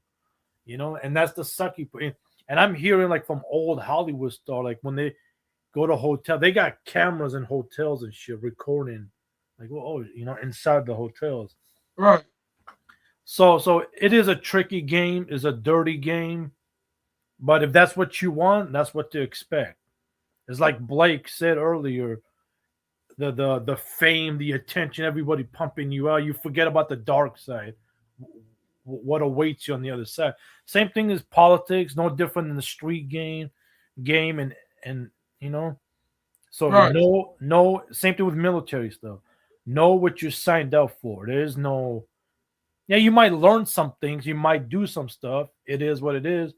Speaker 4: And that's the sucky part. And I'm hearing like from old Hollywood star, like when they go to hotel, they got cameras in hotels and shit recording, like inside the hotels.
Speaker 5: Right.
Speaker 4: So it is a tricky game, it's a dirty game, but if that's what you want, that's what to expect. It's like Blake said earlier, the fame, the attention, everybody pumping you out. You forget about the dark side, what awaits you on the other side. Same thing as politics, no different than the street game, and So
Speaker 5: right.
Speaker 4: no. Same thing with military stuff. Know what you signed up for. There's no. Yeah, you might learn some things. You might do some stuff. It is what it is.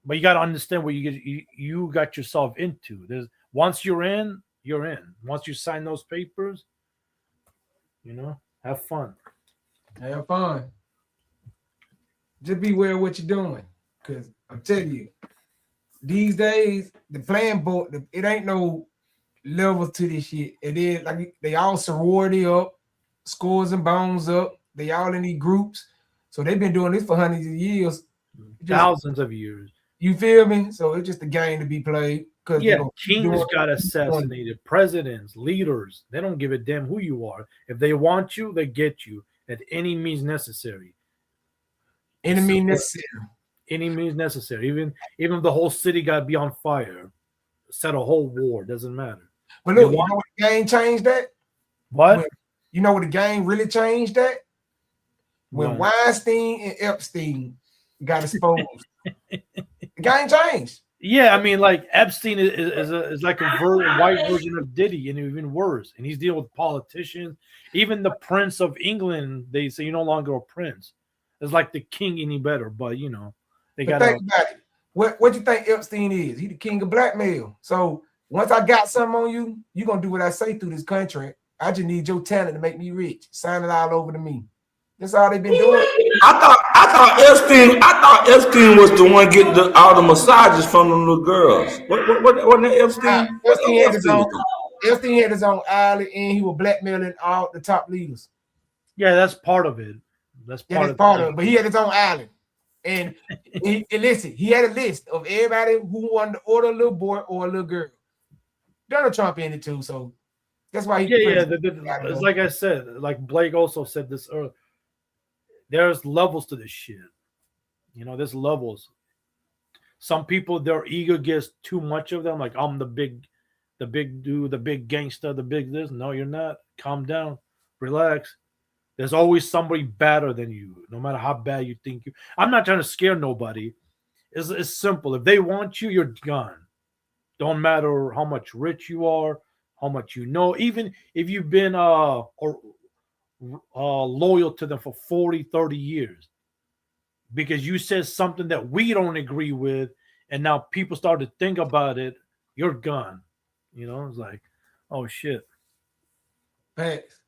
Speaker 4: But you got to understand what you got yourself into. Once you're in, you're in. Once you sign those papers, have fun.
Speaker 5: Have fun. Just be aware of what you're doing. Because I'm telling you, these days, the playing board, it ain't no level to this shit. It is like they all sorority up, scores and bones up. They all in these groups. So they've been doing this for hundreds of years.
Speaker 4: Thousands of years.
Speaker 5: You feel me? So it's just a game to be played.
Speaker 4: Kings got assassinated, presidents, leaders. They don't give a damn who you are. If they want you, they get you at any means necessary. Any means necessary. Even if the whole city got to be on fire, set a whole war, doesn't matter.
Speaker 5: But look, you know what the game changed that?
Speaker 4: What?
Speaker 5: You know what the game really changed that? When
Speaker 4: What?
Speaker 5: Weinstein and Epstein got exposed. The game changed.
Speaker 4: Yeah, I mean, like Epstein is like a white version of Diddy, and even worse. And he's dealing with politicians. Even the Prince of England, they say you're no longer a prince. It's like the king any better, but you know, they got.
Speaker 5: Think about it. What you think Epstein is? He the king of blackmail. So once I got something on you, you're gonna do what I say through this country. I just need your talent to make me rich. Sign it all over to me. That's all they've been doing.
Speaker 1: I thought Epstein was the one getting all the massages from the little girls. What wasn't that Epstein?
Speaker 5: Epstein had his own island, and he was blackmailing all the top leaders.
Speaker 4: Yeah, that's part of it. That's part of it.
Speaker 5: But he had his own island, and listen, he had a list of everybody who wanted to order a little boy or a little girl. Donald Trump in it too, so that's why he.
Speaker 4: It's like I said, like Blake also said this earlier. There's levels to this shit. You know, there's levels. Some people, their ego gets too much of them. Like, I'm the big dude, the big gangster, the big this. No, you're not. Calm down. Relax. There's always somebody better than you, no matter how bad you think you. I'm not trying to scare nobody. It's simple. If they want you, you're gone. Don't matter how much rich you are, how much you know. Even if you've been loyal to them for 40, 30 years because you said something that we don't agree with, and now people start to think about it, you're gone. You know, it's like, oh shit.
Speaker 5: Thanks.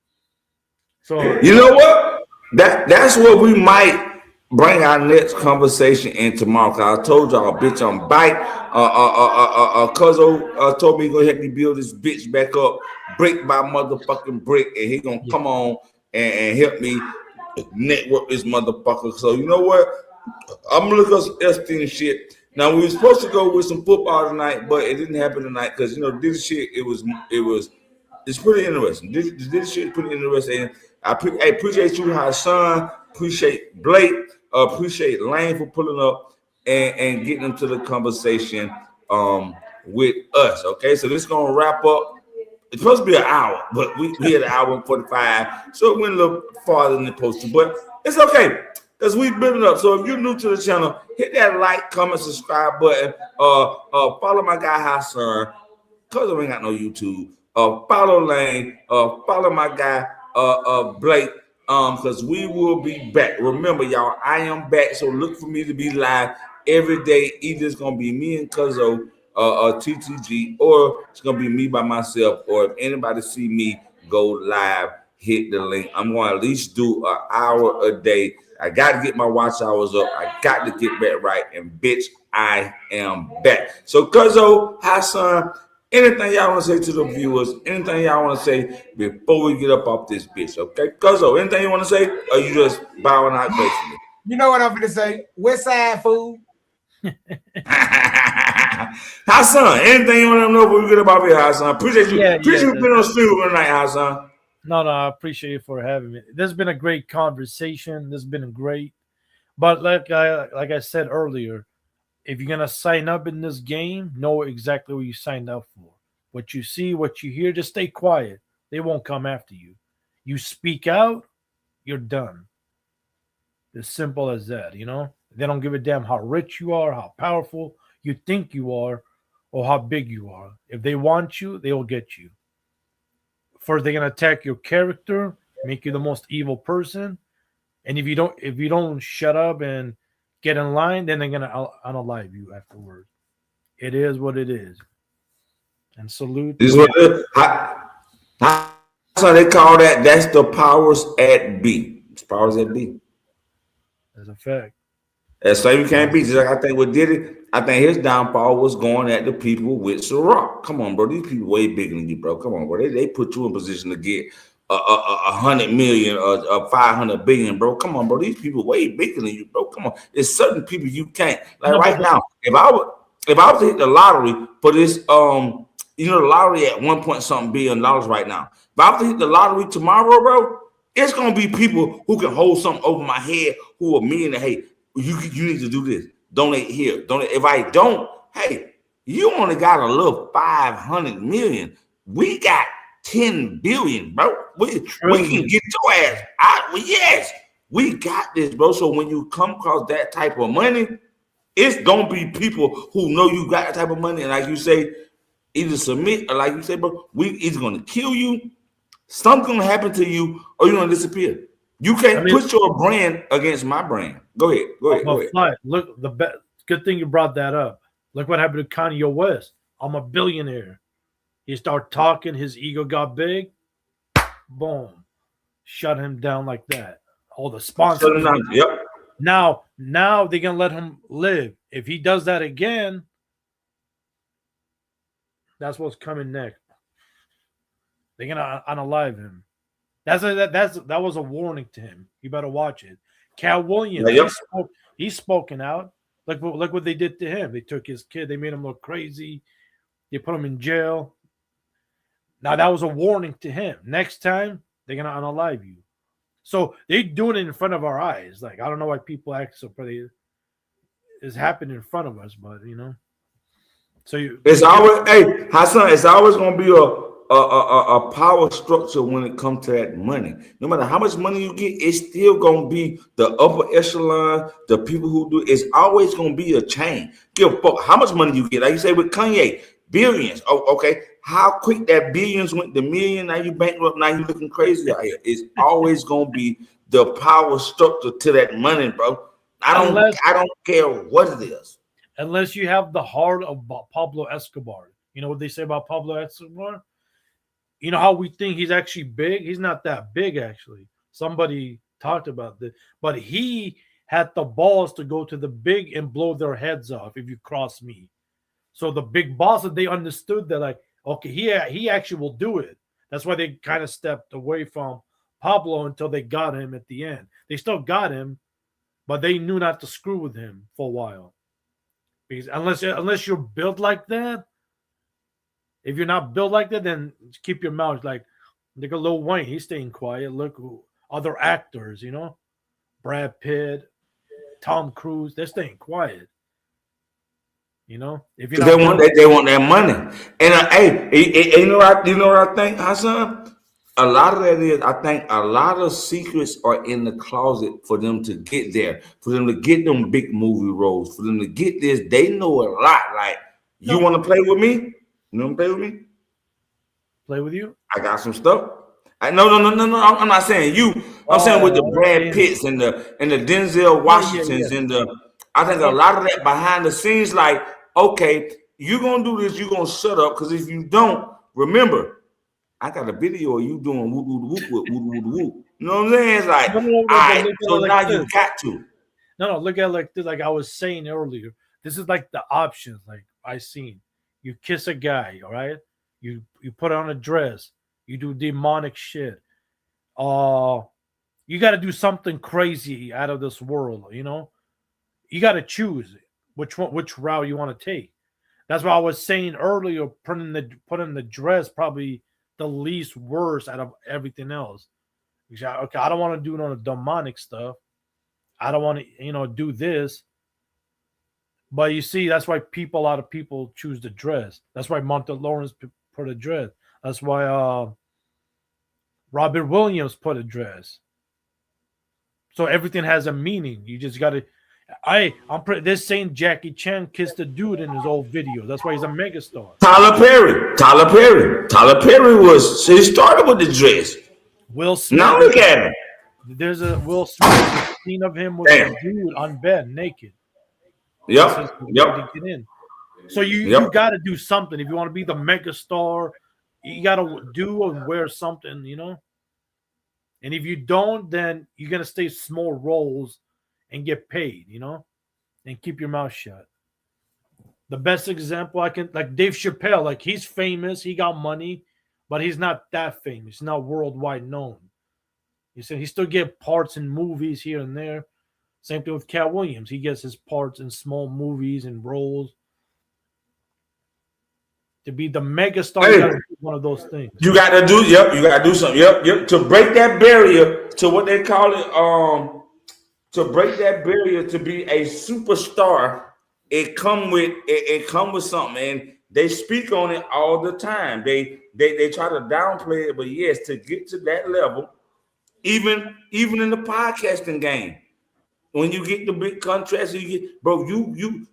Speaker 1: So you know what? That's what we might bring our next conversation in tomorrow. Cause I told y'all, bitch, I'm bite. Cuzzo told me he gonna help me build this bitch back up, brick by motherfucking brick, and he gonna come on and help me network this motherfucker. So you know what? I'm gonna look up some Epstein shit. Now we were supposed to go with some football tonight, but it didn't happen tonight because you know this shit. It's pretty interesting. This shit is pretty interesting. I appreciate you, Hassan. Appreciate Blake. Appreciate Lane for pulling up and getting into the conversation with us. Okay, so this is gonna wrap up. It's supposed to be an hour, but we had an hour and 45, so it went a little farther than it supposed to. But it's okay because we built it up. So if you're new to the channel, hit that like, comment, subscribe button. Follow my guy Hassan, cause I ain't got no YouTube. Follow Lane. Follow my guy Blake. Because we will be back. Remember, y'all, I am back. So look for me to be live every day. Either it's gonna be me and Cuzzo, TTG, or it's gonna be me by myself. Or if anybody see me go live, hit the link. I'm gonna at least do an hour a day. I got to get my watch hours up. I got to get back right. And bitch, I am back. So Cuzzo, Hassan, anything y'all want to say to the viewers? Anything y'all want to say before we get up off this bitch? Okay, Cuzzo, anything you want to say? Or you just bowing out gracefully?
Speaker 5: You know what I'm gonna say? West Side fool.
Speaker 1: Hassan, anything you want to know before we get up off here, Hassan? Appreciate you. Appreciate you being on stream tonight, Hassan.
Speaker 4: No, I appreciate you for having me. This has been a great conversation. This has been great. But like I said earlier, if you're gonna sign up in this game, know exactly what you signed up for. What you see, what you hear, just stay quiet. They won't come after you. You speak out, you're done. As simple as that, you know? They don't give a damn how rich you are, how powerful you think you are, or how big you are. If they want you, they will get you. First, they're gonna attack your character, make you the most evil person. And if you don't shut up and get in line, then they're gonna unalive you afterwards. It is what it is. And salute.
Speaker 1: This is what so they call that. That's the powers at B. It's powers at B.
Speaker 4: That's a fact.
Speaker 1: That's so you can't be. Just like I think what Diddy, I think his downfall was going at the people with Ciroc. Come on, bro. These people way bigger than you, bro. Come on, bro. They put you in position to get 100 million or 500 billion, bro. Come on, bro. These people way bigger than you, bro. Come on. There's certain people you can't. Like right now, if I was to hit the lottery for this, the lottery at 1 point something billion dollars right now. If I was to hit the lottery tomorrow, bro, it's gonna be people who can hold something over my head who are mean to, hey, you need to do this. Donate here. Donate. If I don't, hey, you only got a little 500 million. We got 10 billion, bro. We can get your ass out. Yes, we got this, bro. So when you come across that type of money, it's gonna be people who know you got that type of money, and like you say, either submit or like you say, bro, we either gonna kill you, something's gonna happen to you, or you're gonna disappear. You can't put your brand against my brand. Go ahead.
Speaker 4: Fly, look, good thing you brought that up. Look what happened to Kanye West. I'm a billionaire. He started talking, his ego got big, boom, shut him down like that. All the sponsors.
Speaker 1: Yep.
Speaker 4: Now they're gonna let him live. If he does that again, that's what's coming next. They're gonna unalive him. That was a warning to him. You better watch it. Cal Williams, he's spoken out. Look what they did to him. They took his kid. They made him look crazy. They put him in jail. Now that was a warning to him. Next time they're gonna unalive you. So they're doing it in front of our eyes. Like, I don't know why people act so pretty. It's happening in front of us, but So
Speaker 1: it's always, hey, Hassan, it's always gonna be a power structure when it comes to that money. No matter how much money you get, it's still gonna be the upper echelon, the people who do. It's always gonna be a chain. Give a fuck how much money you get. Like you say with Kanye, billions. Oh, okay. How quick that billions went to million? Now you bankrupt. Now you looking crazy out here. It's always gonna be the power structure to that money, bro. I don't care what it is.
Speaker 4: Unless you have the heart of Pablo Escobar. You know what they say about Pablo Escobar? You know how we think he's actually big? He's not that big, actually. Somebody talked about this. But he had the balls to go to the big and blow their heads off if you cross me. So the big boss, they understood that, like, okay, he actually will do it. That's why they kind of stepped away from Pablo until they got him at the end. They still got him, but they knew not to screw with him for a while. Because unless you're built like that, if you're not built like that, then keep your mouth. Like, look at Lil Wayne, he's staying quiet. Look, other actors, Brad Pitt, Tom Cruise, they're staying quiet. If you
Speaker 1: they want that money, and you know what I think, Hassan? A lot of that is, I think a lot of secrets are in the closet for them to get there, for them to get them big movie roles, for them to get this. They know a lot. Like, you want to play with me? You want to play with me?
Speaker 4: Play with you?
Speaker 1: I got some stuff. No. I'm not saying you. I'm saying with the Brad Pitts and the Denzel Washingtons and the. I think a lot of that behind the scenes, like, okay, you're gonna do this, you're gonna shut up, because if you don't, remember, I got a video of you doing whoop whoop whoop whoop whoop whoop. You know what I'm saying? It's like, all right, so now you got to.
Speaker 4: No, look at it like this. Like I was saying earlier, this is like the options. Like I seen, you kiss a guy, all right? You put on a dress, you do demonic shit. You got to do something crazy out of this world, You got to choose which route you want to take. That's what I was saying earlier. Putting the dress probably the least worst out of everything else. Okay, I don't want to do none of demonic stuff. I don't want to, do this. But you see, that's why a lot of people choose the dress. That's why Monta Lawrence put a dress. That's why Robert Williams put a dress. So everything has a meaning. You just got to. They're saying Jackie Chan kissed a dude in his old video. That's why he's a megastar.
Speaker 1: Tyler Perry he started with the dress.
Speaker 4: Will Smith.
Speaker 1: Now look at him.
Speaker 4: There's a Will Smith scene of him with a dude on bed naked.
Speaker 1: Yep.
Speaker 4: To get in. So you got to do something if you want to be the megastar. You got to do and wear something, And if you don't, then you're gonna stay small roles and get paid, and keep your mouth shut. The best example like Dave Chappelle, like he's famous, he got money, but he's not that famous, not worldwide known. You see, he still get parts in movies here and there. Same thing with Cat Williams. He gets his parts in small movies and roles. To be the megastar, you gotta do one of those things.
Speaker 1: You got to do, you got to do something. Yep. To break that barrier to what they call it, to break that barrier to be a superstar, it come with something, and They speak on it all the time. They try to downplay it, but yes, to get to that level, even in the podcasting game, when you get the big contracts, you get, bro,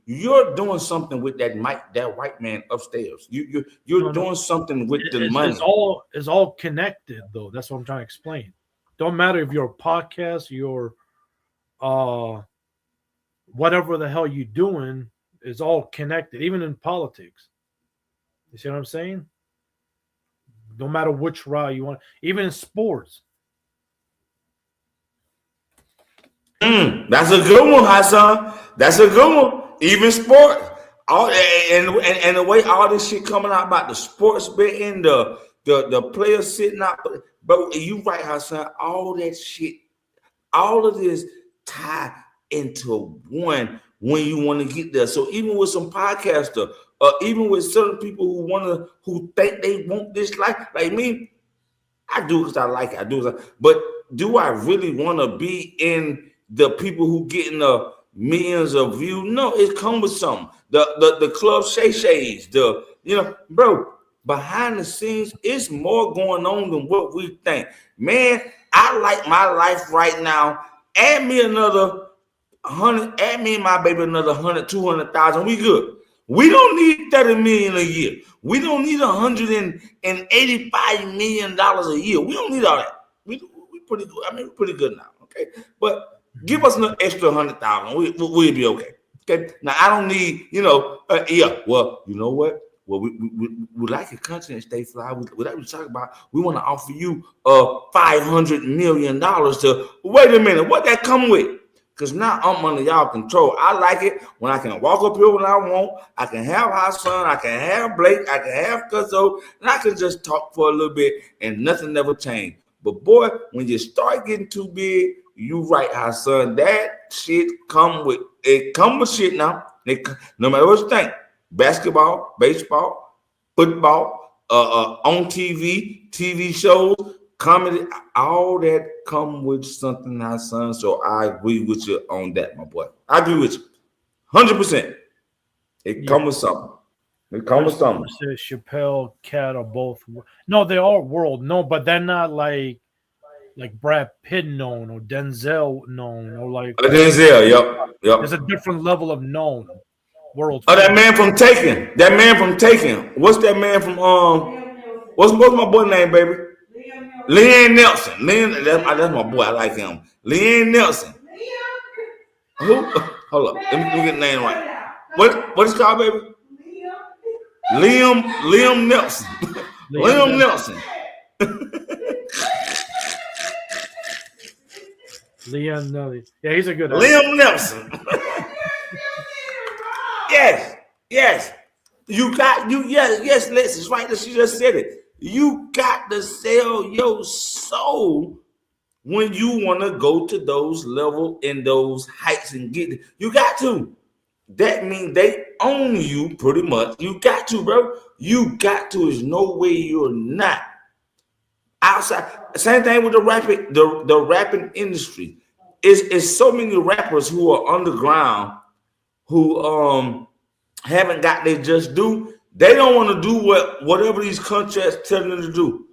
Speaker 1: you're doing something with that white man upstairs. You're doing something with the money.
Speaker 4: It's all connected though. That's what I'm trying to explain. Don't matter if you're a podcast, you're whatever the hell you're doing, is all connected, even in politics. You see what I'm saying? No matter which route you want, even in sports.
Speaker 1: That's a good one, Hassan. That's a good one. Even sports. All and the way all this shit coming out about the sports betting, the players sitting out. But you right, Hassan. All that shit, all of this tie into one when you want to get there. So even with some podcaster, even with certain people who think they want this life, like me, I do because I like it. I do, but do I really want to be in the people who getting the millions of views? No, it comes with something. The club shays, bro. Behind the scenes, it's more going on than what we think. Man, I like my life right now. Add me another 100. Add me and my baby another 100, 200,000. We good. We don't need 30 million a year. We don't need $185 million a year. We don't need all that. We pretty good. I mean, we're pretty good now. Okay, but give us an extra 100,000. We'll be okay. Okay. Now I don't need, yeah. Well, you know what? Well, we like your country and stay fly. Whatever we talk about, we want to offer you $500 million to. Wait a minute, what that come with? Because now I'm under y'all control. I like it when I can walk up here when I want. I can have Hassan, I can have Blake, I can have Cuzzo, and I can just talk for a little bit and nothing never changed. But boy, when you start getting too big, you right, Hassan, that shit come with shit now. No matter what you think. Basketball, baseball, football, on TV shows, comedy, all that come with something, Hassan. So I agree with you on that, my boy. I agree with you 100%. It comes with something. It comes with something.
Speaker 4: Chappelle, Cat are both. No, they are world. No, but they're not like Brad Pitt known or Denzel known or like
Speaker 1: Denzel. Yep.
Speaker 4: There's a different level of known. World.
Speaker 1: Oh, that man from Taken. What's that man from what's my boy name, baby? Liam Nelson. That's my boy. I like him. Liam Nelson. Who? Hold up. Let me get the name right. What is called, baby? Liam Nelson. Liam Nelson.
Speaker 4: Liam Nelson. Yeah, he's a good
Speaker 1: Liam Nelson. Yes. Yes, Lexus, right. She just said it. You got to sell your soul when you want to go to those levels and those heights and get it. You got to. That means they own you pretty much. You got to, bro. You got to. There's no way you're not. Outside. Same thing with the rapping industry. It's so many rappers who are underground who haven't got their just due. They don't want to do whatever these contracts tell them to do.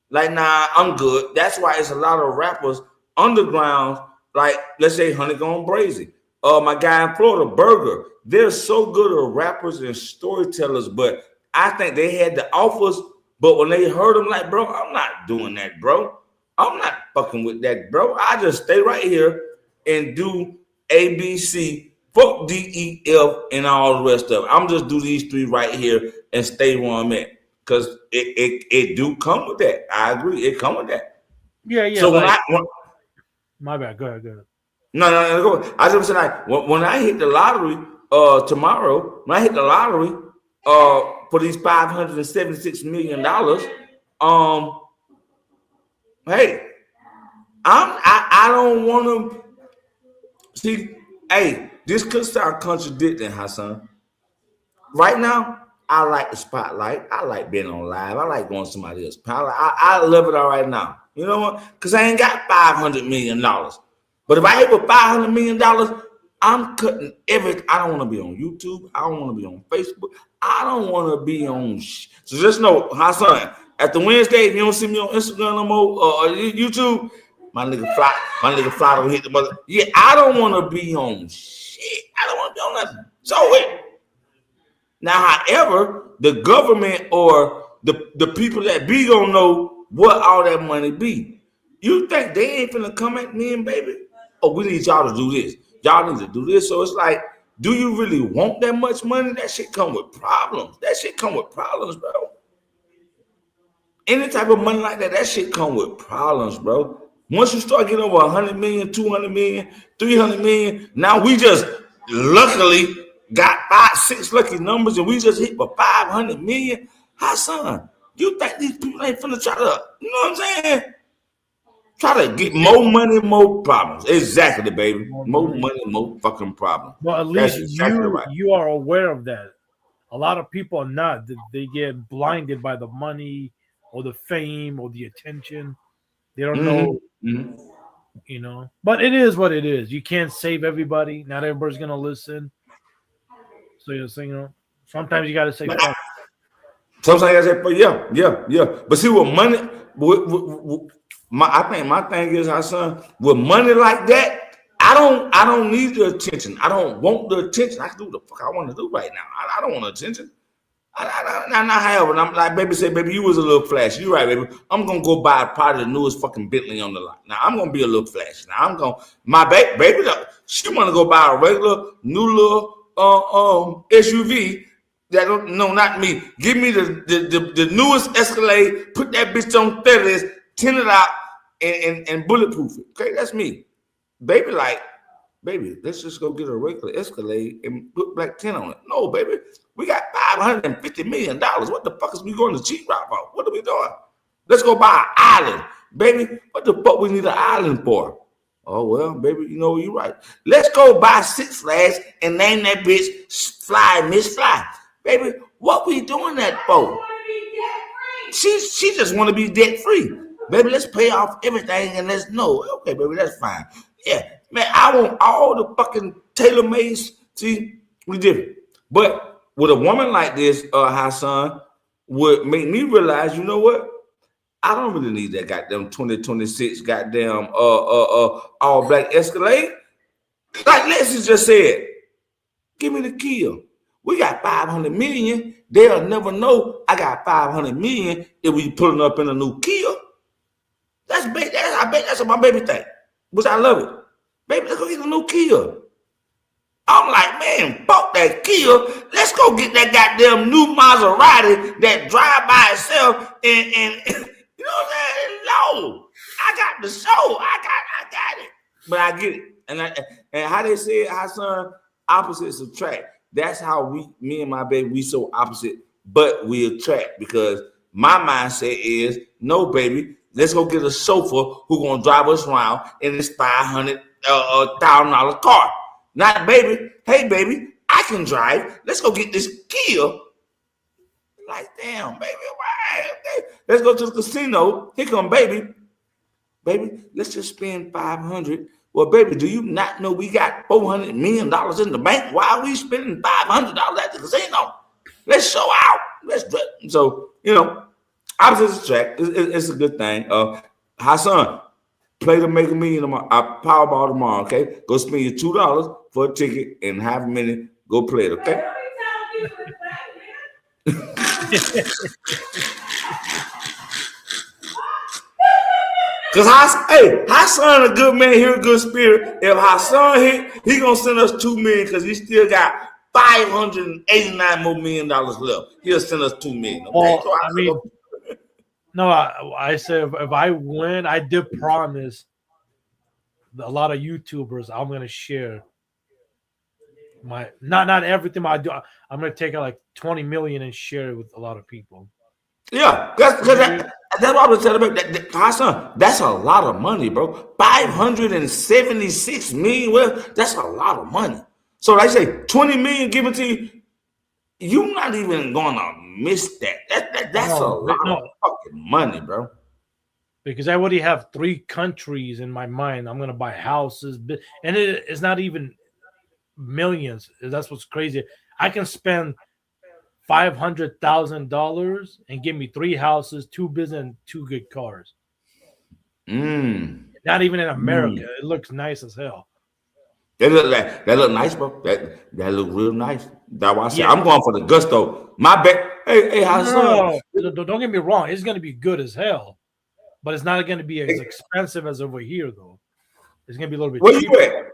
Speaker 1: Like, nah, I'm good. That's why it's a lot of rappers underground, like, let's say Honeycomb Brazy. My guy in Florida, Burger. They're so good at rappers and storytellers, but I think they had the offers, but when they heard them, like, bro, I'm not doing that, bro. I'm not fucking with that, bro. I just stay right here and do ABC, fuck DEF, and all the rest of it. I'm just do these three right here and stay where I'm at. Because it do come with that. I agree. It come with that.
Speaker 4: Yeah.
Speaker 1: So like,
Speaker 4: my bad. Go ahead.
Speaker 1: No. Go. I just said when I hit the lottery tomorrow, when I hit the lottery for these $576 million, hey, I don't want to see. Hey, this could sound contradicting, Hassan. Right now, I like the spotlight. I like being on live. I like going to somebody else. I love it all right now. You know what? Because I ain't got $500 million. But if I hit for $500 million, I'm cutting everything. I don't want to be on YouTube. I don't want to be on Facebook. I don't want to be on. So just know, Hassan, after Wednesday, if you don't see me on Instagram no more or YouTube, my nigga fly don't hit the mother. Yeah, I don't want to be on shit. I don't want to be on nothing. So it. Now, however, the government or the people that be gonna know what all that money be. You think they ain't finna come at me and baby? Oh, we need y'all to do this. Y'all need to do this. So it's like, do you really want that much money? That shit come with problems. That shit come with problems, bro. Any type of money like that, that shit come with problems, bro. Once you start getting over 100 million, 200 million, 300 million, now we just luckily got 5-6 lucky numbers and we just hit for 500 million. Hassan, you think these people ain't finna try to, you know what I'm saying? Try to get more money, more problems. Exactly, baby. More money, more fucking problems.
Speaker 4: Well, at least you are aware of that. A lot of people are not. They get blinded by the money or the fame or the attention. They don't know, you know. But it is what it is. You can't save everybody. Not everybody's gonna listen. So you're saying, you know, sometimes you gotta say fuck.
Speaker 1: Sometimes I gotta say, yeah. But see, with money, I think my thing is, Hassan, with money like that, I don't need the attention. I don't want the attention. I can do what the fuck I want to do right now. I don't want attention. However, I'm like, baby said, baby, you was a little flashy. You right, baby. I'm gonna go buy probably the newest fucking Bentley on the lot. Now I'm gonna be a little flashy. Now my baby, she wanna go buy a regular new little SUV. Not me. Give me the newest Escalade. Put that bitch on 30s, tint it out, and bulletproof it. Okay, that's me. Baby, let's just go get a regular Escalade and put black tint on it. No, baby, we got $550 million. What the fuck is we going to cheap route for? What are we doing? Let's go buy an island, baby. What the fuck we need an island for? Oh well, baby, you know you're right. Let's go buy Six Flags and name that bitch Fly Miss Fly, baby. What we doing that for? She just want to be debt free, baby. Let's pay off everything and let's know. Okay, baby, that's fine. Yeah. Man, I want all the fucking tailor-mades. See, we different. But with a woman like this, Hassan, would make me realize, you know what? I don't really need that goddamn 2026 goddamn all black Escalade. Like Lexi just said, give me the kill. We got 500 million. They'll never know I got 500 million if we pulling up in a new Kia. I bet that's what my baby think. Which I love it. Baby, let's go get a new Kia. I'm like, man, fuck that Kia. Let's go get that goddamn new Maserati that drive by itself and you know what I'm saying? No, I got the show. I got it. But I get it. And how they say it, Hassan, opposites attract. That's how me and my baby, we so opposite, but we attract because my mindset is, no, baby, let's go get a chauffeur who gonna drive us around in this $1,000 car. Not baby, hey baby, I can drive. Let's go get this Kia. Like, damn, baby, why? Let's go to the casino. Here come baby. Baby, let's just spend $500. Well, baby, do you not know we got $400 million in the bank? Why are we spending $500 at the casino? Let's show out. So, you know, opposites attract. It's a good thing. Hassan, play to make $1 million tomorrow. Powerball tomorrow, okay? Go spend your $2 for a ticket and half a minute. Go play it, okay? Because Hassan a good man, he a good spirit. If Hassan hit, he gonna send us $2 million because he still got $589 more million left. He'll send us $2 million. Okay?
Speaker 4: Well, so I mean, no, I said if I win, I did promise a lot of YouTubers I'm gonna share my not everything, but I'm gonna take like 20 million and share it with a lot of people.
Speaker 1: Yeah, that's what I was telling about. Hassan, that's a lot of money, bro. 576 million. Well, that's a lot of money. So like I say, 20 million given to you, you're not even gonna miss that. That's a lot of fucking money, bro.
Speaker 4: Because I already have 3 countries in my mind. I'm gonna buy houses, and it's not even millions. That's what's crazy. I can spend $500,000 and give me 3 houses, 2 business, and 2 good cars. Not even in America. It looks nice as hell.
Speaker 1: That look nice, bro. That look real nice. That's why I said
Speaker 4: Yeah.
Speaker 1: I'm going for the gusto. My bet. Hey, how's
Speaker 4: No, don't get me wrong. It's gonna be good as hell, but it's not gonna be as expensive as over here, though. It's gonna be a little bit
Speaker 1: Where
Speaker 4: cheaper.
Speaker 1: you at?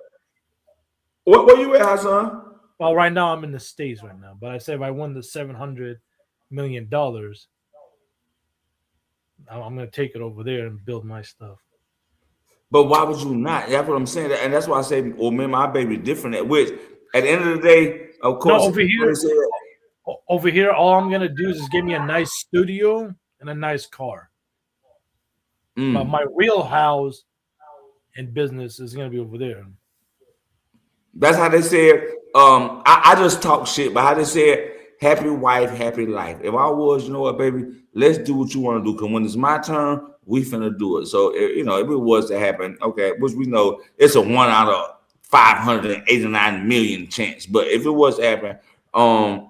Speaker 1: Where you at, Hassan?
Speaker 4: Well, right now I'm in the States right now, but I said if I won the $700 million, I'm gonna take it over there and build my stuff.
Speaker 1: But why would you not? That's what I'm saying, and that's why I say, "Oh man, my baby different." At which, at the end of the day, of course,
Speaker 4: No, over here, all I'm gonna do is just give me a nice studio and a nice car. But my real house and business is gonna be over there.
Speaker 1: That's how they said. I just talk shit, but how they said, "Happy wife, happy life." If I was, you know what, baby, let's do what you want to do. Because when it's my turn, we finna do it. So if it was to happen, okay, which we know it's a 1 out of 589 million chance. But if it was to happen,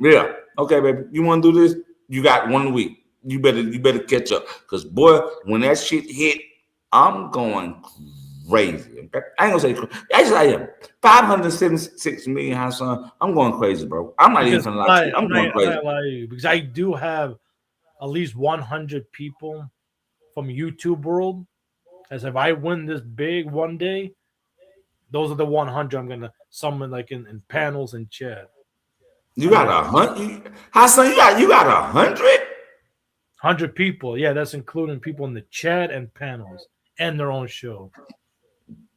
Speaker 1: yeah, okay, baby, you want to do this? You got 1 week. You better catch up. Because boy, when that shit hit, I'm going crazy. Okay? I ain't gonna say crazy. Actually, I am. 576 million, Hassan. I'm going crazy, bro. I'm not even gonna lie to you. I'm going crazy.
Speaker 4: Because I do have at least 100 people from YouTube world. As if I win this big one day, those are the 100 I'm gonna summon like in panels and chat.
Speaker 1: You got 100? Hassan, you got 100?
Speaker 4: 100 people. Yeah, that's including people in the chat and panels and their own show.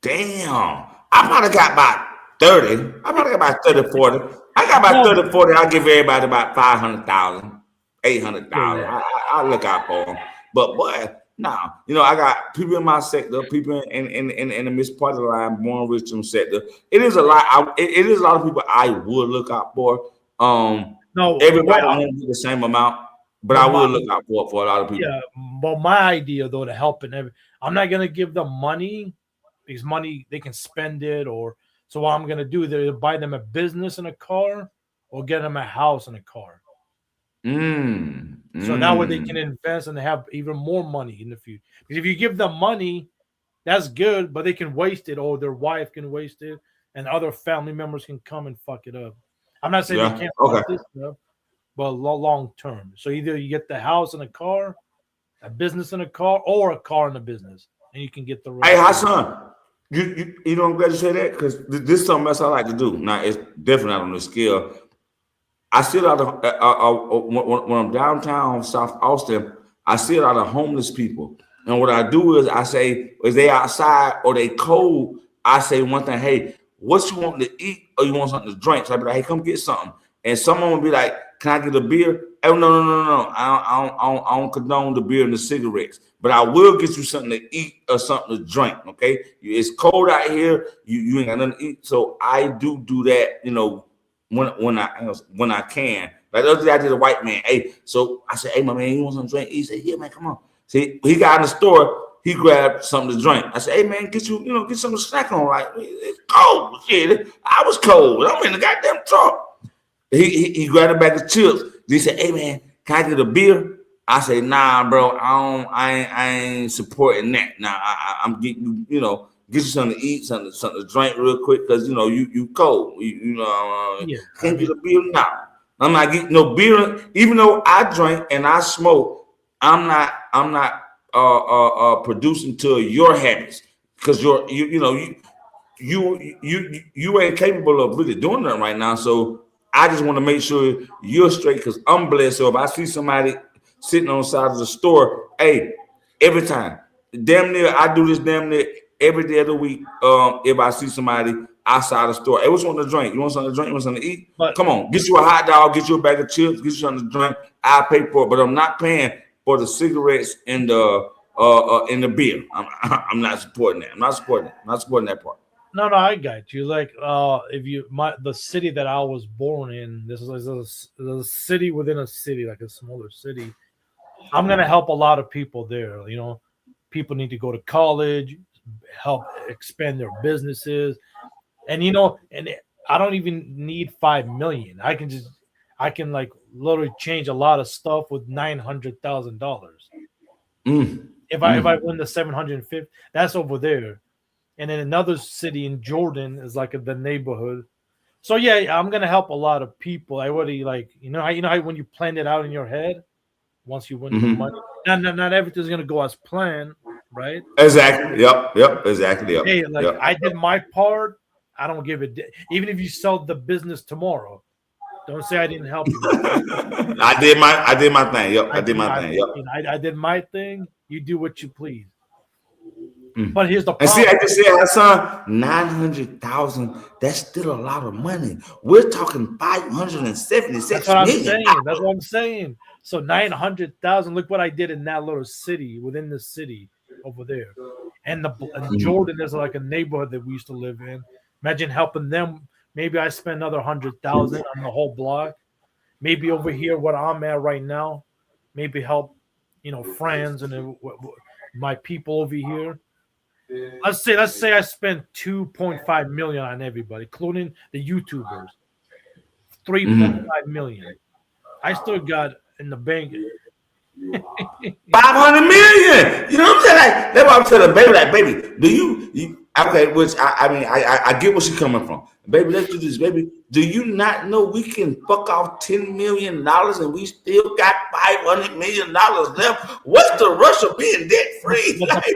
Speaker 1: Damn. I probably got about 30. I probably got about 30, 40. I got about 30, 40. I'll give everybody about 500,000, 800,000. I look out for them. But boy, nah, I got people in my sector, people in the mixed part of the line, born rich sector. It is a lot. It is a lot of people I would look out for. No, everybody won't be the same amount, but I will look out for a lot of people.
Speaker 4: Yeah, but my idea though to help I'm not gonna give them money because money they can spend it, or so what I'm gonna do is either buy them a business and a car or get them a house and a car. So that way they can invest and they have even more money in the future. Because if you give them money, that's good, but they can waste it, or their wife can waste it, and other family members can come and fuck it up. I'm not saying they can't fuck this up, but long term. So either you get the house and a car, a business and a car, or a car and a business, and you can get the rest.
Speaker 1: Hey, Hassan, you know I'm glad you say that because this is something else I like to do. Now it's definitely not on the scale. I see a lot of when I'm downtown South Austin, I see a lot of homeless people, and what I do is I say, if they outside or they cold, I say one thing, hey, what you want to eat or you want something to drink? So I be like, hey, come get something, and someone will be like, can I get a beer? Oh no, I don't condone the beer and the cigarettes, but I will get you something to eat or something to drink. Okay, it's cold out here, you ain't got nothing to eat, so I do that, when I can. Like the other day I did a white man. Hey, so I said, hey, my man, you want something to drink? He said, yeah, man, come on. See, he got in the store, he grabbed something to drink. I said, hey, man, get something to snack on. Like, it's cold. Shit, I was cold. I'm in the goddamn truck. He grabbed a bag of chips. He said, hey, man, can I get a beer? I said, nah, bro, I ain't supporting that. Nah, I'm getting you, get you something to eat, something to drink real quick, because you cold. Can't get a beer now. I'm not getting no beer, even though I drink and I smoke. I'm not producing to your habits, because you ain't capable of really doing that right now. So I just want to make sure you're straight, because I'm blessed. So if I see somebody sitting on the side of the store, hey, every time, damn near, I do this damn near every day of the week. If I see somebody outside the store, hey, what you want to drink? You want something to drink? You want something to eat? Come on, get you a hot dog, get you a bag of chips, get you something to drink. I'll pay for it, but I'm not paying for the cigarettes and the beer. I'm not supporting that. I'm not supporting that part.
Speaker 4: No, I got you. Like, the city that I was born in, this is a city within a city, like a smaller city. I'm gonna help a lot of people there. People need to go to college, help expand their businesses, and I don't even need 5 million. I can like literally change a lot of stuff with $900,000. If I win the 750, that's over there. And then another city in Jordan is like the neighborhood. So yeah, I'm gonna help a lot of people. I already like how when you plan it out in your head, once you win the money, not everything's gonna go as planned, right?
Speaker 1: Exactly. Yep. Exactly. Yep.
Speaker 4: Hey, like
Speaker 1: Yep.
Speaker 4: I did my part. I don't give it. Even if you sell the business tomorrow, don't say I didn't help you.
Speaker 1: I did my thing. Yep. I did my
Speaker 4: I,
Speaker 1: thing. Yep.
Speaker 4: I did my thing. You do what you please. But here's the
Speaker 1: And see,
Speaker 4: problem.
Speaker 1: I just said, Hassan, 900,000. That's still a lot of money. We're talking 576
Speaker 4: That's what I'm
Speaker 1: million.
Speaker 4: saying. That's what I'm saying. So 900,000. Look what I did in that little city within the city over there, and Jordan is like a neighborhood that we used to live in. Imagine helping them. Maybe I spend another 100,000 on the whole block. Maybe over here, what I'm at right now, maybe help, friends and my people over here. Let's say I spent 2.5 million on everybody, including the YouTubers. 3.5 million. I still got in the bank
Speaker 1: 500 million. You know what I'm saying? Like, that's what I'm telling baby. Like, baby, do you okay? Which I mean, I get where she's coming from, baby. Let's do this, baby. Do you not know we can fuck off $10 million and we still got $500 million left? What's the rush of being debt free?
Speaker 4: But the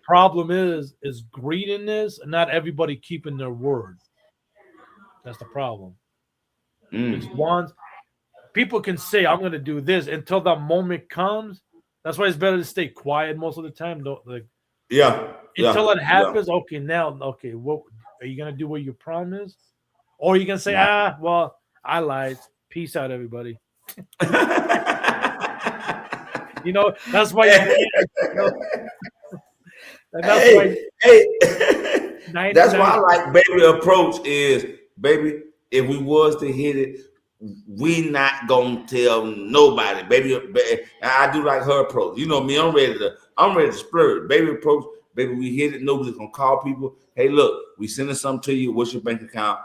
Speaker 4: problem is greediness and not everybody keeping their word. That's the problem. It's once people can say I'm going to do this until that moment comes. That's why it's better to stay quiet most of the time. Don't like until it happens. Okay, what are you going to do? What you promised, or are you going to say well, I lied. Peace out, everybody. That's why.
Speaker 1: That's why I like baby approach is baby. If we was to hit it, we not gonna tell nobody, baby. I do like her approach. You know me, I'm ready to splurge. Baby approach, baby. We hit it. Nobody's gonna call people. Hey, look, we sending something to you. What's your bank account?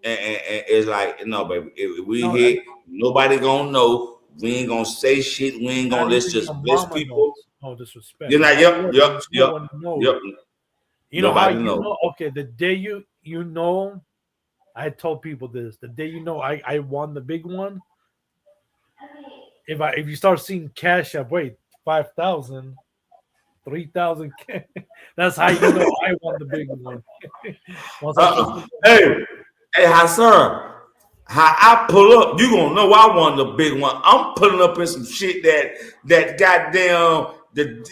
Speaker 1: And it's like, no, baby. If we hit, nobody gonna know. We ain't gonna say shit. We ain't gonna let's just bless people.
Speaker 4: No disrespect.
Speaker 1: You're like, yep.
Speaker 4: You know how you know? Okay, the day you know. I told people this the day I won the big one. If you start seeing cash up, wait, 5,000, 3,000, that's how you know I won the big one.
Speaker 1: Hey, Hassan, how I pull up, you gonna know I won the big one. I'm pulling up in some shit that goddamn I'm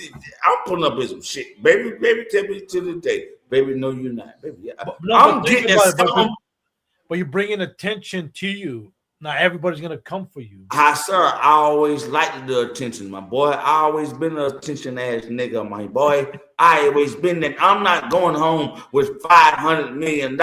Speaker 1: pulling up in some shit, baby. Tell me to the day, baby. No, you're not, baby. I'm getting something.
Speaker 4: But you're bringing attention to you. Not everybody's gonna come for you.
Speaker 1: Hi, sir. I always liked the attention, my boy. I always been an attention ass nigga, my boy. I always been that. I'm not going home with $500 million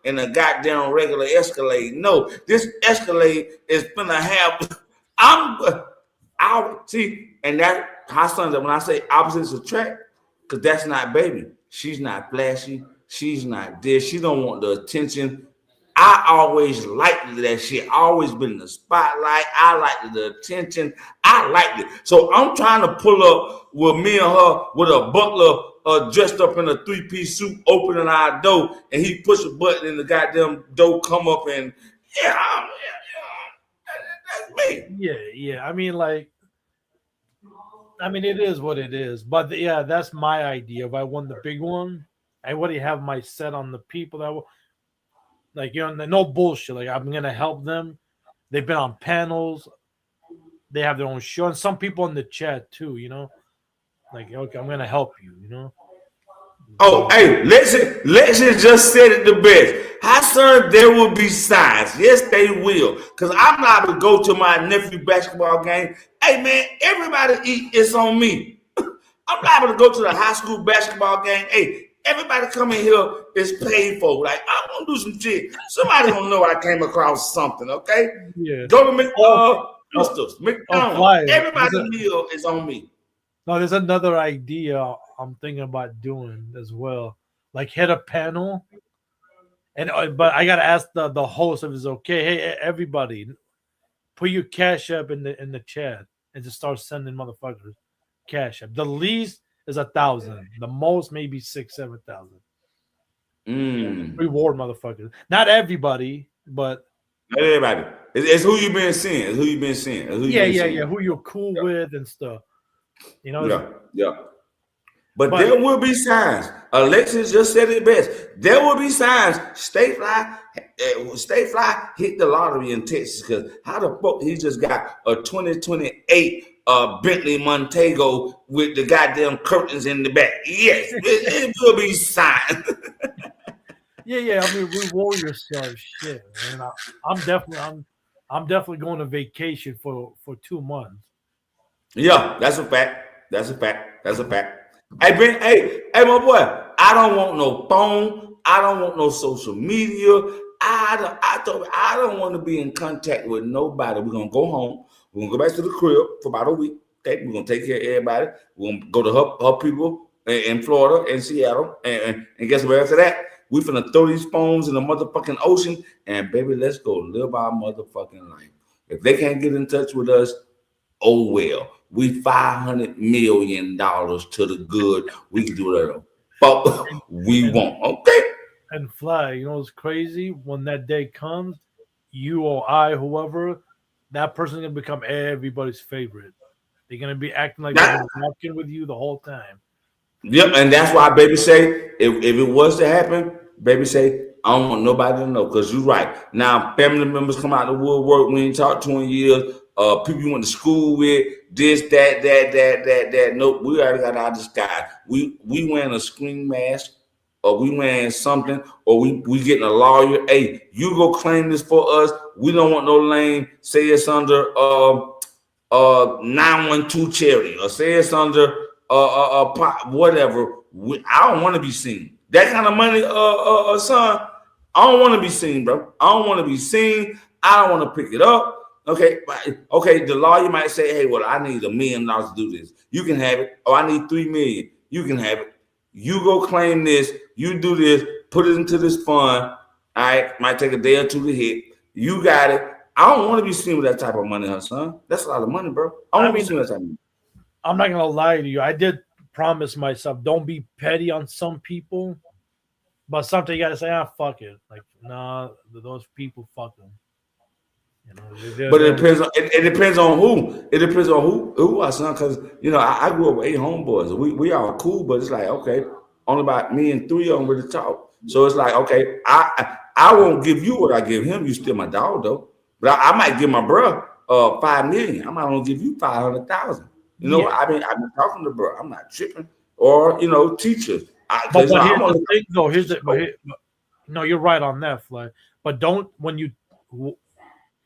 Speaker 1: in a goddamn regular Escalade. No, this Escalade is gonna have. I'll see, and that Hassan. When I say opposites attract, because that's not baby. She's not flashy. She's not this. She don't want the attention. I always liked that shit. Always been in the spotlight. I liked the attention. I liked it. So I'm trying to pull up with me and her with a butler dressed up in a 3-piece suit, opening our door, and he push a button and the goddamn door come up and that's me.
Speaker 4: Yeah. I mean, it is what it is. But that's my idea. If I won the big one, I already have my set on the people that will. Like, no bullshit. Like, I'm gonna help them. They've been on panels. They have their own show, and some people in the chat too. Like, okay, I'm gonna help you.
Speaker 1: Oh, hey, Lexi just said it the best. Hassan, there will be signs. Yes, they will. Because I'm not to go to my nephew basketball game. Hey, man, everybody eat. It's on me. I'm liable to go to the high school basketball game. Hey, everybody coming here is paid for. Like, I'm gonna do some shit. Somebody gonna know I came across something, okay?
Speaker 4: Yeah.
Speaker 1: Go to McDonald's. Everybody's meal is on me.
Speaker 4: No, there's another idea I'm thinking about doing as well. Like, hit a panel And but I gotta ask the host if it's okay. Hey, everybody, put your cash app in the chat and just start sending motherfuckers cash app. The least is 1,000. The most maybe 6,000-7,000. Reward motherfuckers. Not everybody, but
Speaker 1: not everybody. It's who you been seeing. It's who you been seeing. It's who you been seeing.
Speaker 4: Yeah. Who you're cool with and stuff. You know.
Speaker 1: Yeah. But there will be signs. Alexis just said it best. There will be signs. Stay fly hit the lottery in Texas because how the fuck he just got a 2028 Bentley Montego with the goddamn curtains in the back. Yes, it will be signs.
Speaker 4: Yeah. I mean, reward yourself, shit. And I'm definitely going to vacation for 2 months.
Speaker 1: Yeah, that's a fact. Hey, Ben, hey, my boy, I don't want no phone. I don't want no social media. I don't want to be in contact with nobody. We're gonna go home. We're gonna go back to the crib for about a week. Okay, we're gonna take care of everybody. We're gonna go to her people in Florida and Seattle, and guess what? After that, we finna throw these phones in the motherfucking ocean, and baby, let's go live our motherfucking life. If they can't get in touch with us, oh well. We $500 million to the good. We can do that. But we won't. Okay.
Speaker 4: And Fly, you know what's crazy? When that day comes, you or I, whoever, that person's gonna become everybody's favorite. They're gonna be acting like they're walking with you the whole time.
Speaker 1: Yep, and that's why baby say if it was to happen, baby say I don't want nobody to know because you're right. Now family members come out of the woodwork. We ain't talked to in years. People you went to school with, this, that. Nope, we already got our disguise. We wearing a screen mask, or we wearing something, or we getting a lawyer. Hey, you go claim this for us. We don't want no lame. Say it's under 912 charity, or say it's under whatever. I don't want to be seen. That kind of money, son. I don't want to be seen, bro. I don't want to be seen. I don't want to pick it up. Okay. The lawyer might say, "Hey, well, I need $1 million to do this. You can have it. Oh, I need $3 million. You can have it. You go claim this. You do this. Put it into this fund. All right. Might take a day or two to hit. You got it. I don't want to be seen with that type of money, son. That's a lot of money, bro. I don't want to be seen with that type of money.
Speaker 4: I'm not gonna lie to you. I did promise myself, don't be petty on some people, but sometimes you gotta say, fuck it. Like, nah, those people, fuck them. You know,
Speaker 1: but it depends on who. It depends on who our son. Because I grew up with 8 homeboys. We all cool, but it's like okay, only about me and 3 of them really talk. So it's like okay, I won't give you what I give him. You still my dog though, but I might give my bro $5 million. I might only give you 500,000. I've been talking to bro. I'm not tripping or teachers.
Speaker 4: But here's the thing though. No, you're right on that, Fly. But don't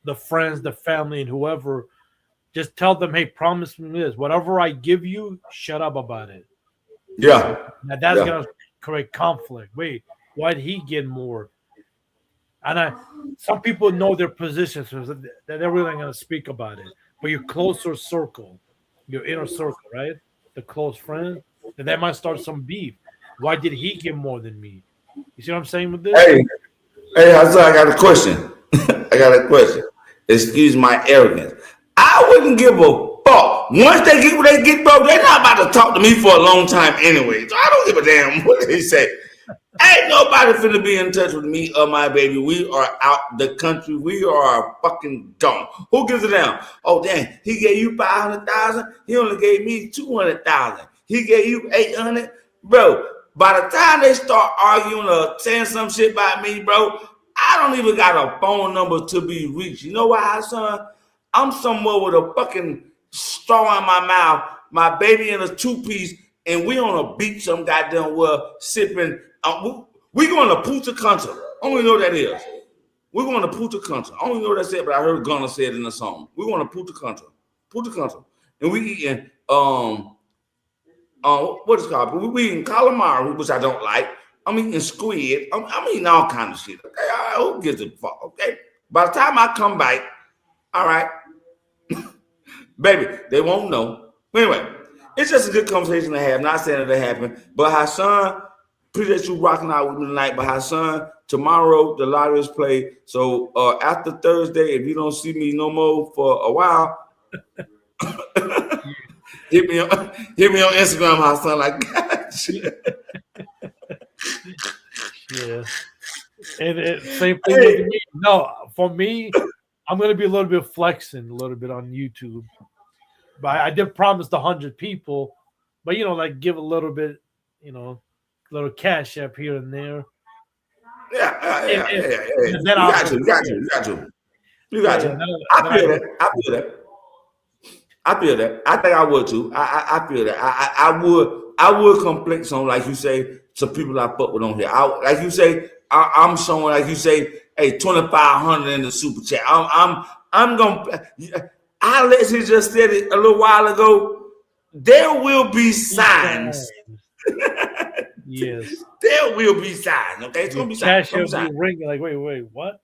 Speaker 4: the friends, the family, and whoever, just tell them, hey, promise me this. Whatever I give you, shut up about it.
Speaker 1: Yeah.
Speaker 4: Now that's gonna create conflict. Wait, why did he get more? And some people know their positions, so they're really not gonna speak about it. But your closer circle, your inner circle, right? The close friend, and that might start some beef. Why did he get more than me? You see what I'm saying with this?
Speaker 1: Hey, I got a question. Excuse my arrogance. I wouldn't give a fuck. Once they get what they get, bro, they're not about to talk to me for a long time anyway. So I don't give a damn what they say. Ain't nobody finna be in touch with me or my baby. We are out the country. We are fucking gone. Who gives a damn? Oh, damn. He gave you 500,000. He only gave me 200,000. He gave you 800. Bro, by the time they start arguing or saying some shit about me, bro, I don't even got a phone number to be reached. You know why, son? I'm somewhere with a fucking straw in my mouth, my baby in a 2-piece, and we on a beach some goddamn well sipping. We going to Punta Cana. I don't even know what that is. We're going to Punta Cana. I don't even know what that said, but I heard Gunna say it in the song. We're going to Punta Cana. And we eating what is it called? We eating calamari, which I don't like. I'm eating squid. I'm eating all kind of shit. Okay, who gives a fuck? Okay. By the time I come back, all right, baby, they won't know. Anyway, it's just a good conversation to have. Not saying that it happened, but Hassan, Appreciate you rocking out with me tonight. But Hassan, tomorrow the lottery is played. So after Thursday, if you don't see me no more for a while, hit me on Instagram, Hassan. Like,
Speaker 4: yeah. And same thing with me. No, for me, I'm gonna be a little bit flexing a little bit on YouTube. But I did promise the 100 people, but like give a little bit, little cash up here and there.
Speaker 1: Yeah.
Speaker 4: You
Speaker 1: got to. I feel that. I think I would too. I feel that. I would complete some, like you say, some people I fuck with on here. Like you say, I'm showing, like you say, hey, 2,500 in the super chat. I'm gonna. Alexi just said it a little while ago. There will be signs.
Speaker 4: Yes.
Speaker 1: There will be signs. Okay, it's gonna be signs.
Speaker 4: Cash will be ringing. Like, wait, what?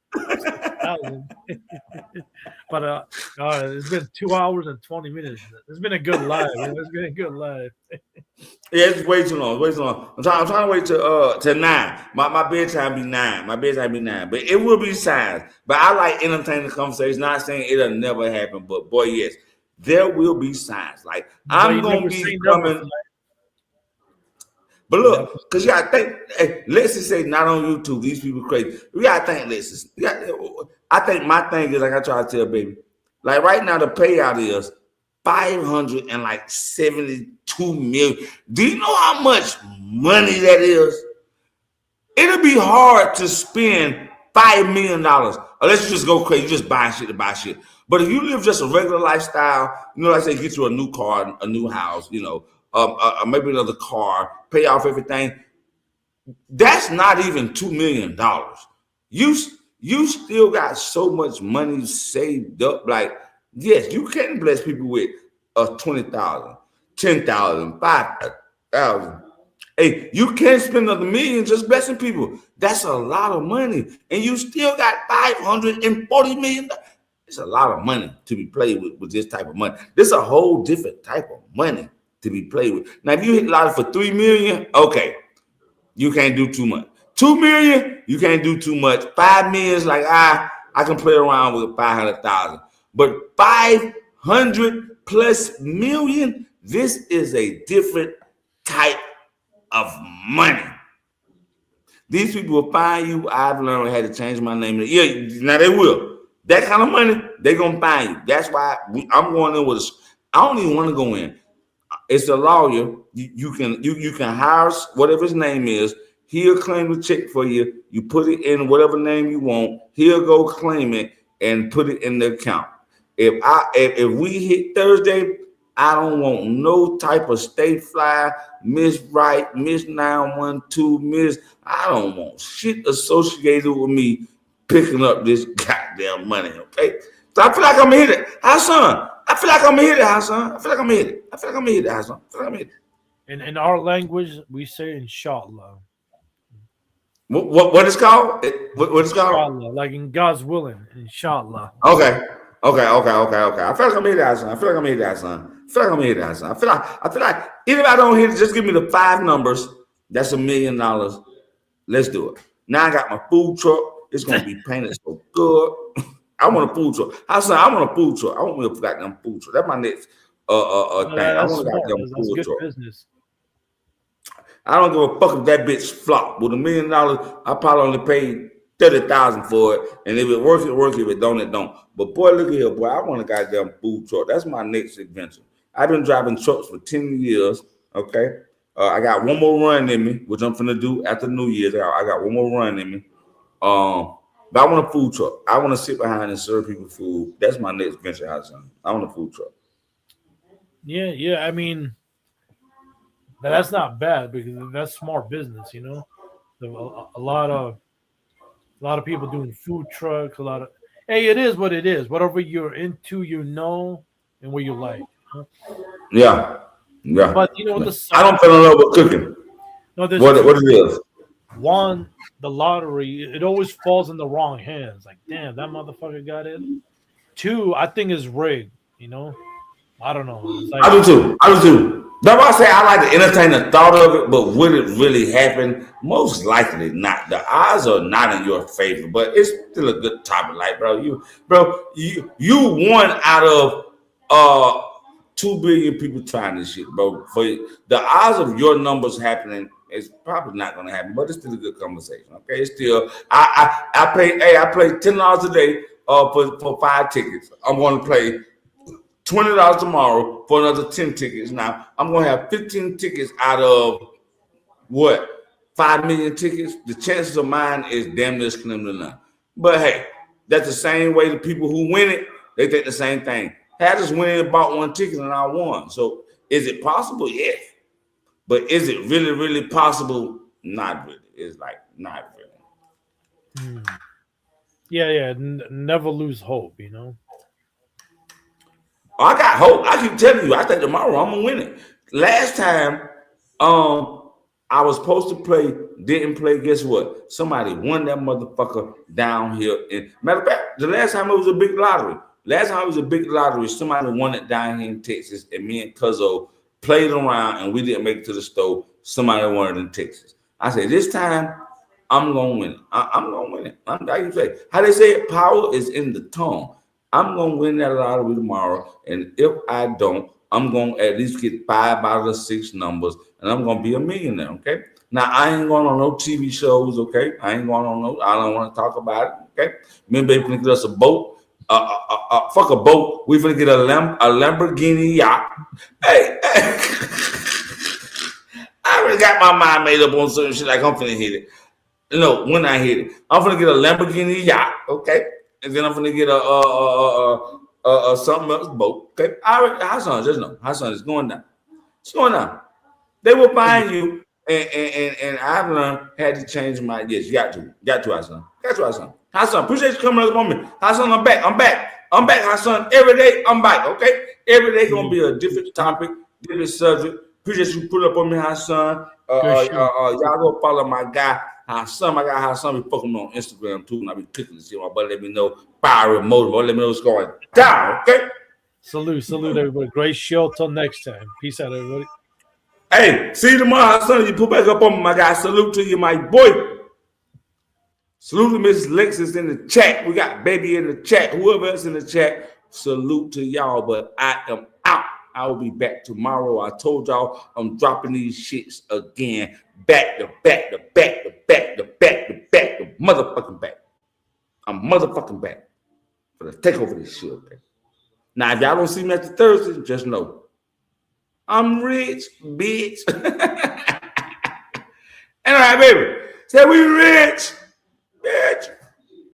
Speaker 4: But it's been 2 hours and 20 minutes. It's been a good live. It's been a good live.
Speaker 1: Yeah, it's way too long. I'm trying to wait to 9. My bedtime be 9. But it will be signs. But I like entertaining the conversation. Not saying it'll never happen, but boy, yes, there will be signs. Like I'm gonna be coming. But look, because you gotta think, hey, let's just say not on YouTube, these people crazy. We gotta think, I think my thing is, like I try to tell baby, like right now the payout is 572 million. Do you know how much money that is? It'll be hard to spend $5 million unless you just go crazy, you just buy shit to buy shit. But if you live just a regular lifestyle, like I say, get you a new car, a new house, maybe another car, pay off everything. That's not even $2 million. You still got so much money saved up. Like, yes, you can bless people with 20,000, 10,000, 5,000. Hey, you can't spend another million just blessing people. That's a lot of money, and you still got $540 million. It's a lot of money to be played with this type of money. This is a whole different type of money to be played with. Now, if you hit a lot for $3 million, okay, you can't do too much. $2 million, you can't do too much. $5 million is like I can play around with 500,000, but 500 plus million, this is a different type of money. These people will find you. I've learned I had to change my name. Yeah, now they will. That kind of money, they're gonna find you. That's why I'm going in with. I don't even want to go in. It's a lawyer. You can hire whatever his name is. He'll claim the check for you. You put it in whatever name you want. He'll go claim it and put it in the account. If we hit Thursday, I don't want no type of state fly, Miss Right, Miss 912, Miss. I don't want shit associated with me picking up this goddamn money. Okay, so I feel like I'm gonna hit it, Hassan. I feel like I'm gonna hit it, Hassan. I feel like I'm gonna hit it, Hassan.
Speaker 4: In our language, we say inshallah.
Speaker 1: What is called? What is called?
Speaker 4: Inshallah, like in God's willing, inshallah.
Speaker 1: Okay. I feel like I'm gonna hit it, Hassan. I feel like even if I don't hit it, just give me the 5 numbers. That's $1 million. Let's do it. Now I got my food truck. It's gonna be painted so good. I want a food truck. Hassan, I want a food truck. I want me a goddamn food truck. That's my next thing. I want a goddamn food truck. Business. I don't give a fuck if that bitch flop. With $1 million, I probably only paid 30,000 for it. And if it works, it works. If it don't, it don't. But boy, look at here, boy. I want a goddamn food truck. That's my next adventure. I've been driving trucks for 10 years. Okay. I got one more run in me, which I'm finna do after New Year's. I got one more run in me. But I want a food truck. I want to sit behind and serve people food. That's my next venture, Hassan. I want a food truck.
Speaker 4: Yeah. I mean, that's not bad because that's smart business, A lot of people doing food trucks. Hey, it is what it is. Whatever you're into, and what you like. Huh?
Speaker 1: Yeah.
Speaker 4: But
Speaker 1: I don't feel in love with cooking.
Speaker 4: No,
Speaker 1: what it is.
Speaker 4: One, the lottery, it always falls in the wrong hands. Like, damn, that motherfucker got it. 2, I think is rigged. I don't know. It's like,
Speaker 1: I do too. I do too. That's why I say I like to entertain the thought of it, but would it really happen? Most likely not. The odds are not in your favor, but it's still a good topic. Like, you one out of 2 billion people trying this shit, bro. For the odds of your numbers happening is probably not going to happen, but it's still a good conversation. Okay, it's still I play $10 a day for 5 tickets. I'm going to play $20 tomorrow for another 10 tickets. Now I'm going to have 15 tickets out of what 5 million tickets. The chances of mine is damn near slim to none. But hey, that's the same way the people who win it, they think the same thing. Hey, I just went in and bought 1 ticket and I won. So is it possible? Yes. But is it really, really possible? Not really. It's like not really.
Speaker 4: Yeah. Never lose hope, you know.
Speaker 1: I got hope. I keep telling you, I think tomorrow I'm gonna win it. Last time, I was supposed to play, didn't play. Guess what? Somebody won that motherfucker down here. And matter of fact, the last time it was a big lottery. Somebody won it down here in Texas, and me and Cuzzo played around, and we didn't make it to the store. Somebody won it in Texas. I said, this time I'm gonna win it. I'm gonna win it. Like you say, how they say it, power is in the tongue. I'm gonna win that lottery tomorrow, and if I don't, I'm gonna at least get 5 out of the 6 numbers, and I'm gonna be a millionaire. Okay. Now I ain't going on no TV shows. Okay. I ain't going on no. I don't want to talk about it. Okay. Maybe they can get us a boat. Fuck a boat. We finna get a Lamborghini yacht. Hey. I already got my mind made up on certain shit. Like I'm finna hit it. No, when I hit it, I'm finna get a Lamborghini yacht. Okay. And then I'm gonna get a something else boat. Okay, Hassan, just know Hassan is going down. It's going down. They will find you, and I've learned had to change my yes. You got to Hassan. Hassan, appreciate you coming up on me. Hassan, I'm back. Hassan, every day I'm back. Okay, every day gonna be a different topic, different subject. Appreciate you put up on me, Hassan. Y'all go follow my guy. Hassan, I got Hassan be fucking on Instagram too, and I be clicking to see my buddy. Let me know fire motive. Let me know what's going down. Okay.
Speaker 4: Salute, everybody. Great show. Till next time. Peace out, everybody.
Speaker 1: Hey, see you tomorrow, Hassan. You put back up on me, my guy. Salute to you, my boy. Salute to Mrs. Lexus in the chat. We got baby in the chat. Whoever else in the chat, salute to y'all. But I am out. I will be back tomorrow. I told y'all I'm dropping these shits again. Back to motherfucking back. I'm motherfucking back for the takeover this shit. Okay. Now, if y'all don't see me after Thursday, just know I'm rich, bitch. And all right, baby. Say we rich, bitch.